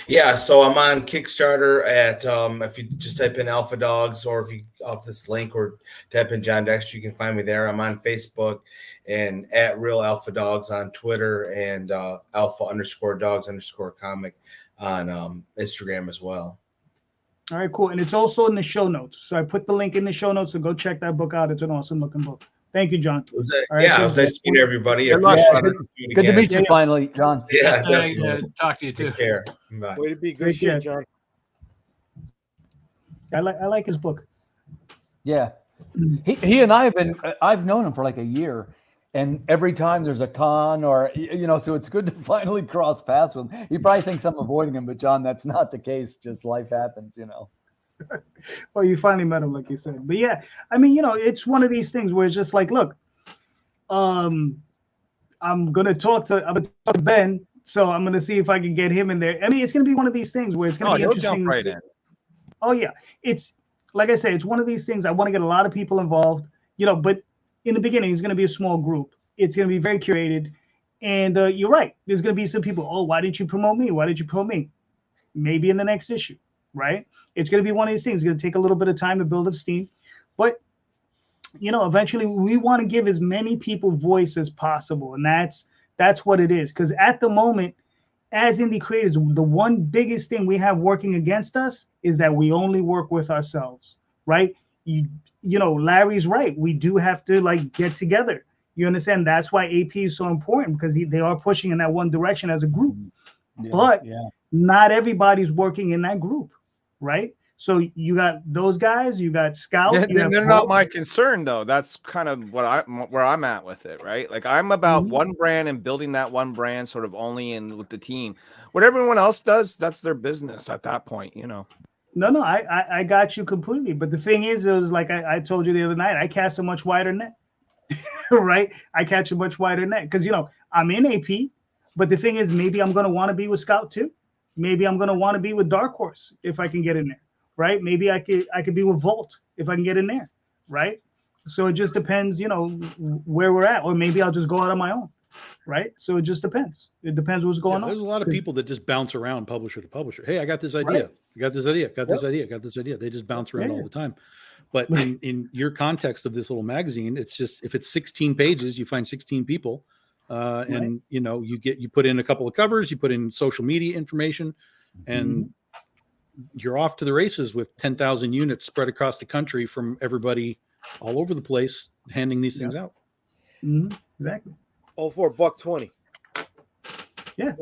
Yeah, so I'm on Kickstarter at if you just type in Alpha Dogs, or if you off this link or type in Jon Dexter, you can find me there. I'm on Facebook and at Real Alpha Dogs on Twitter, and Alpha_Dogs_comic on Instagram as well. All right, cool. And it's also in the show notes. So I put the link in the show notes, so go check that book out. It's an awesome looking book. Thank you, John. It was nice to meet everybody. Good to meet you finally, John. Yeah, talk to you too. Take care. Bye. Way to be good shit, John. I like his book. Yeah. He and I have been. I've known him for like a year, and every time there's a con or so it's good to finally cross paths with him. He probably thinks I'm avoiding him, but John, that's not the case. Just life happens, Well, you finally met him, like you said. But yeah, I mean, it's one of these things where it's just like, look, I'm gonna talk to Ben, so I'm gonna see if I can get him in there. I mean, it's gonna be one of these things where it's gonna be he'll interesting. jump right in. Oh yeah, it's like I said, it's one of these things. I want to get a lot of people involved, but in the beginning, it's gonna be a small group. It's gonna be very curated, and you're right. There's gonna be some people. Oh, why didn't you promote me? Why did you promote me? Maybe in the next issue, right? It's going to be one of these things. It's going to take a little bit of time to build up steam, but eventually we want to give as many people voice as possible, and that's what it is. Because at the moment, as indie creators, the one biggest thing we have working against us is that we only work with ourselves, right? Larry's right. We do have to get together. You understand? That's why AP is so important, because they are pushing in that one direction as a group, but not everybody's working in that group. Right, so you got those guys, you got Scout. They're not my concern, though. That's kind of where I'm at with it, right? Like, I'm about one brand and building that one brand, sort of only in with the team. What everyone else does, that's their business at that point, No, I got you completely. But the thing is, it was like I told you the other night, I cast a much wider net, right? I catch a much wider net because I'm in AP, but the thing is, maybe I'm gonna want to be with Scout too. Maybe I'm going to want to be with Dark Horse if I can get in there, right? Maybe I could be with Volt if I can get in there, right? So it just depends, where we're at, or maybe I'll just go out on my own, right? So it just depends. It depends what's going on. There's a lot of people that just bounce around publisher to publisher. Hey, I got this idea. Right. I got this idea. Got this idea. Got this idea. They just bounce around all the time. But in your context of this little magazine, it's just if it's 16 pages, you find 16 people. And you put in a couple of covers, you put in social media information, and you're off to the races with 10,000 units spread across the country from everybody all over the place, handing these things out. Exactly. All for $1.20. Yeah,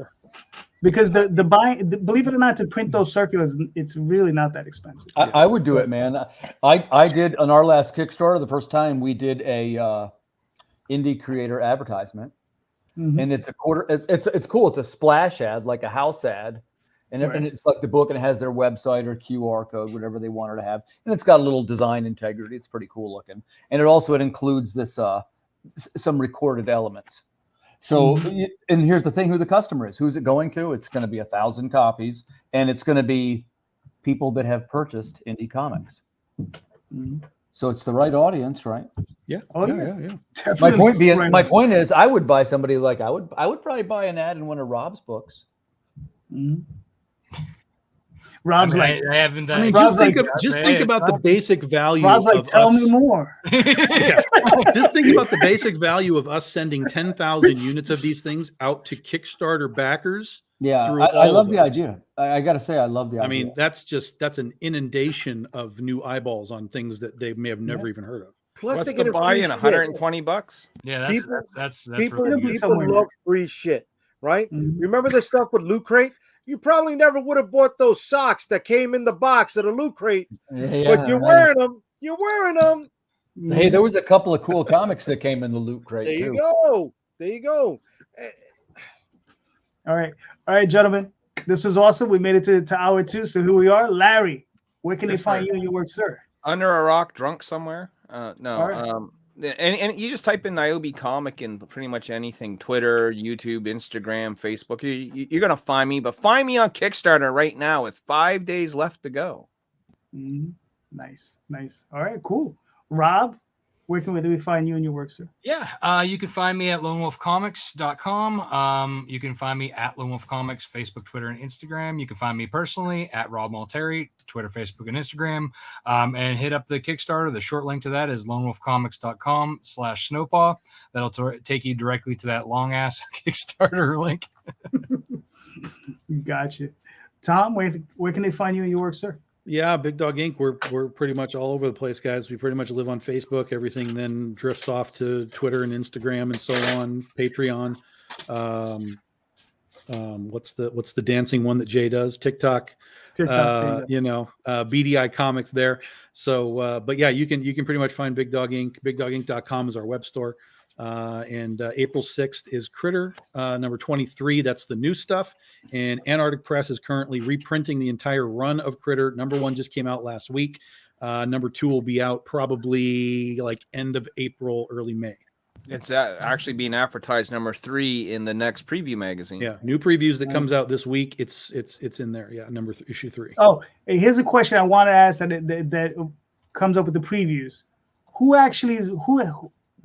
because the believe it or not, to print those circulars, it's really not that expensive. I would do it, man. I did on our last Kickstarter. The first time we did a indie creator advertisement. And it's a quarter. It's cool. It's a splash ad, like a house ad, and it's like the book, and it has their website or QR code, whatever they wanted to have, and it's got a little design integrity. It's pretty cool looking, and it includes this some recorded elements. So, and here's the thing: who the customer is, who's it going to? It's going to be 1,000 copies, and it's going to be people that have purchased indie comics. So it's the right audience, right? Yeah. Yeah. My point is, I would buy somebody like I would probably buy an ad in one of Rob's books. Rob's I haven't done. Just think about the basic value. Rob's like, tell me more. Just think about the basic value of us sending 10,000 units of these things out to Kickstarter backers. Yeah, I love the idea. I got to say, I love the idea. I mean, that's an inundation of new eyeballs on things that they may have never even heard of. Plus, What's they get the buy-in? $120? Yeah, that's people really love free shit, right? Remember the stuff with Loot Crate? You probably never would have bought those socks that came in the box of the Loot Crate, but you're wearing them. You're wearing them. Hey, there was a couple of cool comics that came in the Loot Crate. There you go. There you go. All right, gentlemen. This was awesome. We made it to hour 2. So who we are, Larry. Where can they find you and your work, sir? Under a rock, drunk somewhere. No. Right. And you just type in Niobe Comic in pretty much anything: Twitter, YouTube, Instagram, Facebook. You're gonna find me, but find me on Kickstarter right now with 5 days left to go. Nice. All right, cool. Rob, where can we find you and your work, sir? Yeah, you can find me at lonewolfcomics.com. You can find me at Lone Wolf Comics, Facebook, Twitter, and Instagram. You can find me personally at Rob Multari, Twitter, Facebook, and Instagram. And hit up the Kickstarter. The short link to that is lonewolfcomics.com/snowpaw. That'll take you directly to that long ass Kickstarter link. Gotcha. Tom, where can they find you and your work, sir? Yeah, Big Dog Inc. We're pretty much all over the place, guys. We pretty much live on Facebook. Everything then drifts off to Twitter and Instagram and so on. Patreon. what's the dancing one that Jay does? TikTok. BDI Comics there. So, but yeah, you can pretty much find Big Dog Inc. BigDogInc.com is our web store. And April 6th is Critter number 23. That's the new stuff. And Antarctic Press is currently reprinting the entire run of Critter. Number 1 just came out last week. Number 2 will be out probably like end of April, early May. It's actually being advertised number 3 in the next preview magazine. Yeah, new previews that comes out this week. It's in there. Yeah, issue 3. Oh, hey, here's a question I want to ask that comes up with the previews.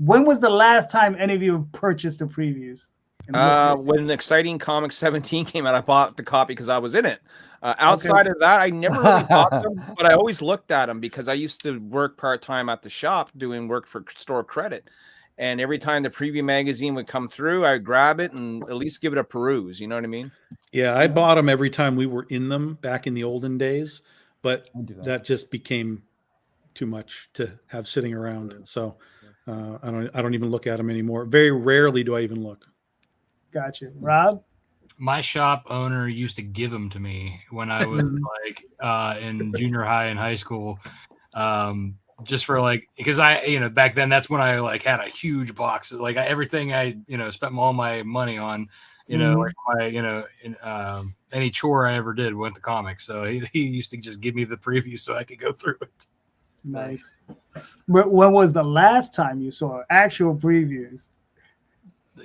When was the last time any of you purchased the previews? When Exciting Comics 17 came out, I bought the copy because I was in it. Outside of that, I never really bought them, but I always looked at them because I used to work part-time at the shop doing work for store credit. And every time the preview magazine would come through, I'd grab it and at least give it a peruse. You know what I mean? Yeah, I bought them every time we were in them back in the olden days, but that just became too much to have sitting around. So I don't even look at them anymore. Very rarely do I even look. Gotcha. Rob? My shop owner used to give them to me when I was in junior high and high school. Just for because back then that's when I had a huge box, everything I spent all my money on, any chore I ever did went to comics. So he used to just give me the previews so I could go through it. Nice. When was the last time you saw actual previews?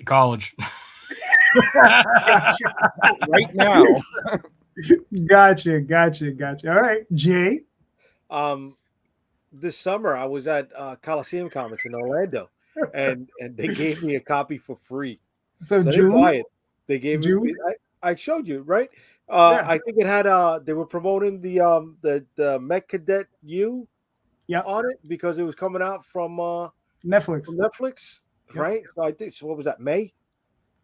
College. Right now. Gotcha. All right, Jay. This summer I was at Coliseum Comics in Orlando, and they gave me a copy for free. So I June? didn't buy it. They gave June? me. I showed you, right? Yeah. I think it had they were promoting the Mech Cadet U on it because it was coming out from Netflix. Right? So I think what was that, May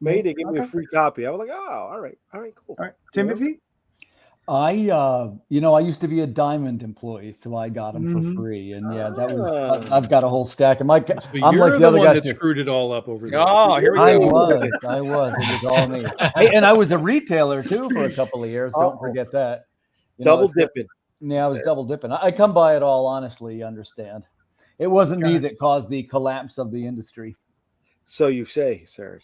they gave me a free copy. I was like, oh, all right, cool. All right, Timothy. I used to be a Diamond employee, so I got them for free, and that was. I've got a whole stack of my. I'm You're like the other one guys that screwed it all up over there. Oh, here we go. I was. It was all me. Hey, and I was a retailer too for a couple of years. Don't forget that. Double dipping. Yeah, I was double dipping. I come by it all honestly. You understand? It wasn't me that caused the collapse of the industry. So you say, sir.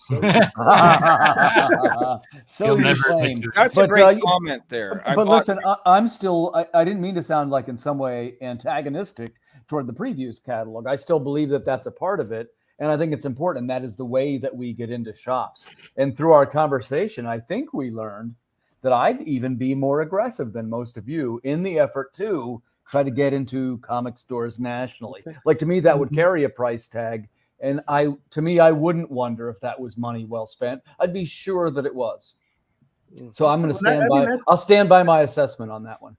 So you claim. That's a great comment there. But listen, I'm still. I didn't mean to sound like in some way antagonistic toward the previews catalog. I still believe that that's a part of it, and I think it's important. And that is the way that we get into shops. And through our conversation, I think we learned that I'd even be more aggressive than most of you in the effort to try to get into comic stores nationally. Like to me, that would carry a price tag. And I wouldn't wonder if that was money well spent. I'd be sure that it was. So I'm going to stand by. I'll stand by my assessment on that one.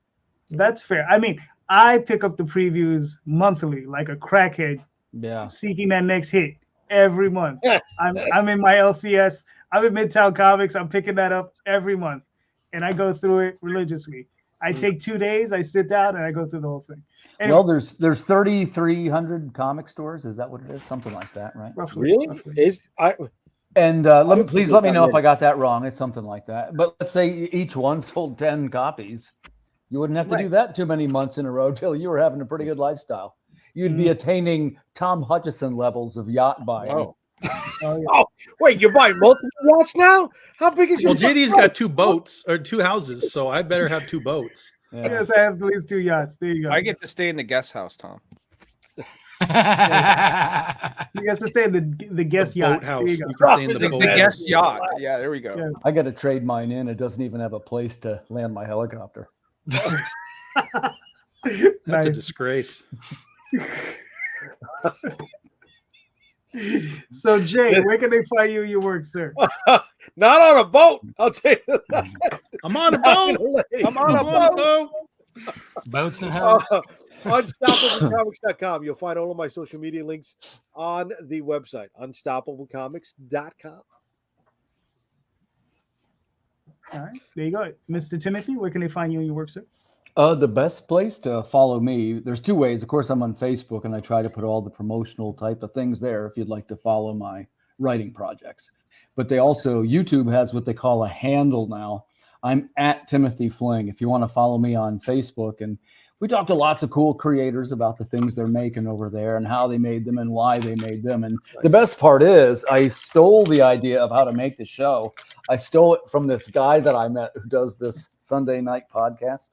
That's fair. I mean, I pick up the previews monthly, like a crackhead, seeking that next hit every month. I'm in my LCS. I'm in Midtown Comics. I'm picking that up every month, and I go through it religiously. I take 2 days. I sit down and I go through the whole thing. Anyway, well, there's 3,300 comic stores. Is that what it is? Something like that, right? Roughly. Really? And please let me know if I got that wrong. It's something like that. But let's say each one sold 10 copies. You wouldn't have to do that too many months in a row till you were having a pretty good lifestyle. You'd be attaining Tom Hutchison levels of yacht buying. Oh, wait, you're buying multiple yachts now? How big is your? Well, JD's got 2 boats or 2 houses, so I better have 2 boats. Yeah. Yes, I have at least 2 yachts. There you go. I get to stay in the guest house, Tom. You get to stay in the guest yacht. House. There you go. You can stay in the boat. The guest yacht. Yeah, there we go. Yes. I got to trade mine in. It doesn't even have a place to land my helicopter. That's a disgrace. So, Jay, where can they find you in your work, sir? Not on a boat. I'll tell you that. I'm on a boat. I'm on a boat. Boats and house. UnstoppableComics.com. You'll find all of my social media links on the website, unstoppablecomics.com. All right, there you go. Mr. Timothy, where can they find you in your work, sir? The best place to follow me, there's 2 ways. Of course, I'm on Facebook, and I try to put all the promotional type of things there if you'd like to follow my writing projects. But they also, YouTube has what they call a handle now. I'm at Timothy Fling. If you want to follow me on Facebook, and we talk to lots of cool creators about the things they're making over there and how they made them and why they made them. And the best part is I stole the idea of how to make the show. I stole it from this guy that I met who does this Sunday night podcast.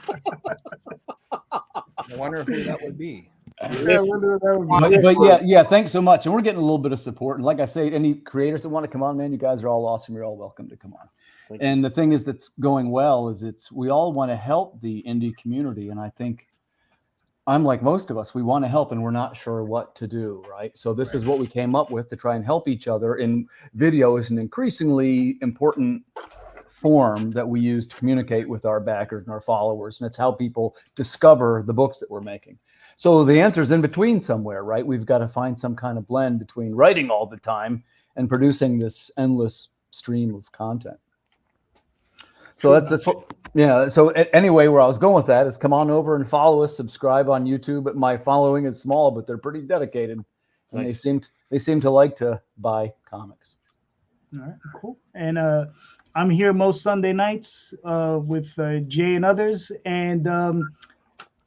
I wonder who that would be. But yeah, thanks so much. And we're getting a little bit of support. And like I say, any creators that want to come on, man, you guys are all awesome. You're all welcome to come on. And the thing is that's going well is we all want to help the indie community. And I think I'm like most of us, we want to help and we're not sure what to do, right? So this is what we came up with to try and help each other. And video is an increasingly important form that we use to communicate with our backers and our followers. And it's how people discover the books that we're making. So the answer is in between somewhere, right? We've got to find some kind of blend between writing all the time and producing this endless stream of content. So that's what, yeah. So anyway, where I was going with that is come on over and follow us, subscribe on YouTube. My following is small, but they're pretty dedicated, and they seem to like to buy comics. All right, cool. And I'm here most Sunday nights with Jay and others, and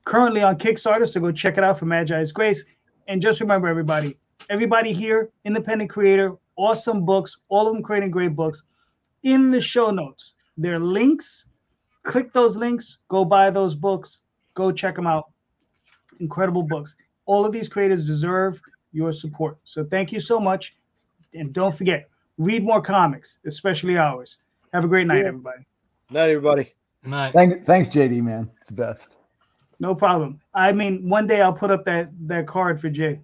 currently on Kickstarter. So go check it out for Magi's Grace. And just remember, everybody here, independent creator, awesome books, all of them creating great books. In the show notes, there are links. Click those links. Go buy those books. Go check them out. Incredible books. All of these creators deserve your support. So thank you so much. And don't forget, read more comics, especially ours. Have a great night, everybody. Night, everybody. Night. Thanks, JD, man. It's the best. No problem. I mean, one day I'll put up that card for Jay.